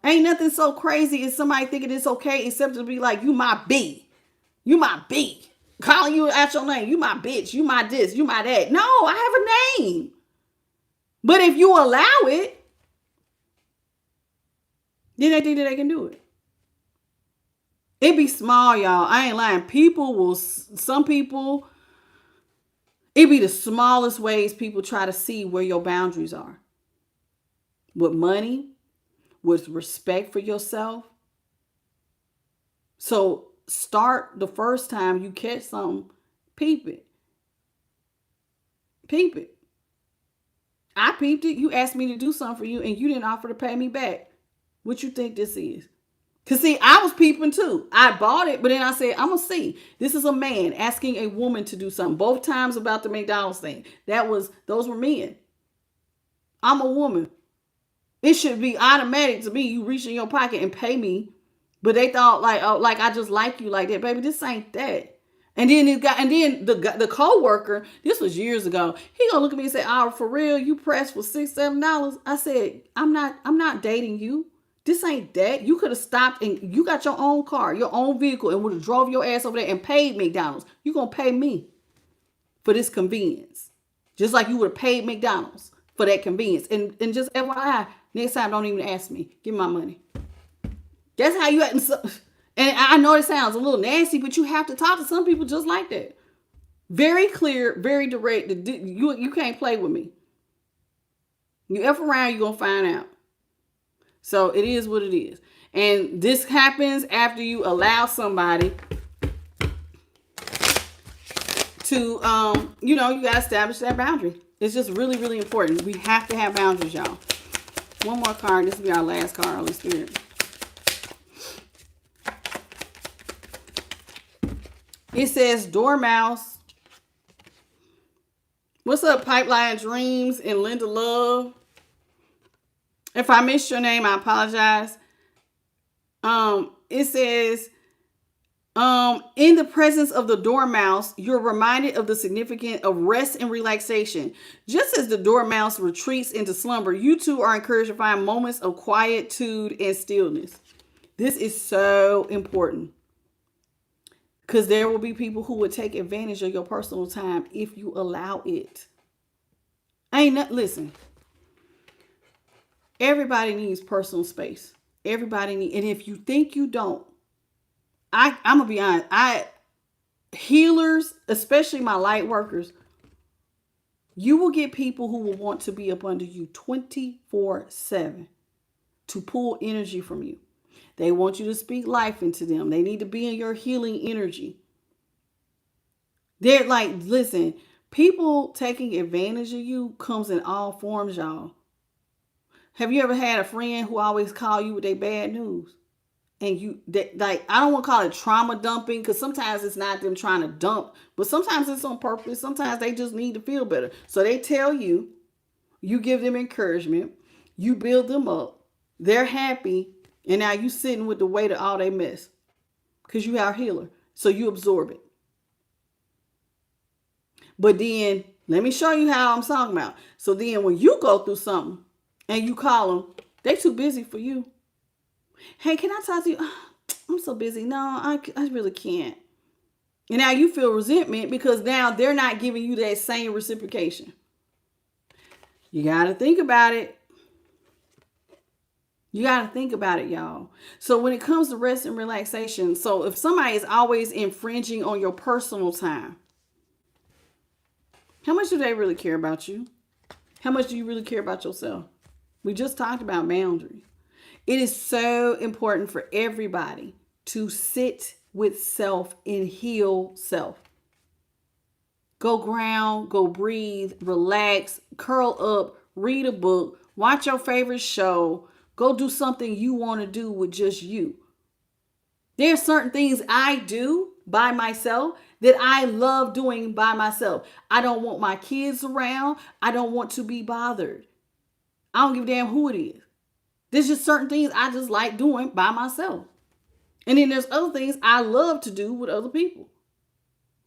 Speaker 1: Ain't nothing so crazy as somebody thinking it's okay except to be like, you my B. You my B. Calling you out your name. You my bitch. You my this. You my that. No, I have a name. But if you allow it, then they think that they can do it. It be small, y'all. I ain't lying. Some people, it be the smallest ways people try to see where your boundaries are. With money, with respect for yourself. So start the first time you catch something, peep it. Peep it. I peeped it. You asked me to do something for you and you didn't offer to pay me back. What you think this is? Because see, I was peeping too. I bought it, but then I said, I'm going to see. This is a man asking a woman to do something. Both times about the McDonald's thing. Those were men. I'm a woman. It should be automatic to me. You reach in your pocket and pay me. But they thought like I just like you like that. Baby, this ain't that. And then the co-worker, this was years ago, he gonna look at me and say, oh, for real, you pressed for $6-7? I said, I'm not dating you. This ain't that. You could have stopped and you got your own car, your own vehicle, and would have drove your ass over there and paid McDonald's. You gonna pay me for this convenience. Just like you would have paid McDonald's for that convenience. And just FYI, next time don't even ask me. Give me my money. That's how you act. And I know it sounds a little nasty, but you have to talk to some people just like that. Very clear, very direct. You can't play with me. You F around, you're gonna find out. So it is what it is. And this happens after you allow somebody to, you got to establish that boundary. It's just really, really important. We have to have boundaries, y'all. One more card. This will be our last card, Holy Spirit. It says Dormouse. What's up, Pipeline Dreams and Linda Love? If I missed your name, I apologize. It says, in the presence of the dormouse, you're reminded of the significance of rest and relaxation. Just as the dormouse retreats into slumber, you too are encouraged to find moments of quietude and stillness. This is so important, because there will be people who would take advantage of your personal time if you allow it. Listen, everybody needs personal space. Everybody needs, and if you think you don't, I'm gonna be honest. Healers, especially my light workers, you will get people who will want to be up under you 24/7 to pull energy from you. They want you to speak life into them. They need to be in your healing energy. They're like, listen, people taking advantage of you comes in all forms, y'all. Have you ever had a friend who always call you with their bad news? And I don't want to call it trauma dumping, because sometimes it's not them trying to dump, but sometimes it's on purpose. Sometimes they just need to feel better. So they tell you, you give them encouragement, you build them up, they're happy, and now you sitting with the weight of all they mess, because you are a healer. So you absorb it. But then, let me show you how I'm talking about. So then when you go through something and you call them, they too busy for you. Hey, can I talk to you? Oh, I'm so busy. No, I really can't. And now you feel resentment because now they're not giving you that same reciprocation. You got to think about it. You got to think about it, y'all. So when it comes to rest and relaxation, so if somebody is always infringing on your personal time, how much do they really care about you? How much do you really care about yourself? We just talked about boundaries. It is so important for everybody to sit with self and heal self. Go ground, go breathe, relax, curl up, read a book, watch your favorite show, go do something you want to do with just you. There are certain things I do by myself that I love doing by myself. I don't want my kids around. I don't want to be bothered. I don't give a damn who it is. There's just certain things I just like doing by myself. And then there's other things I love to do with other people.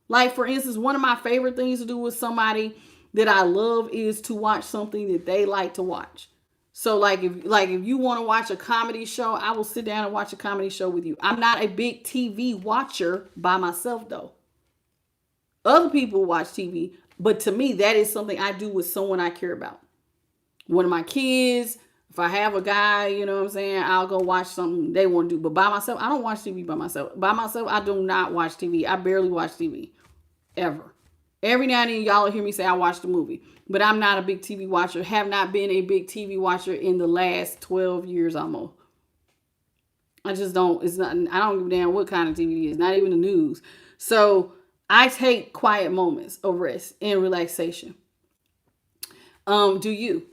Speaker 1: Like, for instance, one of my favorite things to do with somebody that I love is to watch something that they like to watch. So like if you want to watch a comedy show, I will sit down and watch a comedy show with you. I'm not a big TV watcher by myself, though. Other people watch TV, but to me, that is something I do with someone I care about. One of my kids, if I have a guy, you know what I'm saying, I'll go watch something they want to do. But by myself, I don't watch TV by myself. By myself, I do not watch TV. I barely watch TV. Ever. Every now and then, y'all will hear me say I watched a movie. But I'm not a big TV watcher. Have not been a big TV watcher in the last 12 years almost. I just don't. I don't give a damn what kind of TV it is. Not even the news. So I take quiet moments of rest and relaxation. Do you?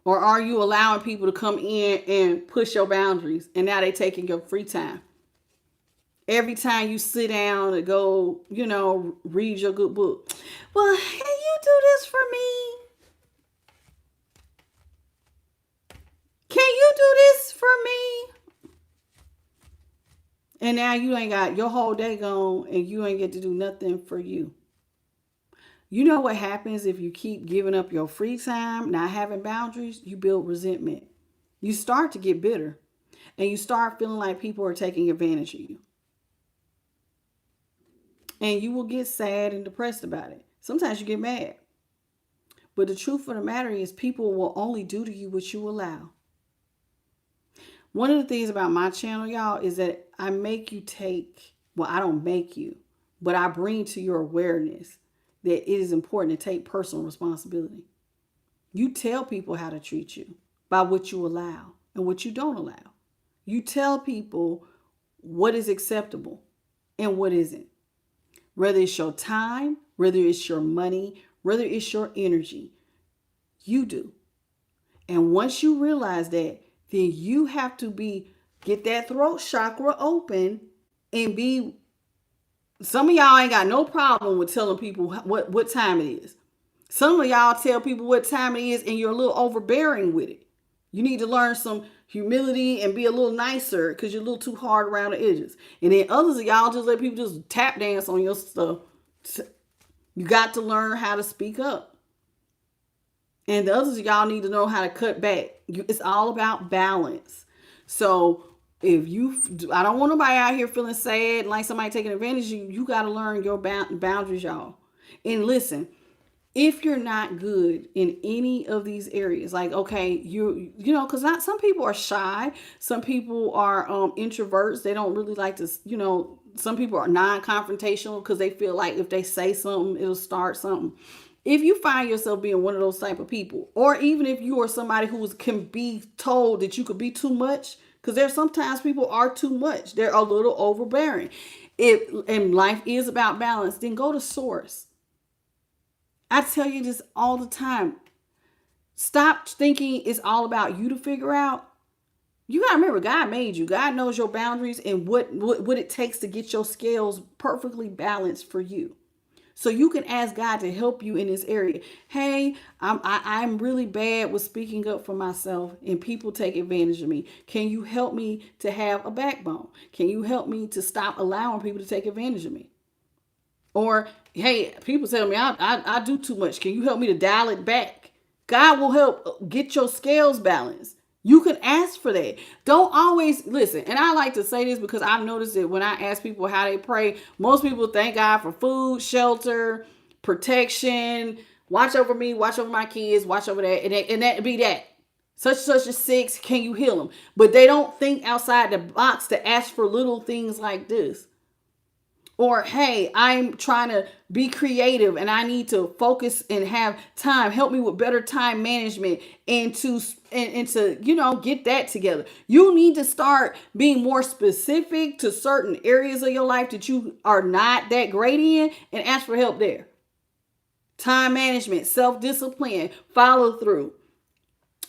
Speaker 1: Or are you allowing people to come in and push your boundaries, and now they taking your free time? Every time you sit down and go, read your good book. Well, can you do this for me? Can you do this for me? And now you ain't got your whole day gone and you ain't get to do nothing for you. You know what happens if you keep giving up your free time, not having boundaries? You build resentment. You start to get bitter and you start feeling like people are taking advantage of you. And you will get sad and depressed about it. Sometimes you get mad. But the truth of the matter is people will only do to you what you allow. One of the things about my channel, y'all, is that I make you I don't make you, but I bring to your awareness that it is important to take personal responsibility. You tell people how to treat you by what you allow and what you don't allow. You tell people what is acceptable and what isn't. Whether it's your time, whether it's your money, whether it's your energy. You do. And once you realize that, then you have to get that throat chakra open and be. Some of y'all ain't got no problem with telling people what time it is. Some of y'all tell people what time it is and you're a little overbearing with it. You need to learn some humility and be a little nicer because you're a little too hard around the edges. And then others of y'all just let people just tap dance on your stuff. You got to learn how to speak up. And the others of y'all need to know how to cut back. It's all about balance. So I don't want nobody out here feeling sad, like somebody taking advantage of you. You got to learn your boundaries, y'all. And listen, if you're not good in any of these areas, like, okay, you know, because not some people are shy. Some people are introverts. They don't really like to, you know, some people are non-confrontational because they feel like if they say something, it'll start something. If you find yourself being one of those type of people, or even if you are somebody who can be told that you could be too much, because there's sometimes people are too much. They're a little overbearing. And life is about balance, then go to source. I tell you this all the time. Stop thinking it's all about you to figure out. You got to remember, God made you. God knows your boundaries and what it takes to get your scales perfectly balanced for you. So you can ask God to help you in this area. Hey, I'm really bad with speaking up for myself and people take advantage of me. Can you help me to have a backbone? Can you help me to stop allowing people to take advantage of me? Or, hey, people tell me I do too much. Can you help me to dial it back? God will help get your scales balanced. You can ask for that. Don't always listen. And I like to say this because I've noticed that when I ask people how they pray, most people thank God for food, shelter, protection, watch over me, watch over my kids, watch over that. And that be that. Such is sick. Can you heal them? But they don't think outside the box to ask for little things like this. Or, hey, I'm trying to be creative and I need to focus and have time. Help me with better time management and to you know, get that together. You need to start being more specific to certain areas of your life that you are not that great in and ask for help there. Time management, self-discipline, follow through,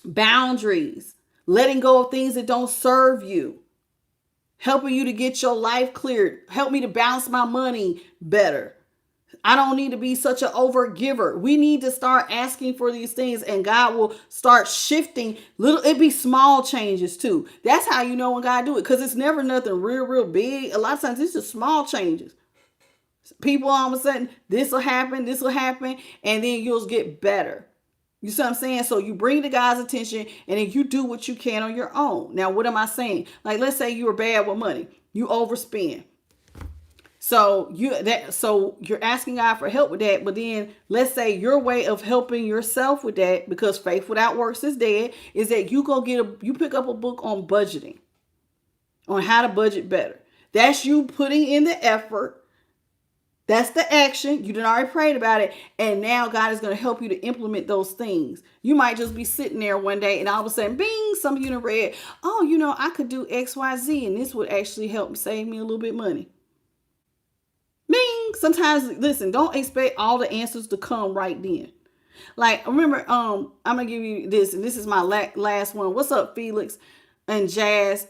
Speaker 1: boundaries, letting go of things that don't serve you. Helping you to get your life cleared. Help me to balance my money better. I don't need to be such an over giver. We need to start asking for these things and God will start shifting. It be small changes too. That's how you know when God do it. Because it's never nothing real big. A lot of times it's just small changes. People all of a sudden, this will happen. And then you'll get better. You see what I'm saying? So you bring the God's attention and then you do what you can on your own. Now, what am I saying? Like, let's say you were bad with money. You overspend. So you're asking God for help with that. But then let's say your way of helping yourself with that, because faith without works is dead, is that you pick up a book on budgeting, on how to budget better. That's you putting in the effort. That's the action. You done already prayed about it. And now God is going to help you to implement those things. You might just be sitting there one day and all of a sudden, bing, some of you done read, oh, you know, I could do X, Y, Z. And this would actually help save me a little bit of money. Bing. Sometimes, listen, don't expect all the answers to come right then. Like, remember, I'm going to give you this. And this is my last one. What's up, Felix and Jazz?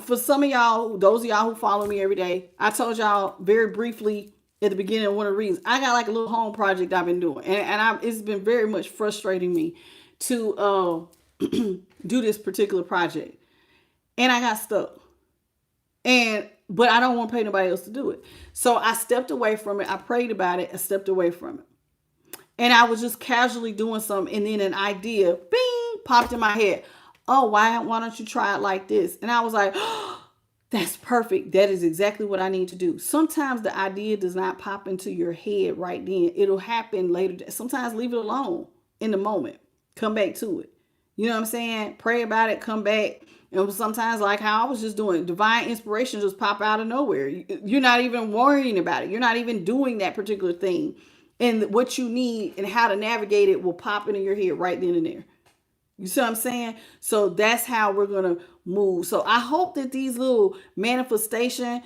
Speaker 1: For some of y'all, those of y'all who follow me every day, I told y'all very briefly at the beginning of one of the reasons. I got like a little home project I've been doing. And it's been very much frustrating me to do this particular project. And I got stuck. But I don't want to pay nobody else to do it. So I stepped away from it. I prayed about it. I stepped away from it. And I was just casually doing something. And then an idea, bing, popped in my head. Oh, why don't you try it like this? And I was like, oh, that's perfect. That is exactly what I need to do. Sometimes the idea does not pop into your head right then. It'll happen later. Sometimes leave it alone in the moment. Come back to it. You know what I'm saying? Pray about it. Come back. And sometimes, like how I was just doing, divine inspiration just pop out of nowhere. You're not even worrying about it. You're not even doing that particular thing. And what you need and how to navigate it will pop into your head right then and there. You see what I'm saying? So that's how we're going to move. So I hope that these little manifestation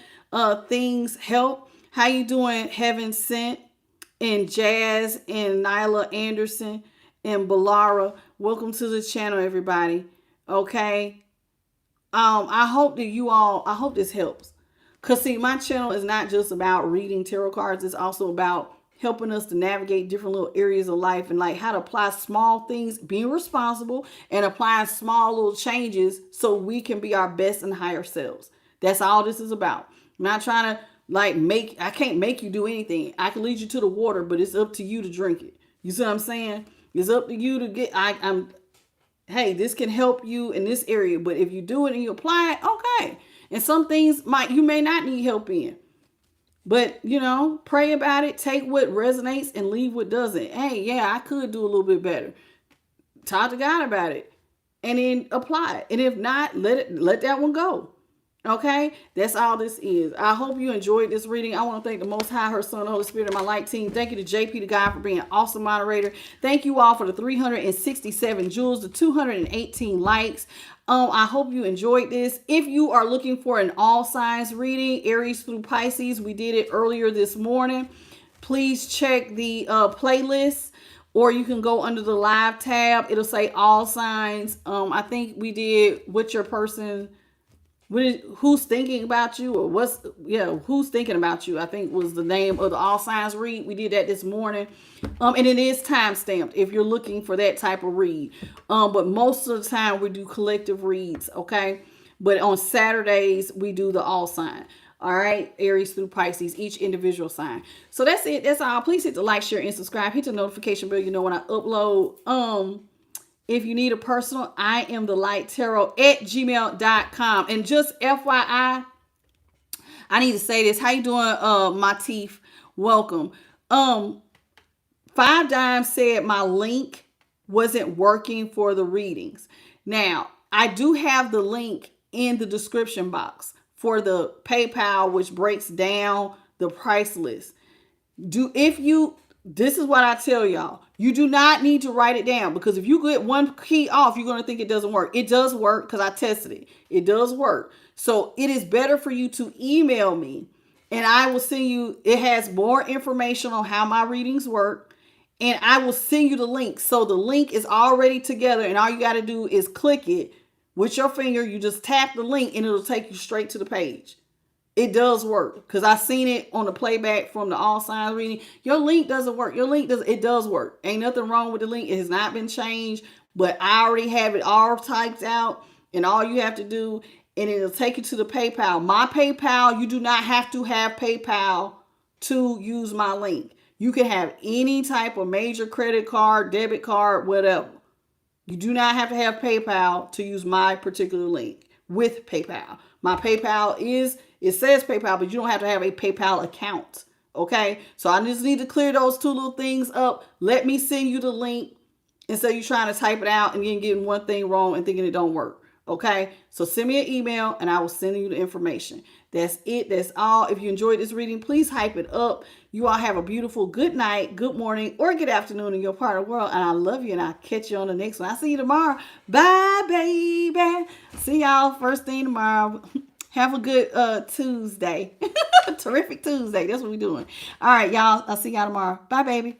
Speaker 1: things help. How you doing, Heaven Sent and Jazz and Nyla Anderson and Balara? Welcome to the channel, everybody. Okay. I hope that I hope this helps. Cause see, my channel is not just about reading tarot cards. It's also about helping us to navigate different little areas of life and like how to apply small things, being responsible and applying small little changes so we can be our best and higher selves. That's all this is about. I'm not trying to I can't make you do anything. I can lead you to the water, but it's up to you to drink it. You see what I'm saying? It's up to you to get, hey, this can help you in this area, but if you do it and you apply it, okay. And some things you may not need help in. But, pray about it, take what resonates and leave what doesn't. Hey, yeah, I could do a little bit better. Talk to God about it and then apply it. And if not, let that one go. Okay, that's all this is. I hope you enjoyed this reading. I want to thank the Most High, her Son, Holy Spirit, and my light team. Thank you to JP the God for being an awesome moderator. Thank you all for the 367 jewels, the 218 likes. I hope you enjoyed this. If you are looking for an all signs reading, Aries through Pisces, we did it earlier this morning. Please check the playlist, or you can go under the live tab. It'll say all signs. I think we did what's your person. Who's thinking about you, or who's thinking about you, I think was the name of the all signs read. We did that this morning. And it is time stamped if you're looking for that type of read. But most of the time we do collective reads, okay? But on Saturdays we do the all sign. All right, Aries through Pisces, each individual sign. So that's it. That's all. Please hit the like, share, and subscribe. Hit the notification bell, when I upload. If you need a personal, I am the light tarot at gmail.com. And just FYI, I need to say this. How you doing, Matif? Welcome. 5Dime said my link wasn't working for the readings. Now, I do have the link in the description box for the PayPal, which breaks down the price list. This is what I tell y'all. You do not need to write it down, because if you get one key off, you're going to think it doesn't work. It does work because I tested it. It does work. So it is better for you to email me, and I will send you, it has more information on how my readings work, and I will send you the link. So the link is already together, and all you got to do is click it with your finger. You just tap the link and it'll take you straight to the page. It does work, because I seen it on the playback from the all signs reading. Your link doesn't work. It does work. Ain't nothing wrong with the link. It has not been changed, but I already have it all typed out, and all you have to do, and it'll take you to the PayPal. My PayPal, you do not have to have PayPal to use my link. You can have any type of major credit card, debit card, whatever. You do not have to have PayPal to use my particular link with PayPal. My PayPal it says PayPal, but you don't have to have a PayPal account. Okay. So I just need to clear those two little things up. Let me send you the link instead of you trying to type it out and then getting one thing wrong and thinking it don't work. Okay. So send me an email and I will send you the information. That's it. That's all. If you enjoyed this reading, please hype it up. You all have a beautiful good night, good morning, or good afternoon in your part of the world. And I love you, and I'll catch you on the next one. I'll see you tomorrow. Bye, baby. See y'all first thing tomorrow. Have a good Tuesday. Terrific Tuesday. That's what we're doing. All right, y'all. I'll see y'all tomorrow. Bye, baby.